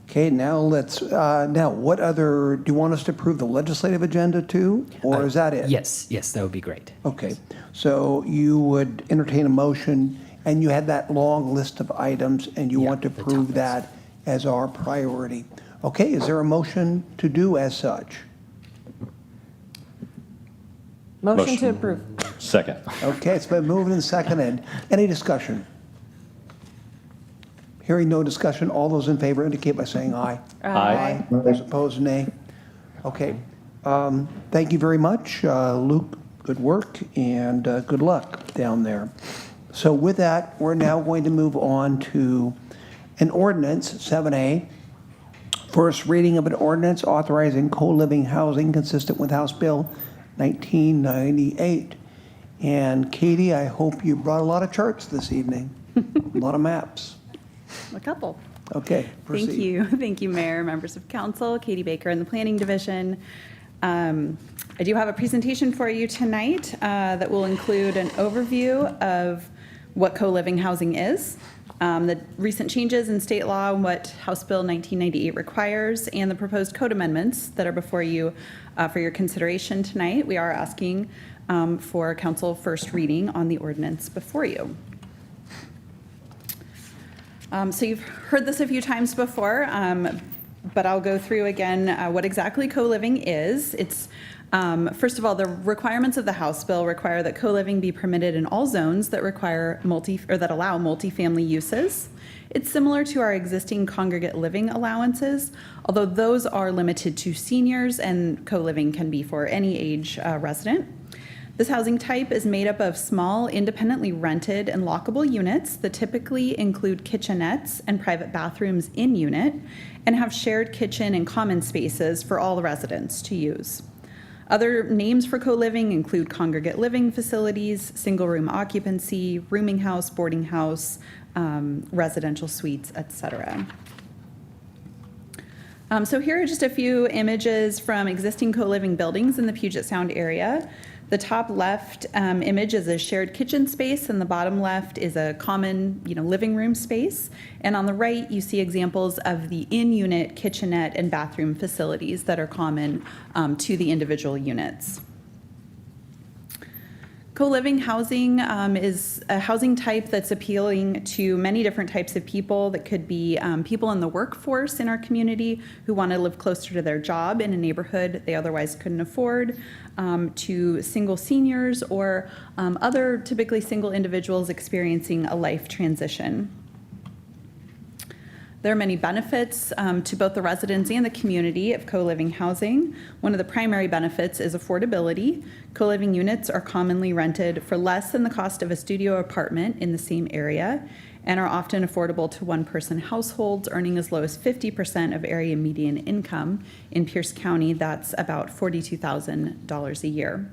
Okay, now let's, what other, do you want us to approve the legislative agenda too, or is that it? Yes, that would be great. Okay, so you would entertain a motion, and you had that long list of items, and you want to approve that as our priority. Okay, is there a motion to do as such? Motion to approve. Second. Okay, it's been moved and seconded. Any discussion? Hearing no discussion, all those in favor indicate by saying aye. Aye. Those opposed, nay. Okay, thank you very much, Luke. Good work, and good luck down there. So with that, we're now going to move on to an ordinance, 7A. First reading of an ordinance authorizing co-living housing consistent with House Bill 1998. And Katie, I hope you brought a lot of charts this evening, a lot of maps. A couple. Okay, proceed. Thank you. Thank you, Mayor, members of council, Katie Baker in the Planning Division. I do have a presentation for you tonight that will include an overview of what co-living housing is, the recent changes in state law and what House Bill 1998 requires, and the proposed code amendments that are before you for your consideration tonight. We are asking for council first reading on the ordinance before you. So you've heard this a few times before, but I'll go through again what exactly co-living is. It's First of all, the requirements of the House bill require that co-living be permitted in all zones that require that allow multifamily uses. It's similar to our existing congregate living allowances, although those are limited to seniors, and co-living can be for any age resident. This housing type is made up of small, independently rented and lockable units that typically include kitchenettes and private bathrooms in unit and have shared kitchen and common spaces for all the residents to use. Other names for co-living include congregate living facilities, single-room occupancy, rooming house, boarding house, residential suites, etc. So here are just a few images from existing co-living buildings in the Puget Sound area. The top left image is a shared kitchen space, and the bottom left is a common, living room space. And on the right, you see examples of the in-unit kitchenette and bathroom facilities that are common to the individual units. Co-living housing is a housing type that's appealing to many different types of people. That could be people in the workforce in our community who want to live closer to their job in a neighborhood they otherwise couldn't afford, to single seniors or other typically single individuals experiencing a life transition. There are many benefits to both the residents and the community of co-living housing. One of the primary benefits is affordability. Co-living units are commonly rented for less than the cost of a studio apartment in the same area and are often affordable to one-person households earning as low as 50% of area median income. In Pierce County, that's about $42,000 a year.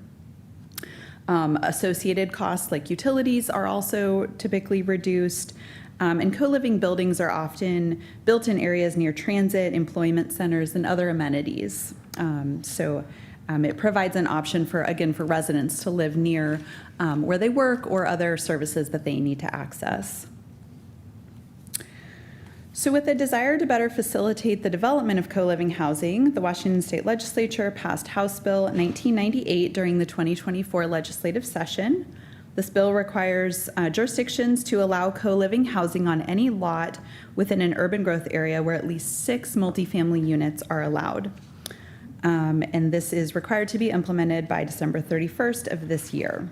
Associated costs like utilities are also typically reduced. And co-living buildings are often built in areas near transit, employment centers, and other amenities. It provides an option for residents to live near where they work or other services that they need to access. So with a desire to better facilitate the development of co-living housing, the Washington State Legislature passed House Bill 1998 during the 2024 legislative session. This bill requires jurisdictions to allow co-living housing on any lot within an urban growth area where at least 6 multifamily units are allowed. And this is required to be implemented by December 31st of this year.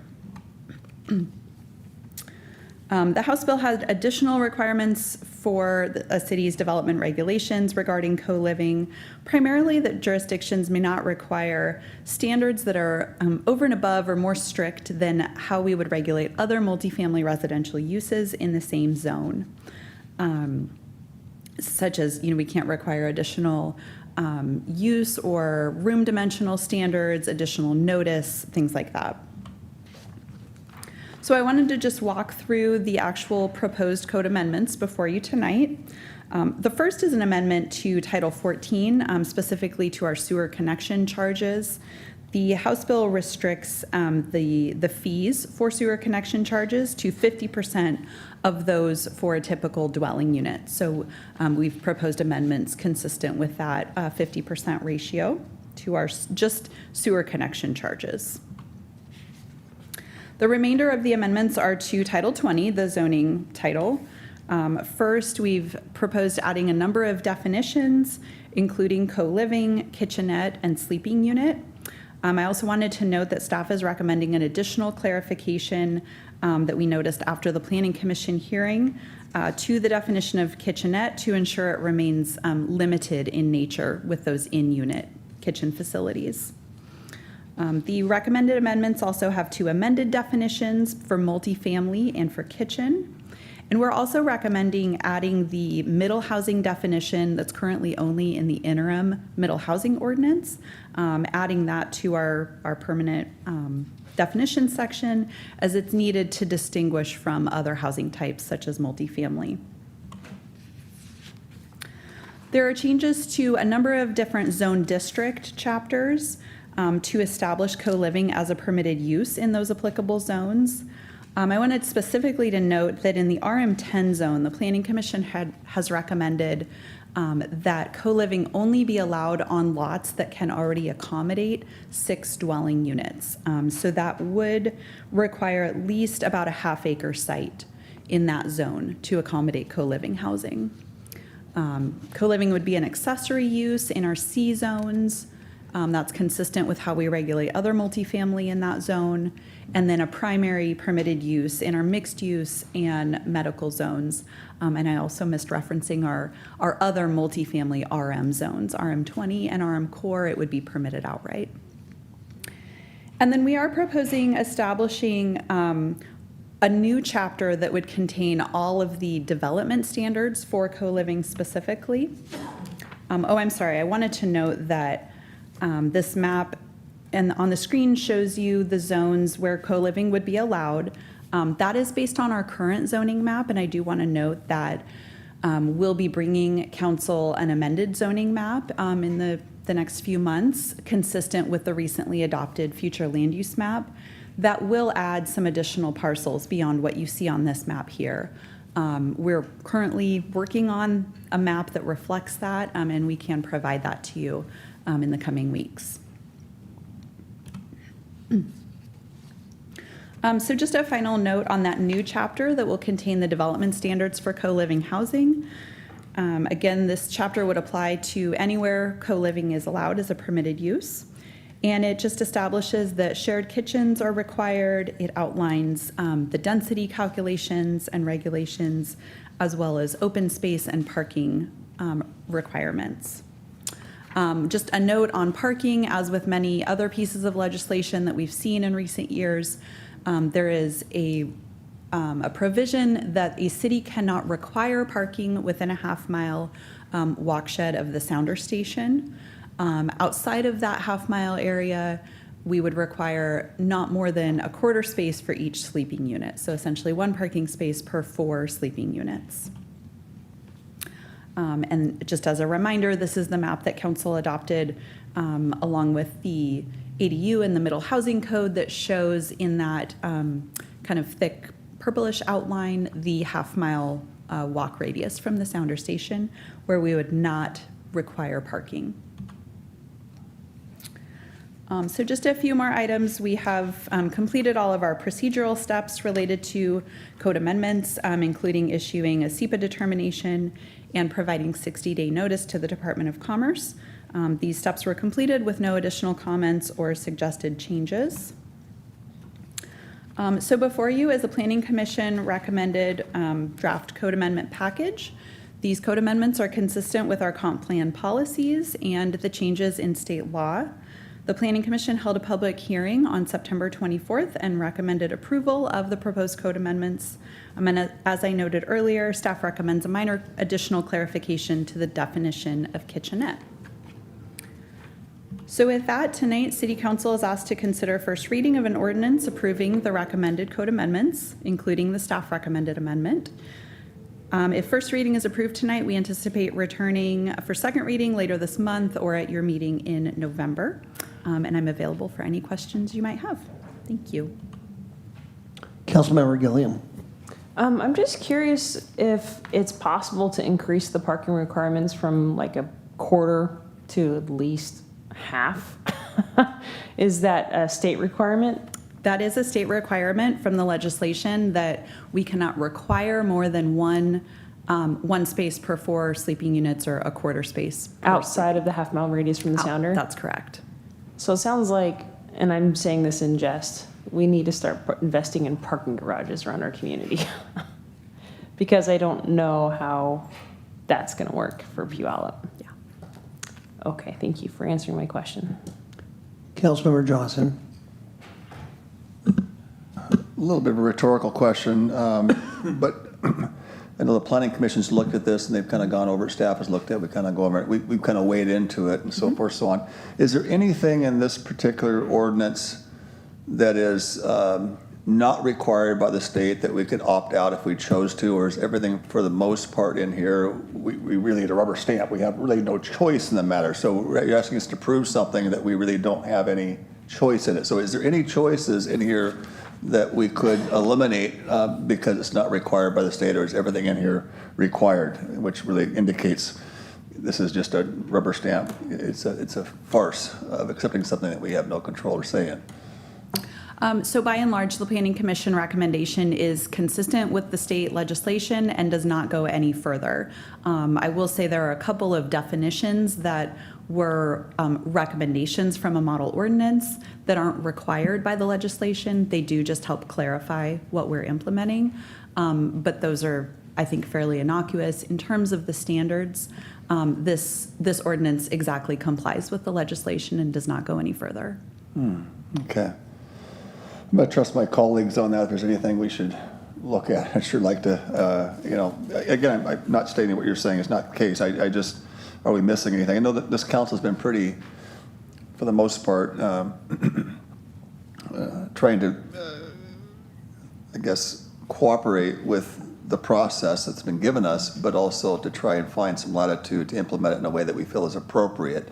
The House bill had additional requirements for a city's development regulations regarding co-living, primarily that jurisdictions may not require standards that are over and above or more strict than how we would regulate other multifamily residential uses in the same zone. Such as, we can't require additional use or room dimensional standards, additional notice, things like that. So I wanted to just walk through the actual proposed code amendments before you tonight. The first is an amendment to Title 14, specifically to our sewer connection charges. The House bill restricts the fees for sewer connection charges to 50% of those for a typical dwelling unit. So we've proposed amendments consistent with that 50% ratio to our just sewer connection charges. The remainder of the amendments are to Title 20, the zoning title. First, we've proposed adding a number of definitions, including co-living, kitchenette, and sleeping unit. I also wanted to note that staff is recommending an additional clarification that we noticed after the Planning Commission hearing to the definition of kitchenette to ensure it remains limited in nature with those in-unit kitchen facilities. The recommended amendments also have 2 amended definitions for multifamily and for kitchen. And we're also recommending adding the middle housing definition that's currently only in the interim middle housing ordinance, adding that to our permanent definition section as it's needed to distinguish from other housing types such as multifamily. There are changes to a number of different zone district chapters to establish co-living as a permitted use in those applicable zones. I wanted specifically to note that in the RM10 zone, the Planning Commission has recommended that co-living only be allowed on lots that can already accommodate 6 dwelling units. So that would require at least about a half-acre site in that zone to accommodate co-living housing. Co-living would be an accessory use in our C zones, That's consistent with how we regulate other multifamily in that zone. And then a primary permitted use in our mixed use and medical zones. And I also missed referencing our other multifamily RM zones, RM20 and RM Core, it would be permitted outright. And then we are proposing establishing a new chapter that would contain all of the development standards for co-living specifically. I'm sorry, I wanted to note that this map and on the screen shows you the zones where co-living would be allowed. That is based on our current zoning map, and I do want to note that we'll be bringing council an amended zoning map in the next few months, consistent with the recently adopted future land use map, that will add some additional parcels beyond what you see on this map here. We're currently working on a map that reflects that, and we can provide that to you in the coming weeks. So just a final note on that new chapter that will contain the development standards for co-living housing. Again, this chapter would apply to anywhere co-living is allowed as a permitted use. And it just establishes that shared kitchens are required. It outlines the density calculations and regulations, as well as open space and parking requirements. Just a note on parking, as with many other pieces of legislation that we've seen in recent years, there is a provision that a city cannot require parking within a half-mile walkshed of the sounder station. Outside of that half-mile area, we would require not more than a quarter space for each sleeping unit. So essentially 1 parking space per 4 sleeping units. And just as a reminder, this is the map that council adopted along with the ADU and the middle housing code that shows in that kind of thick purplish outline the half-mile walk radius from the sounder station, where we would not require parking. So just a few more items. We have completed all of our procedural steps related to code amendments, including issuing a SEPA determination and providing 60-day notice to the Department of Commerce. These steps were completed with no additional comments or suggested changes. So before you is a Planning Commission recommended draft code amendment package. These code amendments are consistent with our comp plan policies and the changes in state law. The Planning Commission held a public hearing on September 24th and recommended approval of the proposed code amendments. And as I noted earlier, staff recommends a minor additional clarification to the definition of kitchenette. So with that, tonight, City Council is asked to consider first reading of an ordinance approving the recommended code amendments, including the staff recommended amendment. If first reading is approved tonight, we anticipate returning for second reading later this month or at your meeting in November. And I'm available for any questions you might have. Thank you. Councilmember Gilliam. I'm just curious if it's possible to increase the parking requirements from like a quarter to at least half. Is that a state requirement? That is a state requirement from the legislation that we cannot require more than one space per 4 sleeping units or a quarter space. Outside of the half-mile radius from the sounder? That's correct. So it sounds like, and I'm saying this in jest, we need to start investing in parking garages around our community. Because I don't know how that's going to work for Puyallup. Yeah. Okay, thank you for answering my question. Councilmember Johnson. A little bit of a rhetorical question, but I know the Planning Commission's looked at this and they've kind of gone over it, staff has looked at it, we kind of go over it, we've kind of weighed into it and so forth, so on. Is there anything in this particular ordinance that is not required by the state that we could opt out if we chose to, or is everything for the most part in here, we really need a rubber stamp, we have really no choice in the matter, so you're asking us to prove something that we really don't have any choice in it. So is there any choices in here that we could eliminate because it's not required by the state, or is everything in here required, which really indicates this is just a rubber stamp. It's a farce of accepting something that we have no control or say in. So by and large, the Planning Commission recommendation is consistent with the state legislation and does not go any further. I will say there are a couple of definitions that were recommendations from a model ordinance that aren't required by the legislation. They do just help clarify what we're implementing. But those are, I think, fairly innocuous. In terms of the standards, this ordinance exactly complies with the legislation and does not go any further. Okay. I'm going to trust my colleagues on that. If there's anything we should look at, I'd sure like to, again, I'm not stating what you're saying is not the case. I just, are we missing anything? I know that this council's been pretty, for the most part, trying to, I guess, cooperate with the process that's been given us, but also to try and find some latitude to implement it in a way that we feel is appropriate.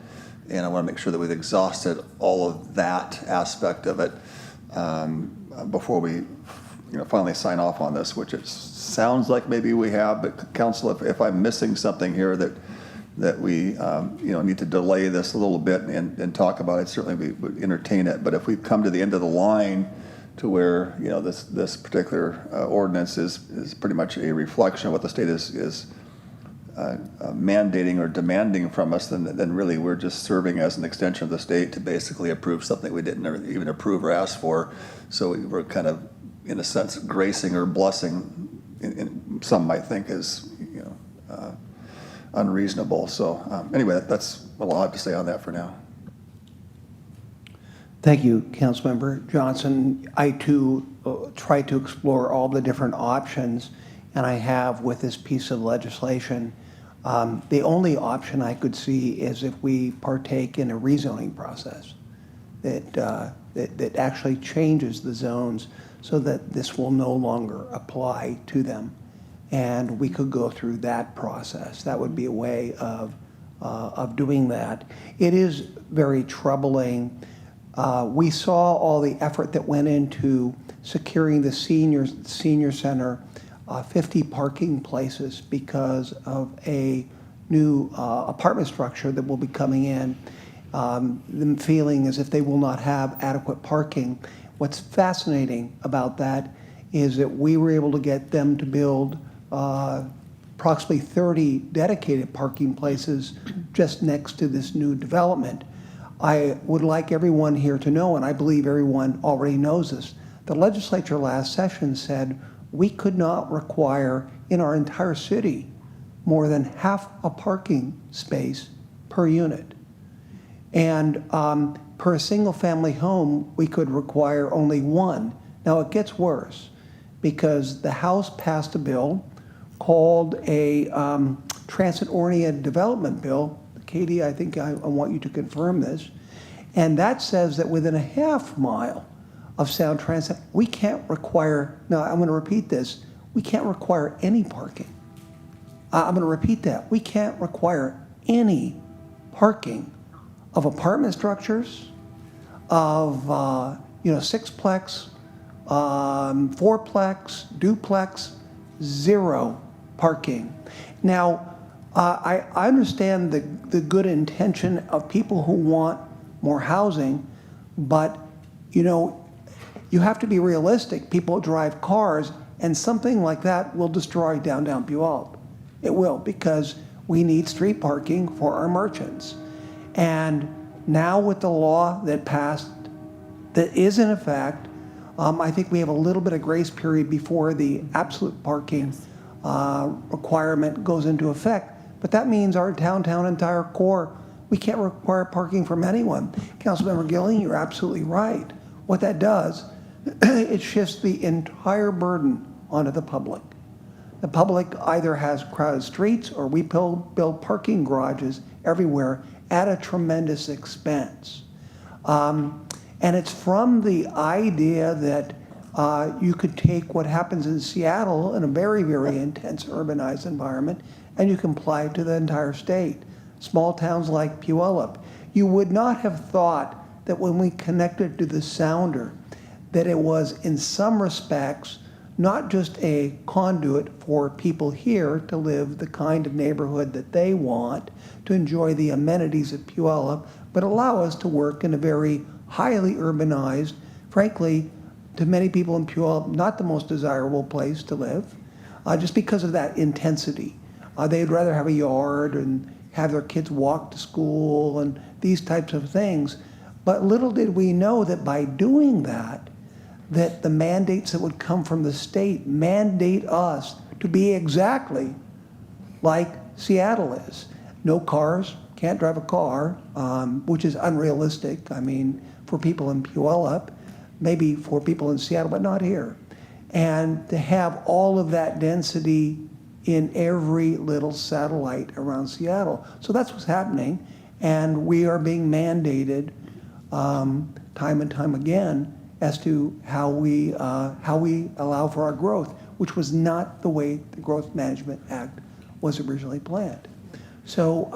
And I want to make sure that we've exhausted all of that aspect of it before we finally sign off on this, which it sounds like maybe we have. But council, if I'm missing something here that we need to delay this a little bit and talk about it, certainly we would entertain it. But if we come to the end of the line to where this particular ordinance is pretty much a reflection of what the state is mandating or demanding from us, then really we're just serving as an extension of the state to basically approve something we didn't even approve or ask for. So we're kind of, in a sense, gracing or blessing, some might think is unreasonable. So anyway, that's all I have to say on that for now. Thank you, Councilmember Johnson. I too try to explore all the different options, and I have with this piece of legislation. The only option I could see is if we partake in a rezoning process that actually changes the zones so that this will no longer apply to them. And we could go through that process. That would be a way of doing that. It is very troubling. We saw all the effort that went into securing the senior center 50 parking places because of a new apartment structure that will be coming in. Them feeling as if they will not have adequate parking. What's fascinating about that is that we were able to get them to build approximately 30 dedicated parking places just next to this new development. I would like everyone here to know, and I believe everyone already knows this, the legislature last session said we could not require in our entire city more than half a parking space per unit. And per a single family home, we could require only one. Now it gets worse because the House passed a bill called a transit-oriented development bill. Katie, I think I want you to confirm this. And that says that within a half mile of sound transit, we can't require, now I'm going to repeat this, we can't require any parking. I'm going to repeat that. We can't require any parking of apartment structures, of sixplex, fourplex, duplex, zero parking. Now, I understand the good intention of people who want more housing, but you have to be realistic. People drive cars, and something like that will destroy downtown Puyallup. It will, because we need street parking for our merchants. And now with the law that passed, that is in effect, I think we have a little bit of grace period before the absolute parking requirement goes into effect. But that means our downtown entire core, we can't require parking from anyone. Councilmember Gillian, you're absolutely right. What that does, it shifts the entire burden onto the public. The public either has crowded streets or we build parking garages everywhere at a tremendous expense. And it's from the idea that you could take what happens in Seattle in a very, very intense urbanized environment and you can apply it to the entire state. Small towns like Puyallup. You would not have thought that when we connected to the sounder, that it was in some respects not just a conduit for people here to live the kind of neighborhood that they want, to enjoy the amenities of Puyallup, but allow us to work in a very highly urbanized, frankly, to many people in Puyallup, not the most desirable place to live, just because of that intensity. They'd rather have a yard and have their kids walk to school and these types of things. But little did we know that by doing that, that the mandates that would come from the state mandate us to be exactly like Seattle is. No cars, can't drive a car, which is unrealistic. I mean, for people in Puyallup, maybe for people in Seattle, but not here. And to have all of that density in every little satellite around Seattle. So that's what's happening. And we are being mandated time and time again as to how we allow for our growth, which was not the way the Growth Management Act was originally planned. So,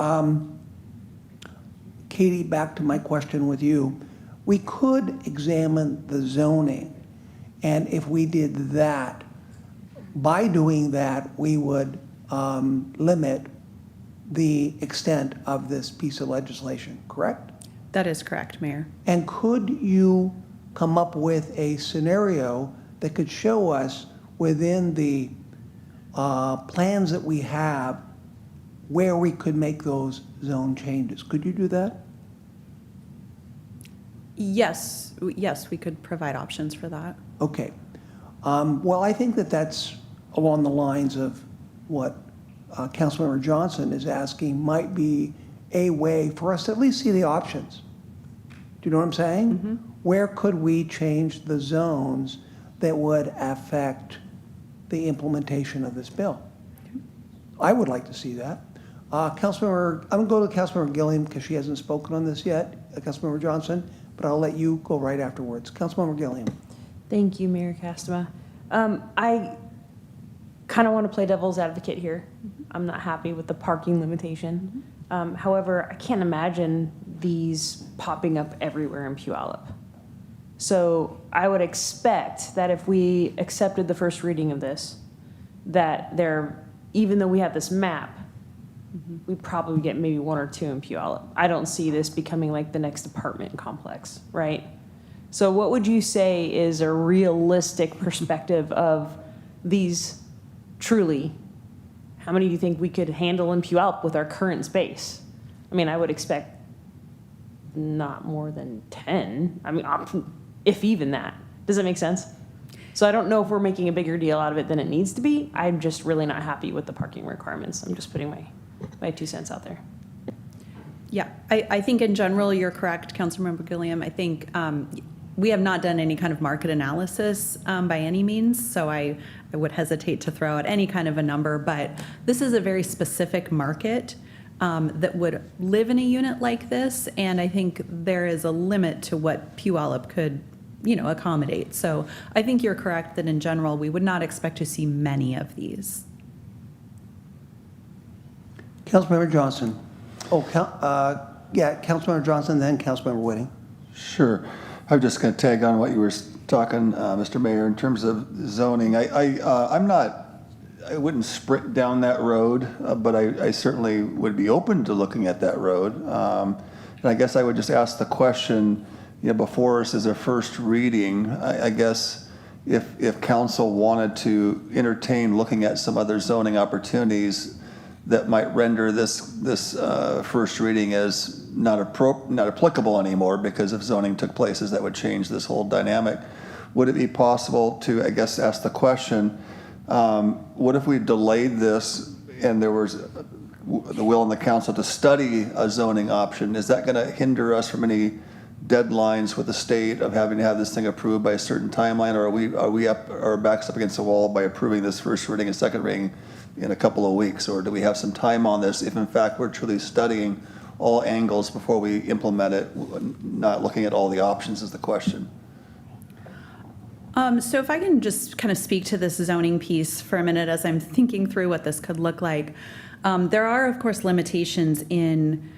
Katie, back to my question with you. We could examine the zoning, and if we did that, by doing that, we would limit the extent of this piece of legislation, correct? That is correct, Mayor. And could you come up with a scenario that could show us within the plans that we have where we could make those zone changes? Could you do that? Yes, we could provide options for that. Okay. Well, I think that that's along the lines of what Councilmember Johnson is asking might be a way for us to at least see the options. Do you know what I'm saying? Mm-hmm. Where could we change the zones that would affect the implementation of this bill? I would like to see that. Councilmember, I'm going to go to Councilmember Gilliam because she hasn't spoken on this yet, Councilmember Johnson, but I'll let you go right afterwards. Councilmember Gilliam. Thank you, Mayor Castema. I kind of want to play devil's advocate here. I'm not happy with the parking limitation. However, I can't imagine these popping up everywhere in Puyallup. So I would expect that if we accepted the first reading of this, that there, even though we have this map, we probably get maybe one or two in Puyallup. I don't see this becoming like the next apartment complex, right? So what would you say is a realistic perspective of these truly? How many do you think we could handle in Puyallup with our current space? I mean, I would expect not more than 10. I mean, if even that. Does that make sense? So I don't know if we're making a bigger deal out of it than it needs to be. I'm just really not happy with the parking requirements. I'm just putting my 2 cents out there. Yeah, I think in general you're correct, Councilmember Gilliam. I think we have not done any kind of market analysis by any means, so I would hesitate to throw out any kind of a number, but this is a very specific market that would live in a unit like this, and I think there is a limit to what Puyallup could, accommodate. So I think you're correct that in general we would not expect to see many of these. Councilmember Johnson. Councilmember Johnson, then Councilmember Whitting. Sure. I'm just going to tag on what you were talking, Mr. Mayor, in terms of zoning. I wouldn't sprint down that road, but I certainly would be open to looking at that road. And I guess I would just ask the question, before us is a first reading. I guess if council wanted to entertain looking at some other zoning opportunities that might render this first reading as not applicable anymore because if zoning took places that would change this whole dynamic. Would it be possible to, I guess, ask the question, what if we delayed this and there was the will in the council to study a zoning option? Is that going to hinder us from any deadlines with the state of having to have this thing approved by a certain timeline, or are we up our backs up against the wall by approving this first reading and second reading in a couple of weeks, or do we have some time on this if in fact we're truly studying all angles before we implement it, not looking at all the options is the question? So if I can just kind of speak to this zoning piece for a minute as I'm thinking through what this could look like. There are, of course, limitations in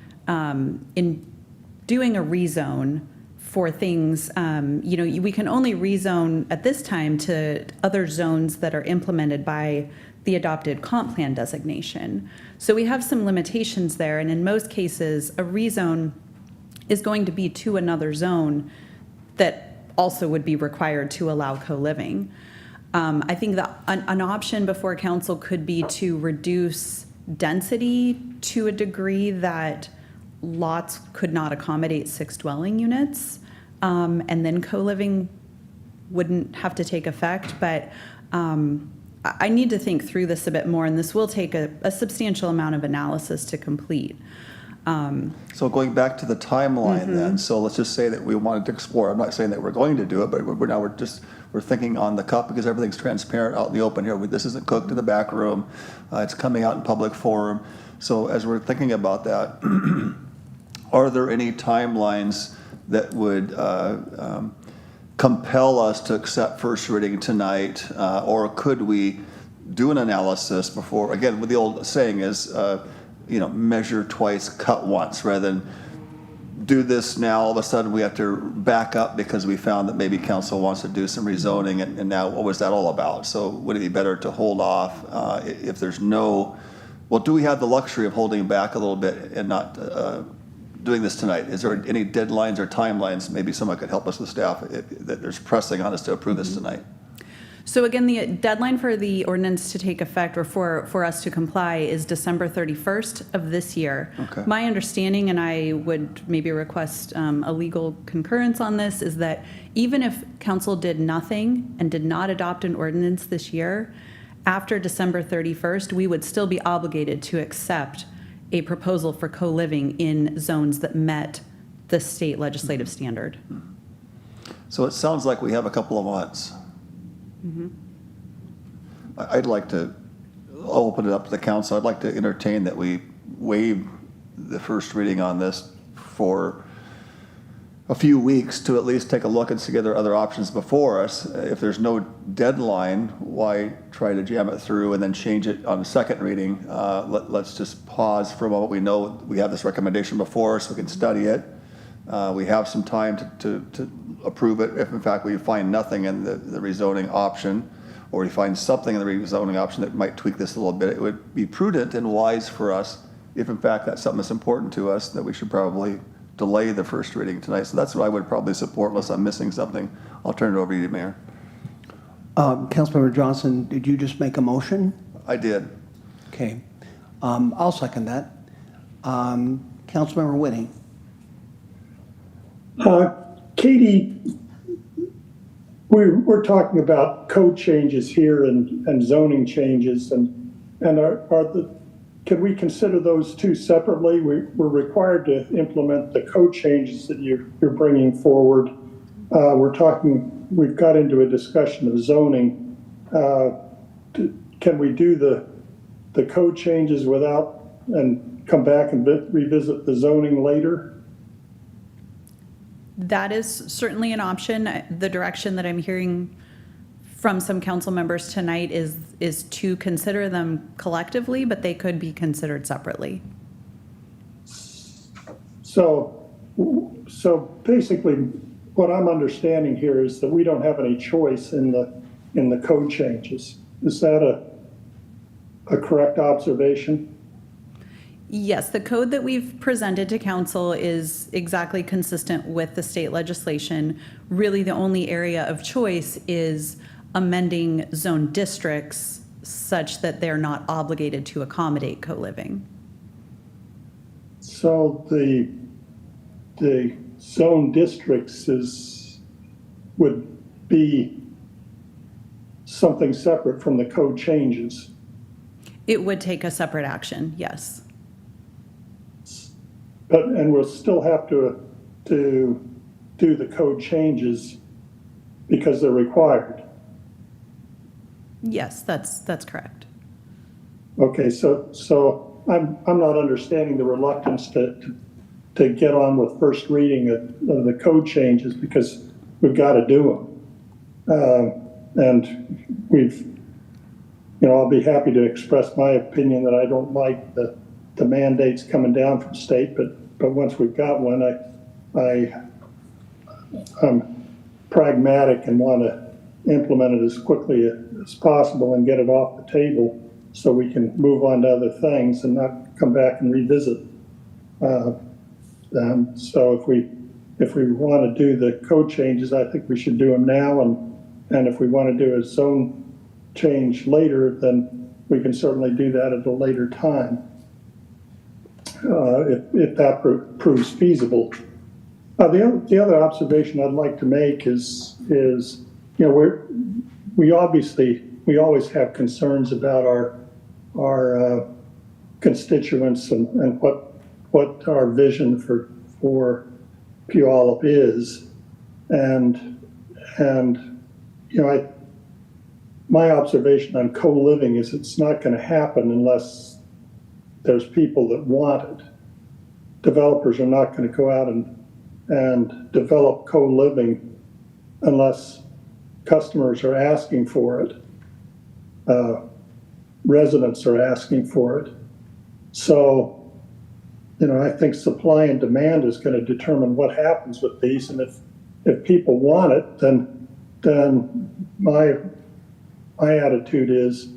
doing a rezone for things. We can only rezone at this time to other zones that are implemented by the adopted comp plan designation. So we have some limitations there, and in most cases, a rezone is going to be to another zone that also would be required to allow co-living. I think that an option before council could be to reduce density to a degree that lots could not accommodate 6 dwelling units, and then co-living wouldn't have to take effect. But I need to think through this a bit more, and this will take a substantial amount of analysis to complete. So going back to the timeline then, so let's just say that we wanted to explore, I'm not saying that we're going to do it, but we're thinking on the cup because everything's transparent out in the open here. This isn't cooked in the back room. It's coming out in public forum. So as we're thinking about that, are there any timelines that would compel us to accept first reading tonight? Or could we do an analysis before, again, what the old saying is, measure twice, cut once, rather than do this now, all of a sudden we have to back up because we found that maybe council wants to do some rezoning, and now what was that all about? So would it be better to hold off if there's no, well, do we have the luxury of holding back a little bit and not doing this tonight? Is there any deadlines or timelines? Maybe someone could help us with staff that there's pressing on us to approve this tonight. So again, the deadline for the ordinance to take effect, or for us to comply, is December 31st of this year. Okay. My understanding, and I would maybe request a legal concurrence on this, is that even if council did nothing and did not adopt an ordinance this year, after December 31st, we would still be obligated to accept a proposal for co-living in zones that met the state legislative standard. So it sounds like we have a couple of months. I'd like to open it up to the council. I'd like to entertain that we waive the first reading on this for a few weeks to at least take a look and see if there are other options before us. If there's no deadline, why try to jam it through and then change it on the second reading? Let's just pause for a moment. We know we have this recommendation before us. We can study it. We have some time to approve it if in fact we find nothing in the rezoning option, or we find something in the rezoning option that might tweak this a little bit. It would be prudent and wise for us, if in fact that's something that's important to us, that we should probably delay the first reading tonight. So that's what I would probably support, unless I'm missing something. I'll turn it over to you, Mayor. Councilmember Johnson, did you just make a motion? I did. Okay. I'll second that. Councilmember Whitting. Katie, we're talking about code changes here and zoning changes, and can we consider those two separately? We're required to implement the code changes that you're bringing forward. We've got into a discussion of zoning. Can we do the code changes without and come back and revisit the zoning later? That is certainly an option. The direction that I'm hearing from some council members tonight is to consider them collectively, but they could be considered separately. So basically, what I'm understanding here is that we don't have any choice in the code changes. Is that a correct observation? Yes, the code that we've presented to council is exactly consistent with the state legislation. Really, the only area of choice is amending zone districts such that they're not obligated to accommodate co-living. So the zone districts would be something separate from the code changes. It would take a separate action, yes. And we'll still have to do the code changes because they're required. Yes, that's correct. Okay, so I'm not understanding the reluctance to get on with first reading of the code changes because we've got to do them. And I'll be happy to express my opinion that I don't like the mandates coming down from state, but once we've got one, I'm pragmatic and want to implement it as quickly as possible and get it off the table so we can move on to other things and not come back and revisit them. So if we if we want to do the code changes, I think we should do them now. And if we want to do a zone change later, then we can certainly do that at a later time, if that proves feasible. The other observation I'd like to make is we always have concerns about our constituents and what our vision for Puyallup is, and my observation on co-living is it's not going to happen unless there's people that want it. Developers are not going to go out and develop co-living unless customers are asking for it. Residents are asking for it. So, I think supply and demand is going to determine what happens with these. And if people want it, then my attitude is,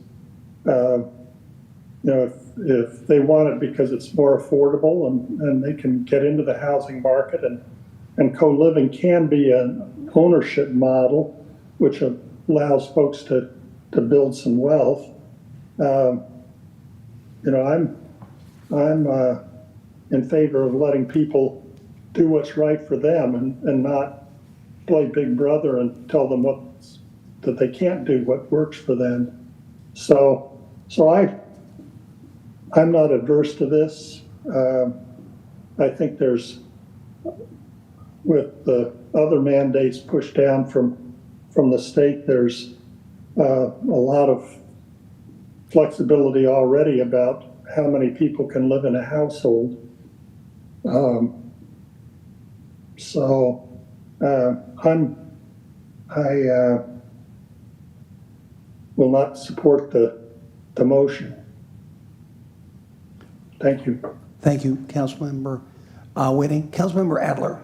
if they want it because it's more affordable and they can get into the housing market, and co-living can be an ownership model, which allows folks to build some wealth. I'm in favor of letting people do what's right for them and not play Big Brother and tell them that they can't do what works for them. So I'm not adverse to this. I think with the other mandates pushed down from the state, there's a lot of flexibility already about how many people can live in a household. I will not support the motion. Thank you. Thank you, Councilmember Whitting. Councilmember Adler.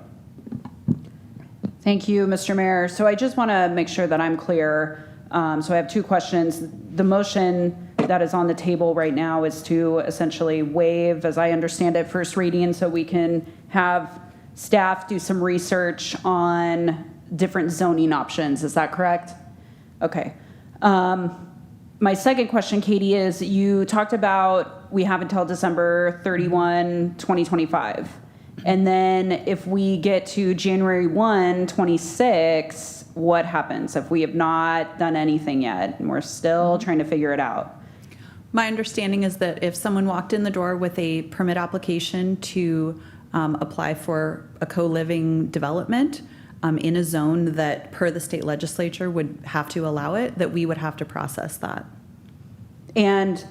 Thank you, Mr. Mayor. So I just want to make sure that I'm clear. So I have two questions. The motion that is on the table right now is to essentially waive, as I understand it, first reading so we can have staff do some research on different zoning options. Is that correct? Okay. My second question, Katie, is you talked about we have until December 31, 2025. And then if we get to January 1, 26, what happens if we have not done anything yet and we're still trying to figure it out? My understanding is that if someone walked in the door with a permit application to apply for a co-living development in a zone that per the state legislature would have to allow it, that we would have to process that. And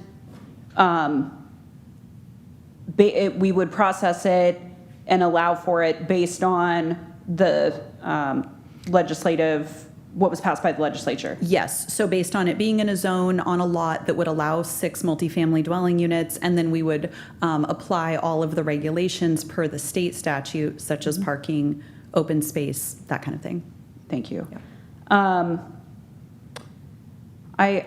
we would process it and allow for it based on the legislative, what was passed by the legislature? Yes, so based on it being in a zone on a lot that would allow 6 multifamily dwelling units, and then we would apply all of the regulations per the state statute, such as parking, open space, that kind of thing. Thank you. Yeah. I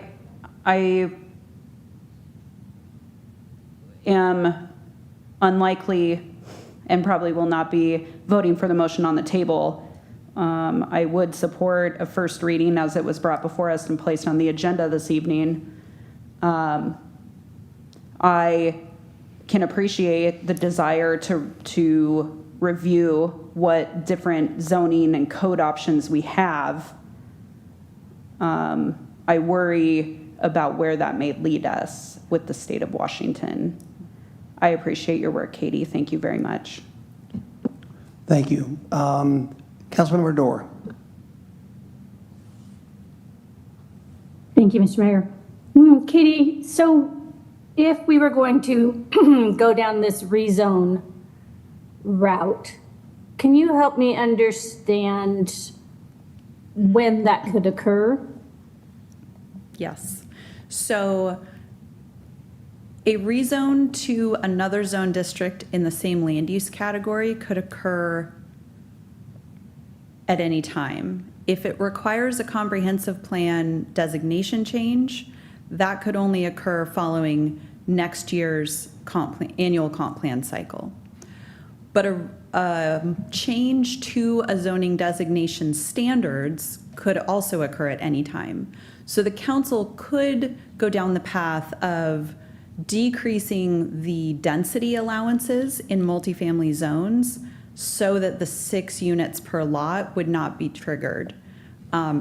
am unlikely and probably will not be voting for the motion on the table. I would support a first reading as it was brought before us and placed on the agenda this evening. I can appreciate the desire to review what different zoning and code options we have. I worry about where that may lead us with the state of Washington. I appreciate your work, Katie. Thank you very much. Thank you. Councilmember Dorr. Thank you, Mr. Mayor. Katie, so if we were going to go down this rezone route, can you help me understand when that could occur? Yes. So a rezone to another zone district in the same land use category could occur at any time. If it requires a comprehensive plan designation change, that could only occur following next year's annual comp plan cycle. But a change to a zoning designation standards could also occur at any time. So the council could go down the path of decreasing the density allowances in multifamily zones so that the 6 units per lot would not be triggered.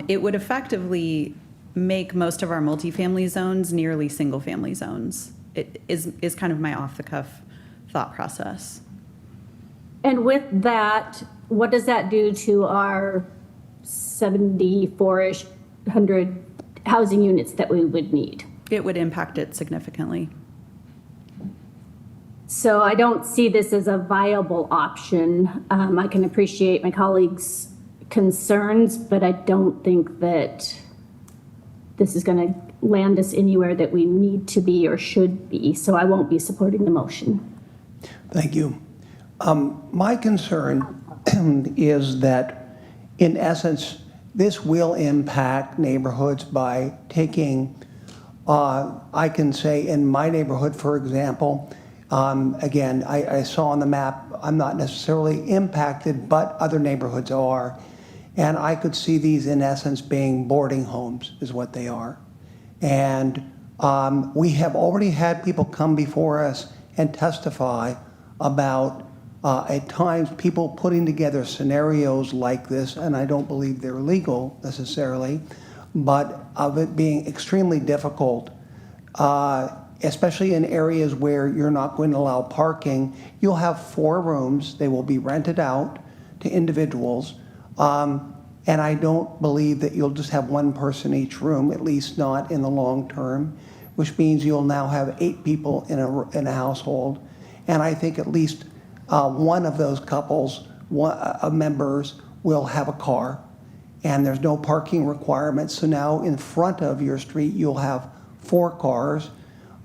It would effectively make most of our multifamily zones nearly single-family zones. It is kind of my off-the-cuff thought process. And with that, what does that do to our 74-ish hundred housing units that we would need? It would impact it significantly. So I don't see this as a viable option. I can appreciate my colleagues' concerns, but I don't think that this is going to land us anywhere that we need to be or should be. So I won't be supporting the motion. Thank you. My concern is that, in essence, this will impact neighborhoods by taking, I can say in my neighborhood, for example, again, I saw on the map, I'm not necessarily impacted, but other neighborhoods are. And I could see these, in essence, being boarding homes is what they are. And we have already had people come before us and testify about, at times, people putting together scenarios like this, and I don't believe they're legal necessarily, but of it being extremely difficult, especially in areas where you're not going to allow parking. You'll have 4 rooms. They will be rented out to individuals. And I don't believe that you'll just have 1 person each room, at least not in the long term, which means you'll now have 8 people in a household. And I think at least one of those couples, members, will have a car. And there's no parking requirements. So now in front of your street, you'll have 4 cars.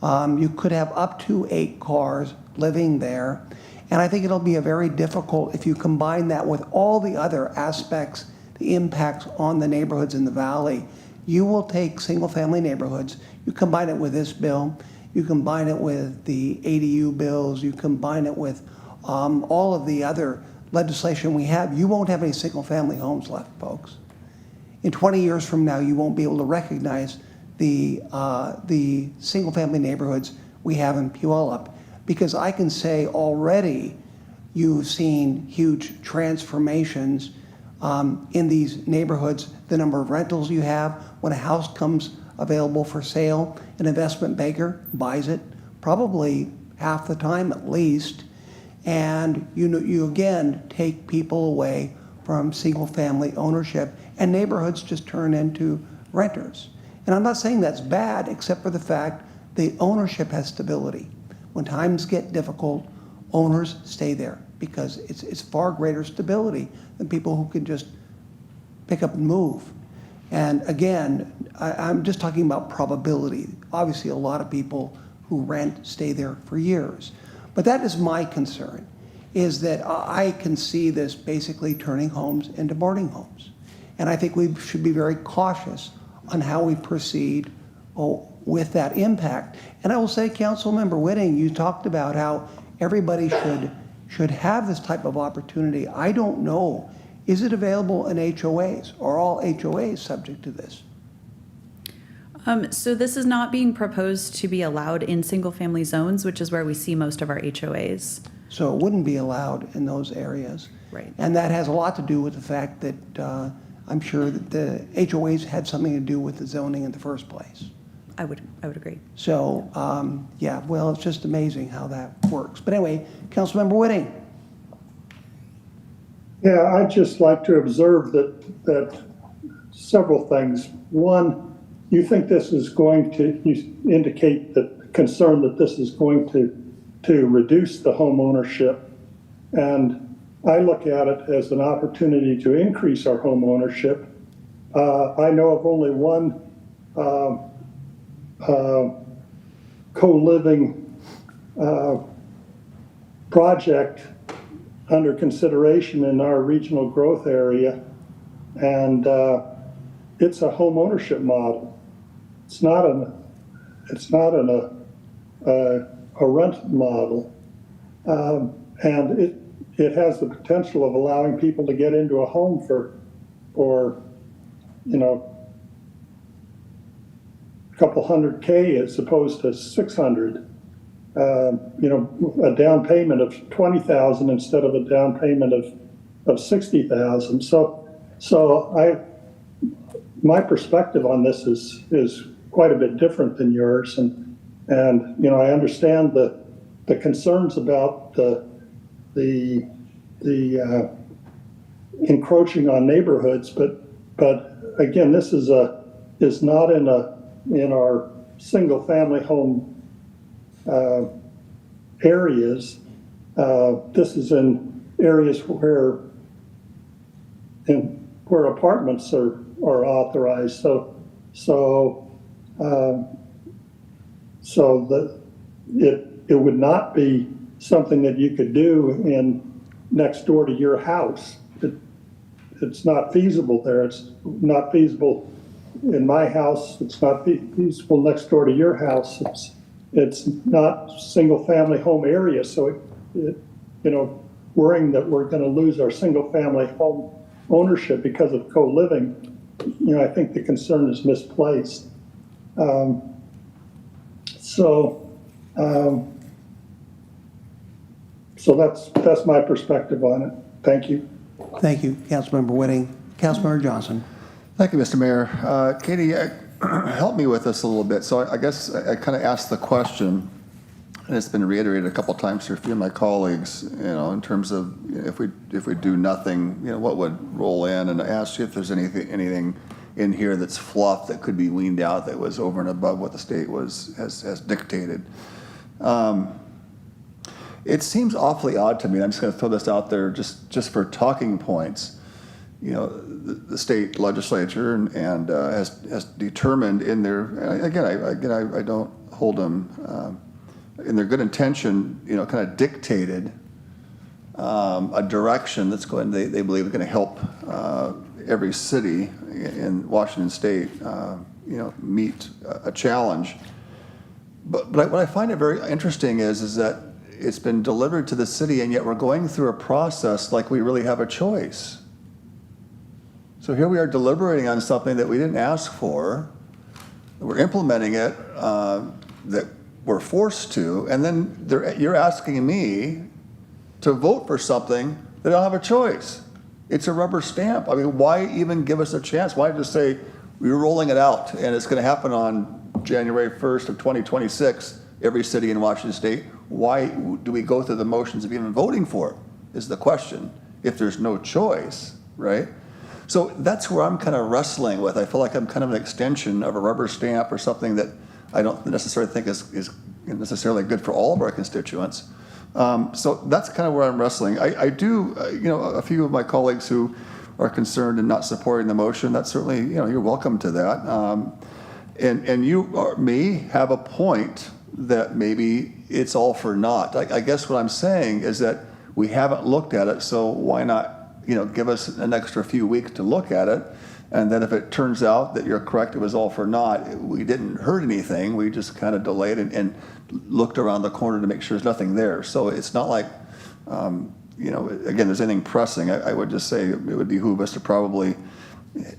You could have up to 8 cars living there. And I think it'll be a very difficult, if you combine that with all the other aspects, the impacts on the neighborhoods in the valley. You will take single-family neighborhoods, you combine it with this bill, you combine it with the ADU bills, you combine it with all of the other legislation we have, you won't have any single-family homes left, folks. In 20 years from now, you won't be able to recognize the single-family neighborhoods we have in Puyallup, because I can say already you've seen huge transformations in these neighborhoods. The number of rentals you have, when a house comes available for sale, an investment banker buys it probably half the time at least, and you again take people away from single-family ownership, and neighborhoods just turn into renters. And I'm not saying that's bad, except for the fact the ownership has stability. When times get difficult, owners stay there because it's far greater stability than people who can just pick up and move. And again, I'm just talking about probability. Obviously, a lot of people who rent stay there for years. But that is my concern, is that I can see this basically turning homes into boarding homes. And I think we should be very cautious on how we proceed with that impact. And I will say, Councilmember Whitting, you talked about how everybody should have this type of opportunity. I don't know. Is it available in HOAs? Are all HOAs subject to this? So this is not being proposed to be allowed in single-family zones, which is where we see most of our HOAs. So it wouldn't be allowed in those areas. Right. And that has a lot to do with the fact that I'm sure that the HOAs had something to do with the zoning in the first place. I would agree. So, yeah, well, it's just amazing how that works. But anyway, Councilmember Whitting. Yeah, I'd just like to observe that several things. One, you think this is going to, you indicate that concern that this is going to reduce the home ownership. And I look at it as an opportunity to increase our home ownership. I know of only one co-living project under consideration in our regional growth area, and it's a home ownership model. It's not a rent model, and it has the potential of allowing people to get into a home for you know, a couple $100K as opposed to 600. You know, a down payment of 20,000 instead of a down payment of 60,000. So my perspective on this is quite a bit different than yours, and you know, I understand the concerns about the encroaching on neighborhoods, but again, this is not in our single family home areas. This is in areas where apartments are authorized. So that it would not be something that you could do in next door to your house. It's not feasible there. It's not feasible in my house. It's not feasible next door to your house. It's not single family home area. So you know, worrying that we're going to lose our single family home ownership because of co-living, you know, I think the concern is misplaced. So that's my perspective on it. Thank you. Thank you, Councilmember Whitting. Councilmember Johnson. Thank you, Mr. Mayor. Katie, help me with this a little bit. So I guess I kind of asked the question, and it's been reiterated a couple of times to a few of my colleagues, you know, in terms of, you know, if we do nothing, you know, what would roll in? And I asked you if there's anything in here that's fluff that could be weaned out that was over and above what the state has dictated. It seems awfully odd to me. I'm just going to throw this out there just for talking points. You know, the state legislature and has determined in their, again, I don't hold them, in their good intention, you know, kind of dictated a direction that's going, they believe is going to help every city in Washington State, you know, meet a challenge. But what I find it very interesting is that it's been delivered to the city, and yet we're going through a process like we really have a choice. So here we are deliberating on something that we didn't ask for. We're implementing it that we're forced to, and then you're asking me to vote for something that I don't have a choice. It's a rubber stamp. I mean, why even give us a chance? Why just say we're rolling it out and it's going to happen on January 1st of 2026, every city in Washington State? Why do we go through the motions of even voting for it, is the question, if there's no choice, right? So that's where I'm kind of wrestling with. I feel like I'm kind of an extension of a rubber stamp or something that I don't necessarily think is necessarily good for all of our constituents. So that's kind of where I'm wrestling. I do, you know, a few of my colleagues who are concerned and not supporting the motion, that's certainly, you know, you're welcome to that. And you or me have a point that maybe it's all for naught. I guess what I'm saying is that we haven't looked at it, so why not, you know, give us an extra few weeks to look at it, and then if it turns out that you're correct, it was all for naught, we didn't hurt anything, we just kind of delayed and looked around the corner to make sure there's nothing there. So it's not like, you know, again, there's anything pressing. I would just say it would behoove us to probably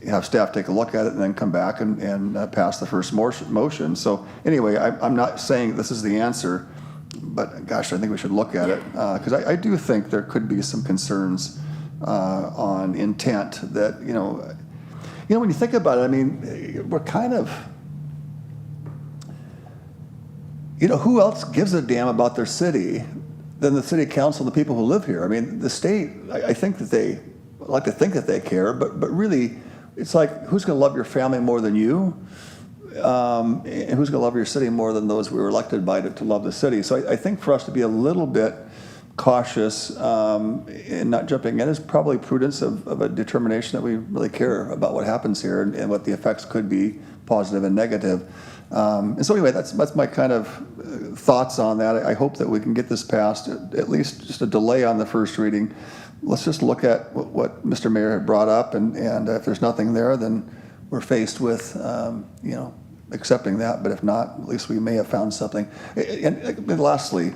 have staff take a look at it and then come back and pass the first motion. So anyway, I'm not saying this is the answer, but gosh, I think we should look at it because I do think there could be some concerns on intent that, you know, when you think about it, I mean, we're kind of, you know, who else gives a damn about their city than the city council, the people who live here? I mean, the state, I think that they like to think that they care, but really, it's like, who's going to love your family more than you? And who's going to love your city more than those we were elected by to love the city? So I think for us to be a little bit cautious in not jumping in is probably prudence of a determination that we really care about what happens here and what the effects could be, positive and negative. And so anyway, that's my kind of thoughts on that. I hope that we can get this passed, at least just a delay on the first reading. Let's just look at what Mr. Mayor had brought up, and if there's nothing there, then we're faced with, you know, accepting that. But if not, at least we may have found something. And lastly,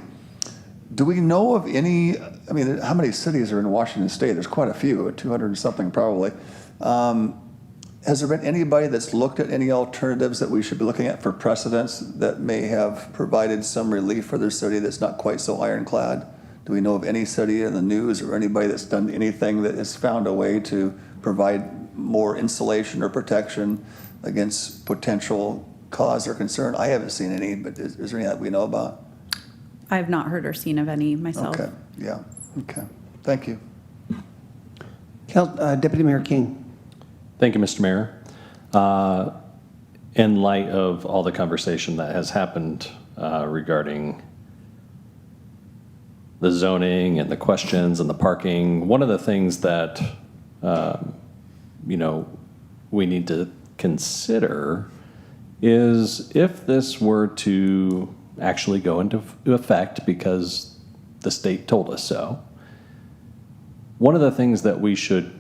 Do we know of any, I mean, how many cities are in Washington State? There's quite a few, 200 and something probably. Has there been anybody that's looked at any alternatives that we should be looking at for precedents that may have provided some relief for their city that's not quite so ironclad? Do we know of any city in the news or anybody that's done anything that has found a way to provide more insulation or protection against potential cause or concern? I haven't seen any, but is there any that we know about? I have not heard or seen of any myself. Okay, yeah, okay. Thank you. Deputy Mayor King. Thank you, Mr. Mayor. In light of all the conversation that has happened regarding the zoning and the questions and the parking, one of the things that, we need to consider is if this were to actually go into effect because the state told us so, one of the things that we should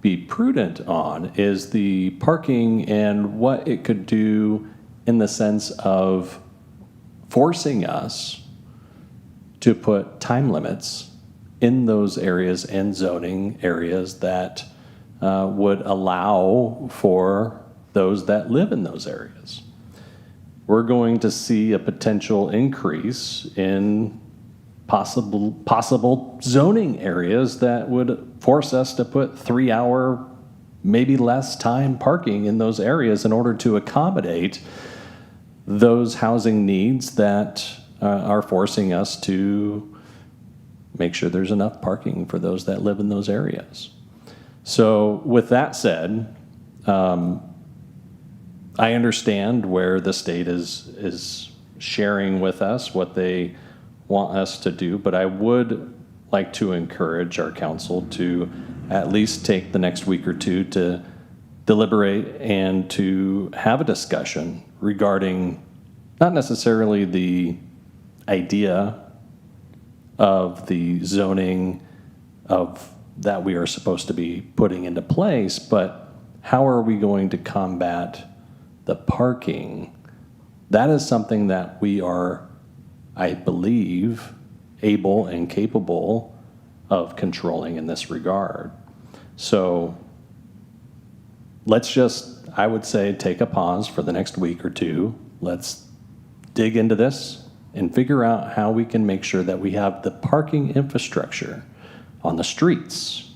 be prudent on is the parking and what it could do in the sense of forcing us to put time limits in those areas and zoning areas that would allow for those that live in those areas. We're going to see a potential increase in possible zoning areas that would force us to put 3 hour, maybe less time parking in those areas in order to accommodate those housing needs that are forcing us to make sure there's enough parking for those that live in those areas. So with that said, I understand where the state is sharing with us what they want us to do, but I would like to encourage our council to at least take the next week or two to deliberate and to have a discussion regarding not necessarily the idea of the zoning of that we are supposed to be putting into place, but how are we going to combat the parking? That is something that we are, I believe, able and capable of controlling in this regard. So let's just, I would say, take a pause for the next week or two. Let's dig into this and figure out how we can make sure that we have the parking infrastructure on the streets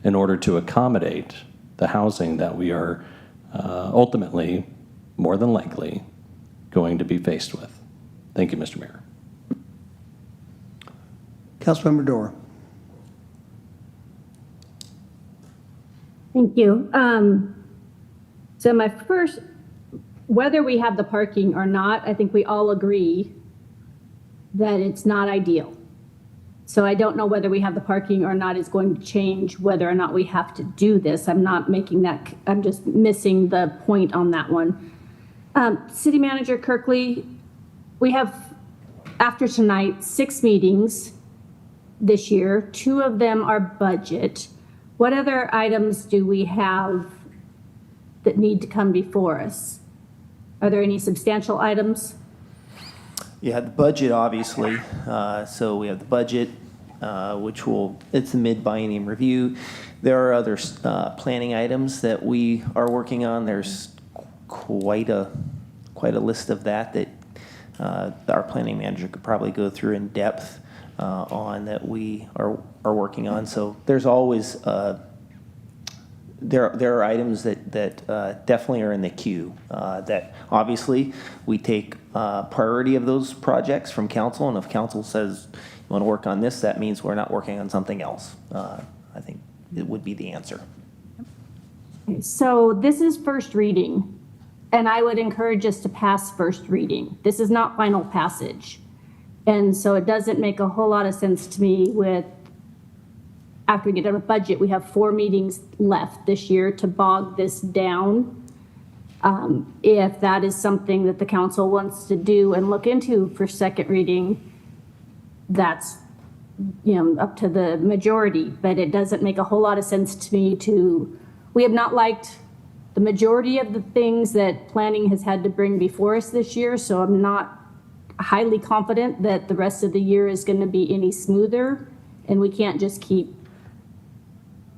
in order to accommodate the housing that we are ultimately, more than likely, going to be faced with. Thank you, Mr. Mayor. Councilmember Dorr. Thank you. So my first, whether we have the parking or not, I think we all agree that it's not ideal. So I don't know whether we have the parking or not is going to change whether or not we have to do this. I'm not making that, I'm just missing the point on that one. City Manager Kirkley, we have, after tonight, 6 meetings this year. 2 of them are budget. What other items do we have that need to come before us? Are there any substantial items? Yeah, the budget, obviously. So we have the budget, which it's a mid-biennium review. There are other planning items that we are working on. There's quite a list of that our planning manager could probably go through in depth on that we are working on. So there's always there are items that definitely are in the queue that obviously we take priority of those projects from council, and if council says you want to work on this, that means we're not working on something else. I think it would be the answer. So this is first reading, and I would encourage us to pass first reading. This is not final passage. And so it doesn't make a whole lot of sense to me after we get done with budget, we have 4 meetings left this year to bog this down. If that is something that the council wants to do and look into for second reading, that's up to the majority, but it doesn't make a whole lot of sense to me we have not liked the majority of the things that planning has had to bring before us this year, so highly confident that the rest of the year is going to be any smoother, and we can't just keep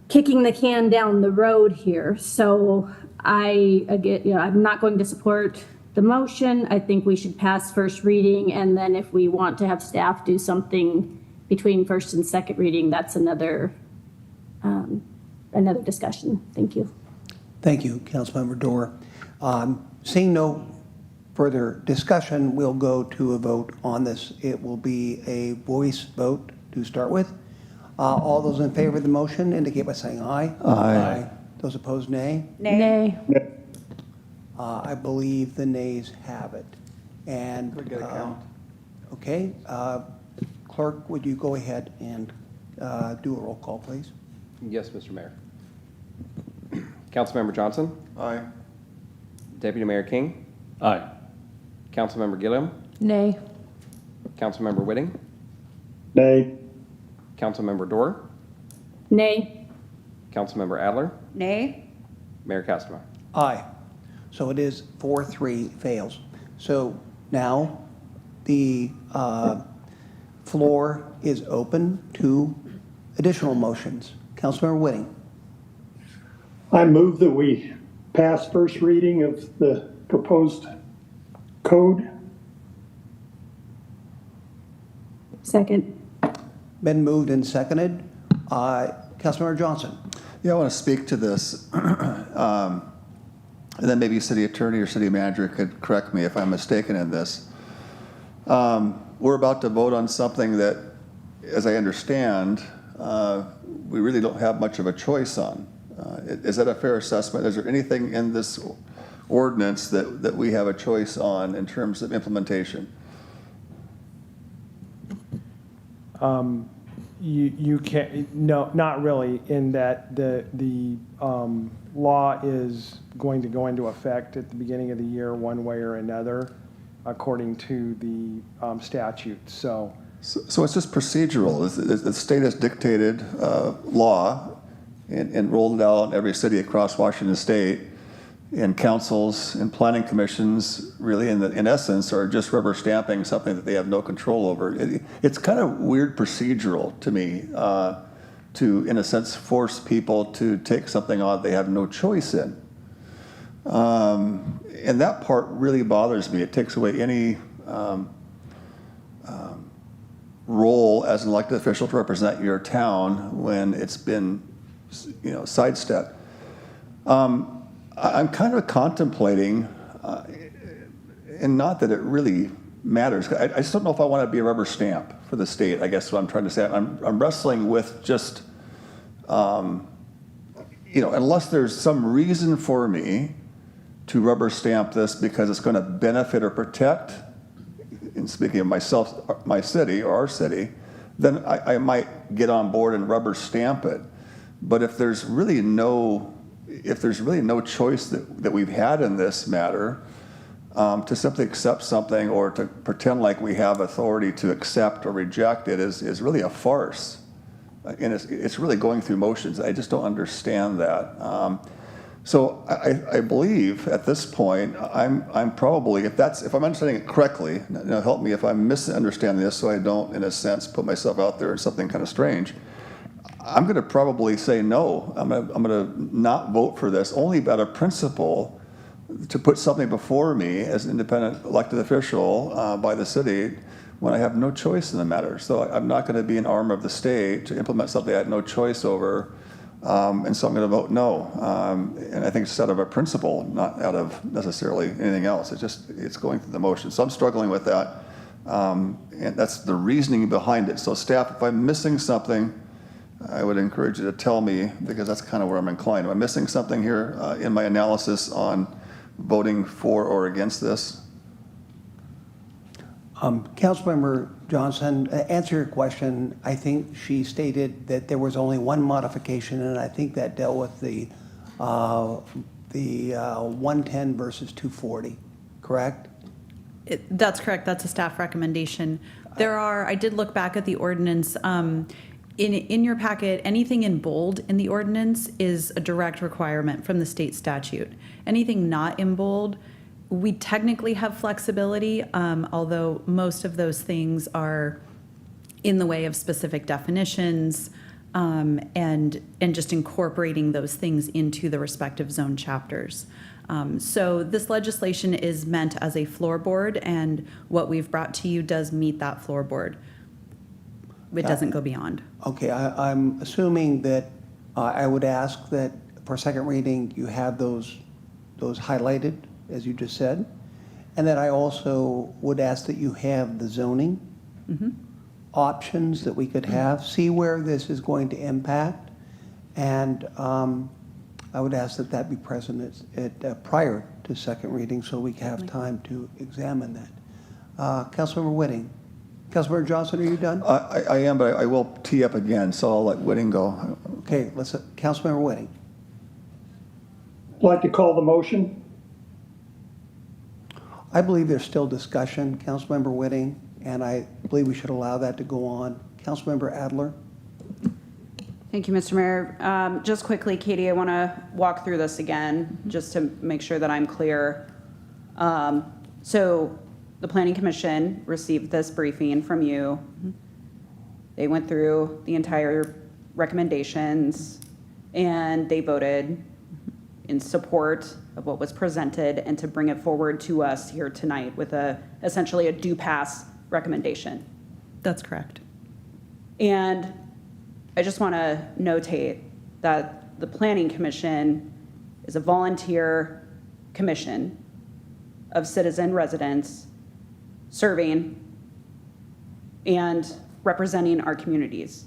kicking the can down the road here. So I'm not going to support the motion. I think we should pass first reading, and then if we want to have staff do something between first and second reading, that's another discussion. Thank you. Thank you, Councilmember Dorr. Seeing no further discussion, we'll go to a vote on this. It will be a voice vote to start with. All those in favor of the motion indicate by saying aye. Aye. Those opposed, nay. Nay. I believe the nays have it. And we get a count? Okay, clerk, would you go ahead and do a roll call, please? Yes, Mr. Mayor. Councilmember Johnson? Aye. Deputy Mayor King? Aye. Councilmember Gilliam? Nay. Councilmember Whitting? Nay. Councilmember Dorr? Nay. Councilmember Adler? Nay. Mayor Castema? Aye. So it is 4-3 fails. So now the floor is open to additional motions. Councilmember Whitting. I move that we pass first reading of the proposed code. Second. Been moved and seconded. Councilmember Johnson. Yeah, I want to speak to this. And then maybe city attorney or city manager could correct me if I'm mistaken in this. We're about to vote on something that, as I understand, we really don't have much of a choice on. Is that a fair assessment? Is there anything in this ordinance that we have a choice on in terms of implementation? You can't, no, not really, in that the law is going to go into effect at the beginning of the year one way or another, according to the statute. So it's just procedural. The state has dictated law and rolled it out in every city across Washington state, and councils and planning commissions really in essence are just rubber stamping something that they have no control over. It's kind of weird procedural to me to, in a sense, force people to take something on they have no choice in. And that part really bothers me. It takes away any role as an elected official to represent your town when it's been, sidestepped. I'm kind of contemplating, and not that it really matters. I just don't know if I want to be a rubber stamp for the state. I guess what I'm trying to say. I'm wrestling with just, unless there's some reason for me to rubber stamp this because it's going to benefit or protect, in speaking of myself, my city or our city, then I might get on board and rubber stamp it. But if there's really no choice that we've had in this matter, to simply accept something or to pretend like we have authority to accept or reject it is really a farce. And it's really going through motions. I just don't understand that. So I believe at this point, I'm probably, if I'm understanding it correctly, help me if I'm misunderstanding this so I don't, in a sense, put myself out there in something kind of strange. I'm going to probably say no. I'm going to not vote for this, only out of principle to put something before me as an independent elected official by the city when I have no choice in the matter. So I'm not going to be an arm of the state to implement something I had no choice over, and so I'm going to vote no. And I think it's out of a principle, not out of necessarily anything else. It's going through the motion. So I'm struggling with that, and that's the reasoning behind it. So staff, if I'm missing something, I would encourage you to tell me, because that's kind of where I'm inclined. Am I missing something here in my analysis on voting for or against this? Councilmember Johnson, answer your question. I think she stated that there was only one modification, and I think that dealt with the 110 versus 240, correct? That's correct. That's a staff recommendation. I did look back at the ordinance. In your packet, anything in bold in the ordinance is a direct requirement from the state statute. Anything not in bold We technically have flexibility, although most of those things are in the way of specific definitions, and just incorporating those things into the respective zone chapters. So this legislation is meant as a floorboard, and what we've brought to you does meet that floorboard. It doesn't go beyond. Okay, I'm assuming that I would ask that for second reading, you have those highlighted, as you just said, and that I also would ask that you have the zoning options that we could have, see where this is going to impact, and I would ask that that be present prior to second reading so we can have time to examine that. Councilmember Whitting. Councilmember Johnson, are you done? I am, but I will tee up again, so I'll let Whitting go. Okay, Councilmember Whitting. I'd like to call the motion. I believe there's still discussion, Councilmember Whitting, and I believe we should allow that to go on. Councilmember Adler. Thank you, Mr. Mayor. Just quickly, Katie, I want to walk through this again just to make sure that I'm clear. So the Planning Commission received this briefing from you. They went through the entire recommendations and they voted in support of what was presented and to bring it forward to us here tonight with essentially a do pass recommendation. That's correct. And I just want to notate that the Planning Commission is a volunteer commission of citizen residents serving and representing our communities.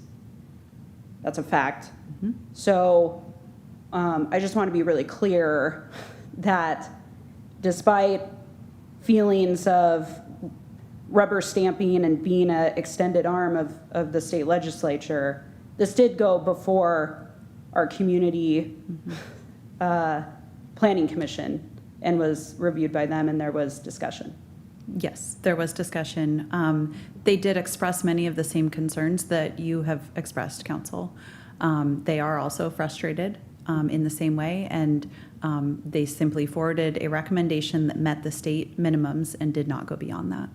That's a fact. So I just want to be really clear that despite feelings of rubber stamping and being an extended arm of the state legislature, this did go before our community planning commission and was reviewed by them, and there was discussion. Yes, there was discussion. They did express many of the same concerns that you have expressed, Council. They are also frustrated in the same way, and they simply forwarded a recommendation that met the state minimums and did not go beyond that.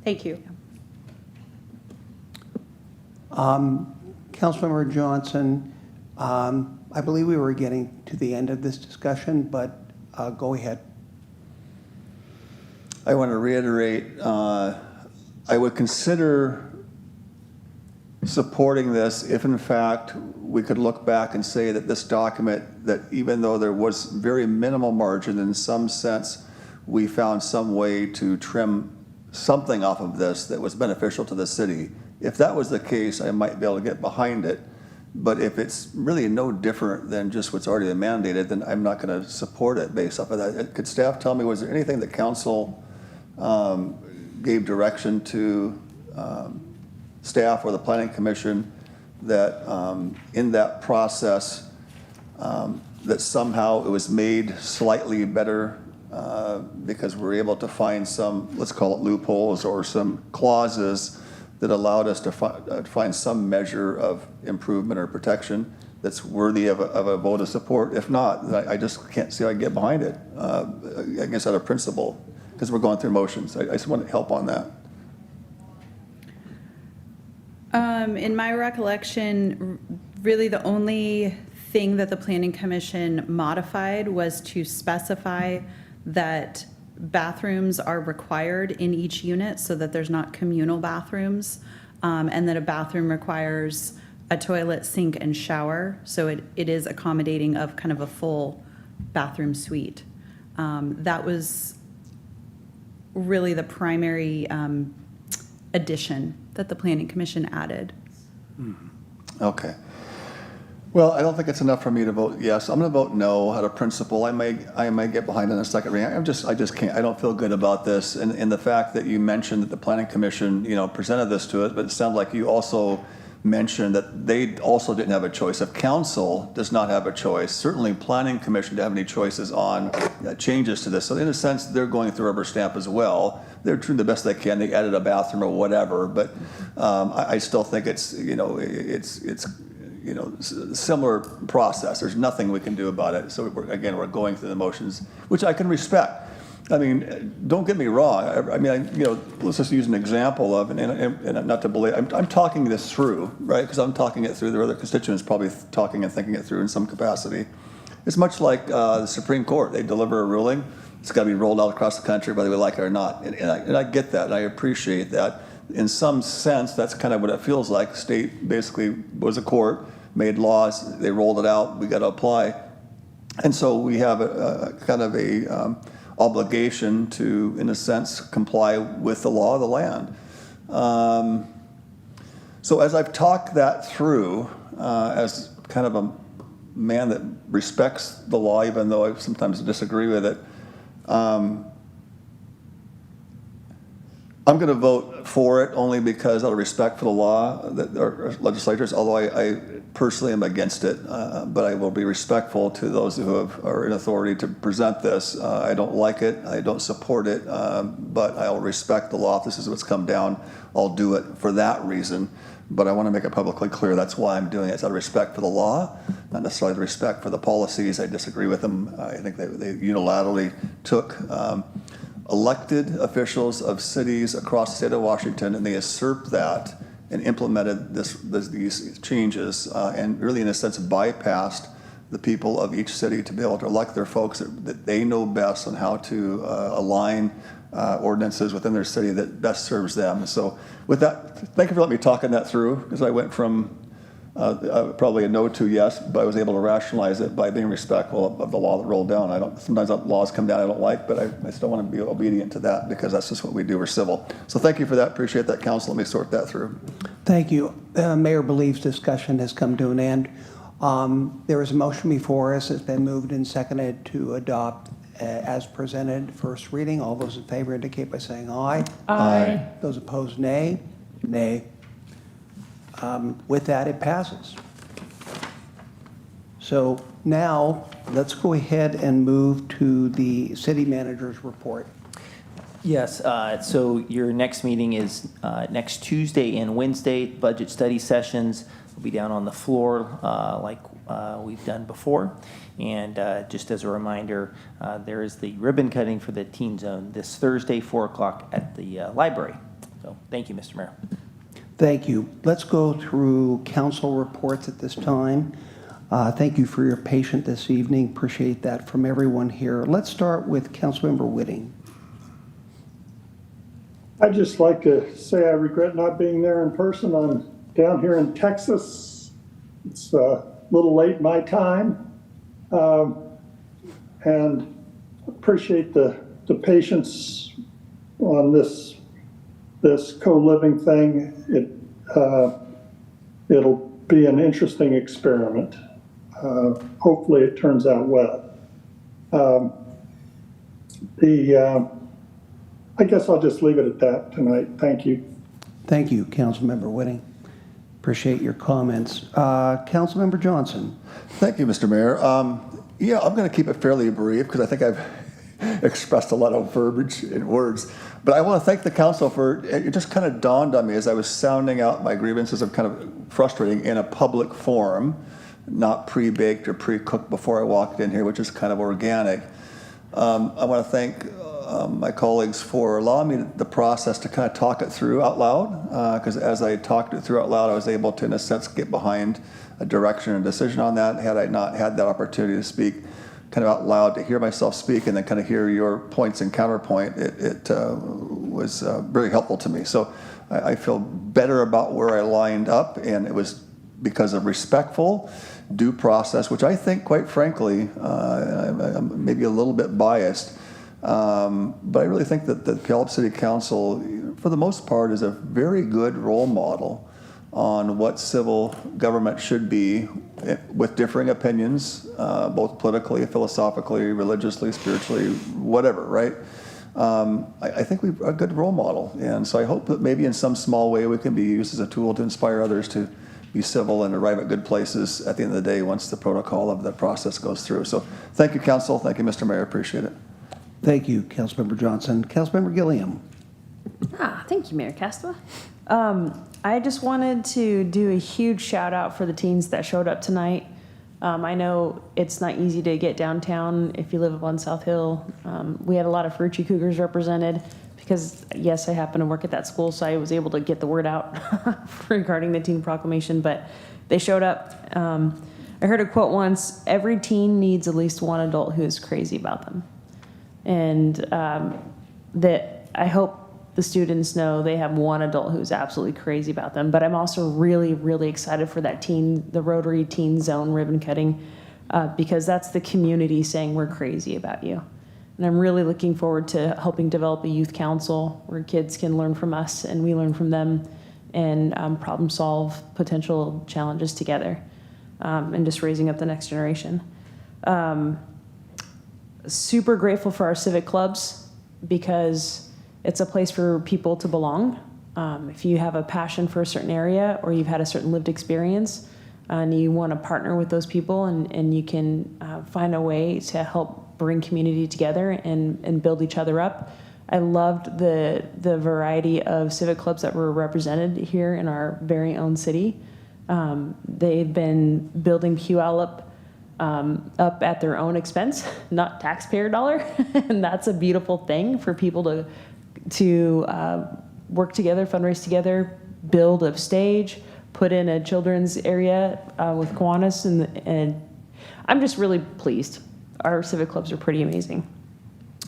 Thank you. Councilmember Johnson, I believe we were getting to the end of this discussion, but go ahead. I want to reiterate, I would consider supporting this if in fact we could look back and say that this document, that even though there was very minimal margin, in some sense we found some way to trim something off of this that was beneficial to the city. If that was the case, I might be able to get behind it. But if it's really no different than just what's already mandated, then I'm not going to support it based off of that. Could staff tell me, was there anything that council gave direction to staff or the Planning Commission that in that process that somehow it was made slightly better because we're able to find some, let's call it loopholes or some clauses that allowed us to find some measure of improvement or protection that's worthy of a vote of support? If not, I just can't see how I get behind it. I guess out of principle, because we're going through motions. I just want to help on that. In my recollection, really the only thing that the Planning Commission modified was to specify that bathrooms are required in each unit so that there's not communal bathrooms, and that a bathroom requires a toilet, sink, and shower. So it is accommodating of kind of a full bathroom suite. That was really the primary addition that the Planning Commission added. Okay. Well, I don't think it's enough for me to vote yes. I'm going to vote no out of principle. I may get behind in a second reading. I just can't. I don't feel good about this. And the fact that you mentioned that the Planning Commission, presented this to us, but it sounds like you also mentioned that they also didn't have a choice. If council does not have a choice, certainly Planning Commission didn't have any choices on changes to this. So in a sense, they're going through rubber stamp as well. They're doing the best they can. They added a bathroom or whatever, but I still think it's similar process. There's nothing we can do about it. So we're going through the motions, which I can respect. I mean, don't get me wrong. I mean, let's just use an example of, and not to believe, I'm talking this through, right? Because I'm talking it through. There are other constituents probably talking and thinking it through in some capacity. It's much like the Supreme Court. They deliver a ruling. It's got to be rolled out across the country, whether we like it or not. And I get that, and I appreciate that. In some sense, that's kind of what it feels like. State basically was a court, made laws, they rolled it out, we got to apply. And so we have a kind of a obligation to, in a sense, comply with the law of the land. So as I've talked that through, as kind of a man that respects the law, even though I sometimes disagree with it, I'm going to vote for it only because out of respect for the law that our legislators, although I personally am against it, but I will be respectful to those who are in authority to present this. I don't like it, I don't support it, but I'll respect the law. If this is what's come down, I'll do it for that reason. But I want to make it publicly clear that's why I'm doing it. It's out of respect for the law, not necessarily out of respect for the policies. I disagree with them. I think they unilaterally took elected officials of cities across the state of Washington, and they usurped that and implemented these changes and really, in a sense, bypassed the people of each city to be able to elect their folks that they know best on how to align ordinances within their city that best serves them. So with that, thank you for letting me talk on that through, because I went from probably a no to yes, but I was able to rationalize it by being respectful of the law that rolled down. Sometimes laws come down I don't like, but I still want to be obedient to that because that's just what we do. We're civil. So thank you for that. Appreciate that, Council. Let me sort that through. Thank you. Mayor believes discussion has come to an end. There is a motion before us. It's been moved and seconded to adopt as presented, first reading. All those in favor indicate by saying aye. Aye. Those opposed, nay. Nay. With that, it passes. So now let's go ahead and move to the city manager's report. Yes, so your next meeting is next Tuesday and Wednesday. Budget study sessions will be down on the floor like we've done before. And just as a reminder, there is the ribbon cutting for the teen zone this Thursday, 4 o'clock at the library. So thank you, Mr. Mayor. Thank you. Let's go through council reports at this time. Thank you for your patience this evening. Appreciate that from everyone here. Let's start with Councilmember Whitting. I'd just like to say I regret not being there in person. I'm down here in Texas. It's a little late my time. And appreciate the patience on this co-living thing. It'll be an interesting experiment. Hopefully it turns out well. I guess I'll just leave it at that tonight. Thank you. Thank you, Councilmember Whitting. Appreciate your comments. Councilmember Johnson. Thank you, Mr. Mayor. Yeah, I'm going to keep it fairly brief because I think I've expressed a lot of verbiage in words. But I want to thank the council for, it just kind of dawned on me as I was sounding out my grievances of kind of frustrating in a public forum, not pre-baked or pre-cooked before I walked in here, which is kind of organic. I want to thank my colleagues for allowing me the process to kind of talk it through out loud, because as I talked it through out loud, I was able to, in a sense, get behind a direction and decision on that. Had I not had that opportunity to speak kind of out loud, to hear myself speak and then kind of hear your points and counterpoint, it was very helpful to me. So I feel better about where I lined up, and it was because of respectful due process, which I think, quite frankly, I'm maybe a little bit biased, but I really think that the Puyallup City Council, for the most part, is a very good role model on what civil government should be, with differing opinions, both politically, philosophically, religiously, spiritually, whatever, right? I think we're a good role model. And so I hope that maybe in some small way we can be used as a tool to inspire others to be civil and arrive at good places at the end of the day once the protocol of the process goes through. So thank you, Council. Thank you, Mr. Mayor. Appreciate it. Thank you, Councilmember Johnson. Councilmember Gilliam. Thank you, Mayor Castava. I just wanted to do a huge shout out for the teens that showed up tonight. I know it's not easy to get downtown if you live up on South Hill. We had a lot of Ferrucci Cougars represented because, yes, I happen to work at that school, so I was able to get the word out regarding the teen proclamation, but they showed up. I heard a quote once, every teen needs at least one adult who is crazy about them. And that I hope the students know they have one adult who's absolutely crazy about them. But I'm also really, really excited for that the Rotary Teen Zone ribbon cutting, because that's the community saying we're crazy about you. And I'm really looking forward to helping develop a youth council where kids can learn from us and we learn from them and problem solve potential challenges together, and just raising up the next generation. Super grateful for our civic clubs because it's a place for people to belong. If you have a passion for a certain area or you've had a certain lived experience and you want to partner with those people and you can find a way to help bring community together and build each other up. I loved the variety of civic clubs that were represented here in our very own city. They've been building Puyallup up at their own expense, not taxpayer dollar. And that's a beautiful thing for people to work together, fundraise together, build a stage, put in a children's area with Kiwanis, and I'm just really pleased. Our civic clubs are pretty amazing.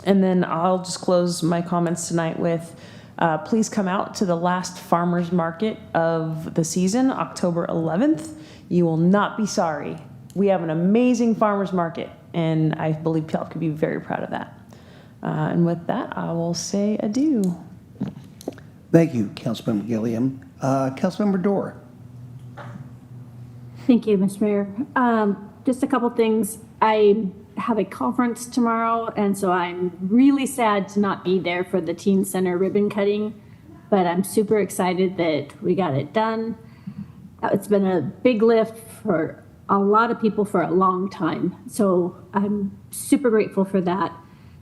And then I'll just close my comments tonight with, please come out to the last farmers market of the season, October 11th. You will not be sorry. We have an amazing farmers market, and I believe Puyallup could be very proud of that. And with that, I will say adieu. Thank you, Councilmember Gilliam. Councilmember Dorr. Thank you, Mr. Mayor. Just a couple things. I have a conference tomorrow, and so I'm really sad to not be there for the Teen Center ribbon cutting, but I'm super excited that we got it done. It's been a big lift for a lot of people for a long time, so I'm super grateful for that.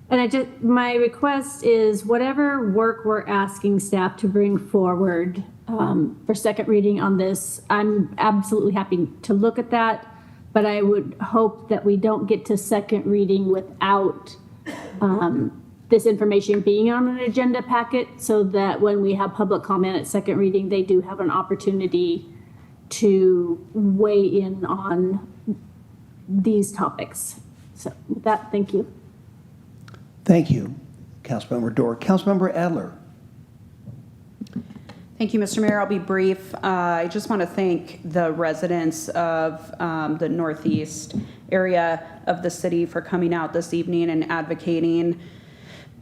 And my request is whatever work we're asking staff to bring forward for second reading on this, I'm absolutely happy to look at that. But I would hope that we don't get to second reading without this information being on an agenda packet, so that when we have public comment at second reading, they do have an opportunity to weigh in on these topics. So with that, thank you. Thank you, Councilmember Dorr. Councilmember Adler. Thank you, Mr. Mayor. I'll be brief. I just want to thank the residents of the northeast area of the city for coming out this evening and advocating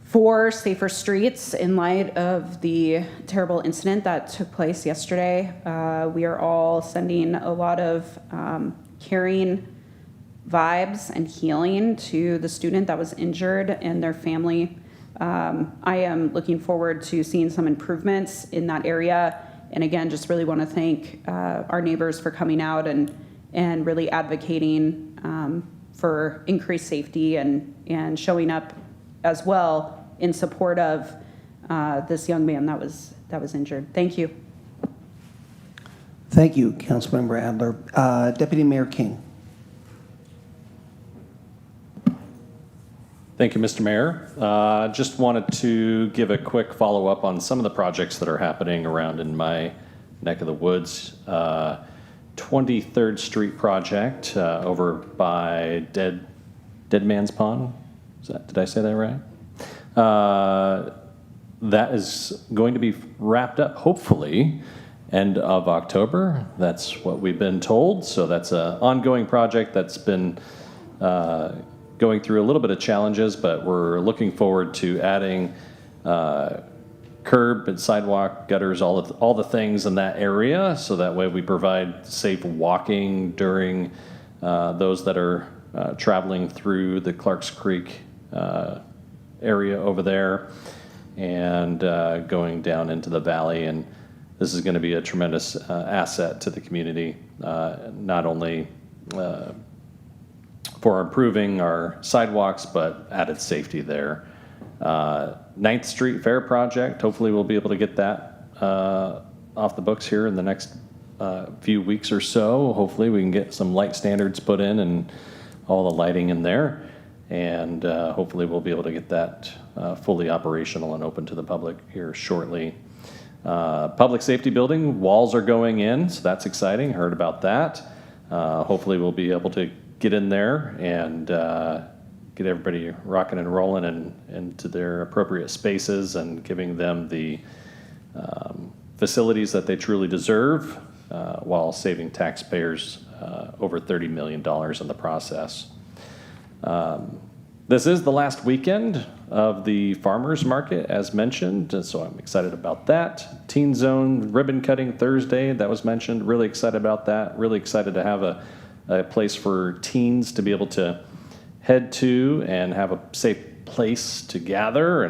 for safer streets in light of the terrible incident that took place yesterday. We are all sending a lot of caring vibes and healing to the student that was injured and their family. I am looking forward to seeing some improvements in that area. And again, just really want to thank our neighbors for coming out and really advocating for increased safety and showing up as well in support of this young man that was injured. Thank you. Thank you, Councilmember Adler. Deputy Mayor King. Thank you, Mr. Mayor. Just wanted to give a quick follow-up on some of the projects that are happening around in my neck of the woods. 23rd Street project over by Dead Man's Pond. Did I say that right? That is going to be wrapped up, hopefully, end of October. That's what we've been told. So that's an ongoing project that's been going through a little bit of challenges, but we're looking forward to adding curb and sidewalk, gutters, all the things in that area, so that way we provide safe walking during those that are traveling through the Clarks Creek area over there and going down into the valley. And this is going to be a tremendous asset to the community, not only for improving our sidewalks, but added safety there. 9th Street Fair project, hopefully we'll be able to get that off the books here in the next few weeks or so. Hopefully we can get some light standards put in and all the lighting in there. And hopefully we'll be able to get that fully operational and open to the public here shortly. Public safety building, walls are going in, so that's exciting. Heard about that. Hopefully we'll be able to get in there and get everybody rocking and rolling and into their appropriate spaces and giving them the facilities that they truly deserve while saving taxpayers over $30 million in the process. This is the last weekend of the farmers market, as mentioned, and so I'm excited about that. Teen Zone ribbon cutting Thursday, that was mentioned. Really excited about that. Really excited to have a place for teens to be able to head to and have a safe place to gather,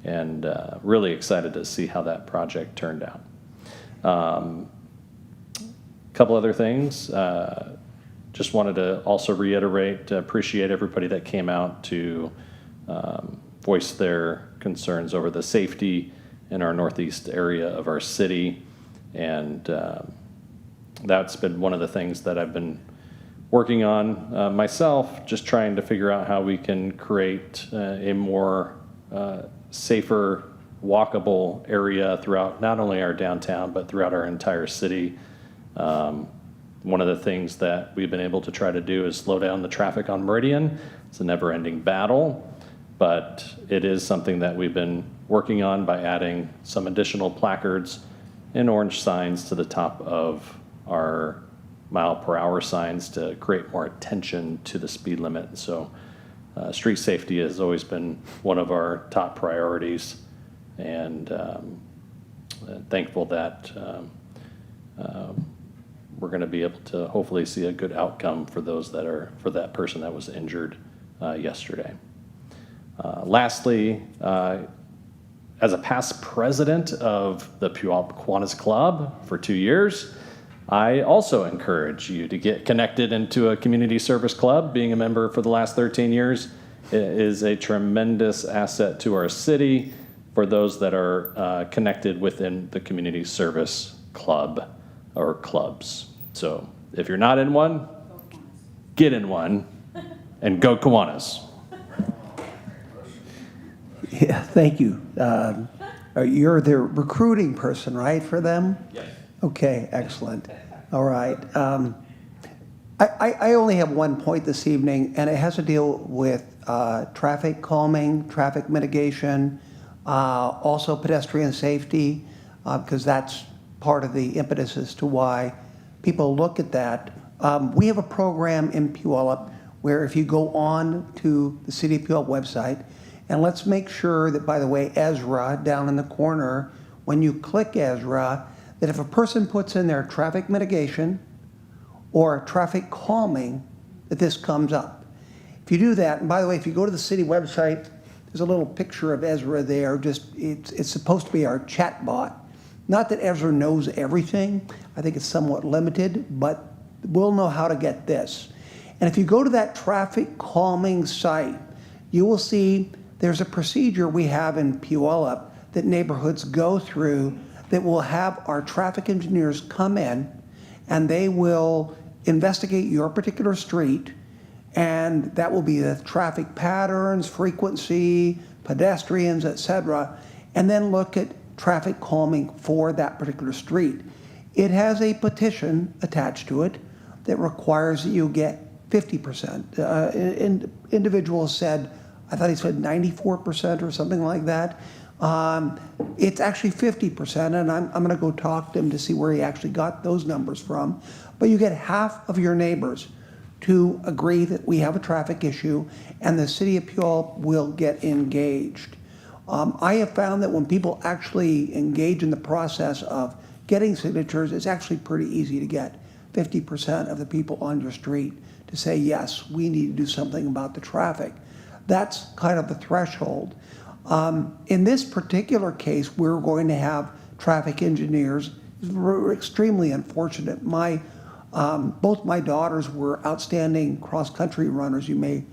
and really excited to see how that project turned out. Couple other things. Just wanted to also reiterate, appreciate everybody that came out to voice their concerns over the safety in our northeast area of our city. And that's been one of the things that I've been working on myself, just trying to figure out how we can create a more safer, walkable area throughout not only our downtown, but throughout our entire city. One of the things that we've been able to try to do is slow down the traffic on Meridian. It's a never-ending battle, but it is something that we've been working on by adding some additional placards and orange signs to the top of our mile-per-hour signs to create more attention to the speed limit. So street safety has always been one of our top priorities, and thankful that we're going to be able to hopefully see a good outcome for those that are, for that person that was injured yesterday. Lastly, as a past president of the Puyallup Kiwanis Club for 2 years, I also encourage you to get connected into a community service club. Being a member for the last 13 years is a tremendous asset to our city for those that are connected within the community service club or clubs. So if you're not in one, get in one and go Kiwanis. Yeah, thank you. You're the recruiting person, right, for them? Yes. Okay, excellent. All right. I only have one point this evening, and it has to deal with traffic calming, traffic mitigation, also pedestrian safety, because that's part of the impetus as to why people look at that. We have a program in Puyallup where if you go on to the City of Puyallup website, and let's make sure that, by the way, Ezra down in the corner, when you click Ezra, that if a person puts in their traffic mitigation or traffic calming, that this comes up. If you do that, and by the way, if you go to the city website, there's a little picture of Ezra there. Just it's supposed to be our chat bot. Not that Ezra knows everything. I think it's somewhat limited, but we'll know how to get this. And if you go to that traffic calming site, you will see there's a procedure we have in Puyallup that neighborhoods go through that will have our traffic engineers come in, and they will investigate your particular street, and that will be the traffic patterns, frequency, pedestrians, etc., and then look at traffic calming for that particular street. It has a petition attached to it that requires that you get 50%. Individuals said, I thought he said 94% or something like that. It's actually 50%, and I'm going to go talk to him to see where he actually got those numbers from. But you get half of your neighbors to agree that we have a traffic issue, and the City of Puyallup will get engaged. I have found that when people actually engage in the process of getting signatures, it's actually pretty easy to get 50% of the people on your street to say, yes, we need to do something about the traffic. That's kind of the threshold. In this particular case, we're going to have traffic engineers. We're extremely unfortunate. Both my daughters were outstanding cross-country runners. You may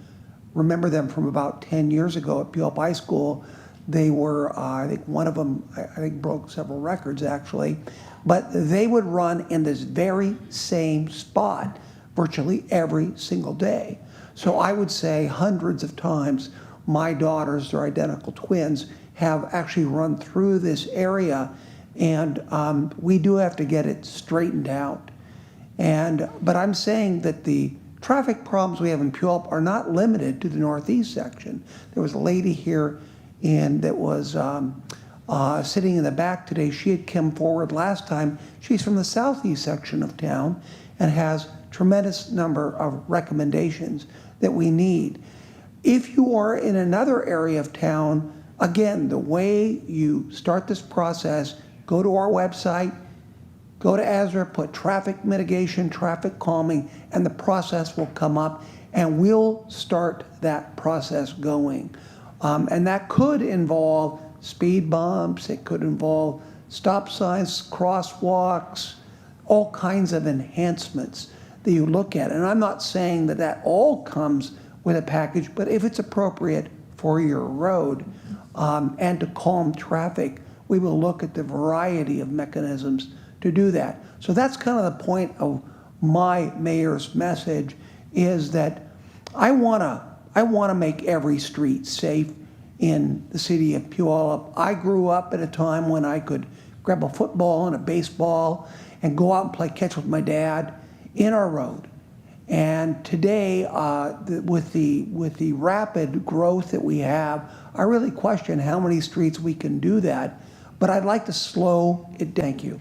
remember them from about 10 years ago at Puyallup High School. They were, I think one of them, I think broke several records actually, but they would run in this very same spot virtually every single day. So I would say hundreds of times my daughters, they're identical twins, have actually run through this area, and we do have to get it straightened out. But I'm saying that the traffic problems we have in Puyallup are not limited to the northeast section. There was a lady here that was sitting in the back today. She had come forward last time. She's from the southeast section of town and has tremendous number of recommendations that we need. If you are in another area of town, again, the way you start this process, go to our website, go to Ezra, put traffic mitigation, traffic calming, and the process will come up, and we'll start that process going. And that could involve speed bumps, it could involve stop signs, crosswalks, all kinds of enhancements that you look at. And I'm not saying that that all comes with a package, but if it's appropriate for your road and to calm traffic, we will look at the variety of mechanisms to do that. So that's kind of the point of my mayor's message, is that I want to make every street safe in the city of Puyallup. I grew up at a time when I could grab a football and a baseball and go out and play catch with my dad in our road. And today, with the rapid growth that we have, I really question how many streets we can do that. But I'd like to slow it down. Thank you.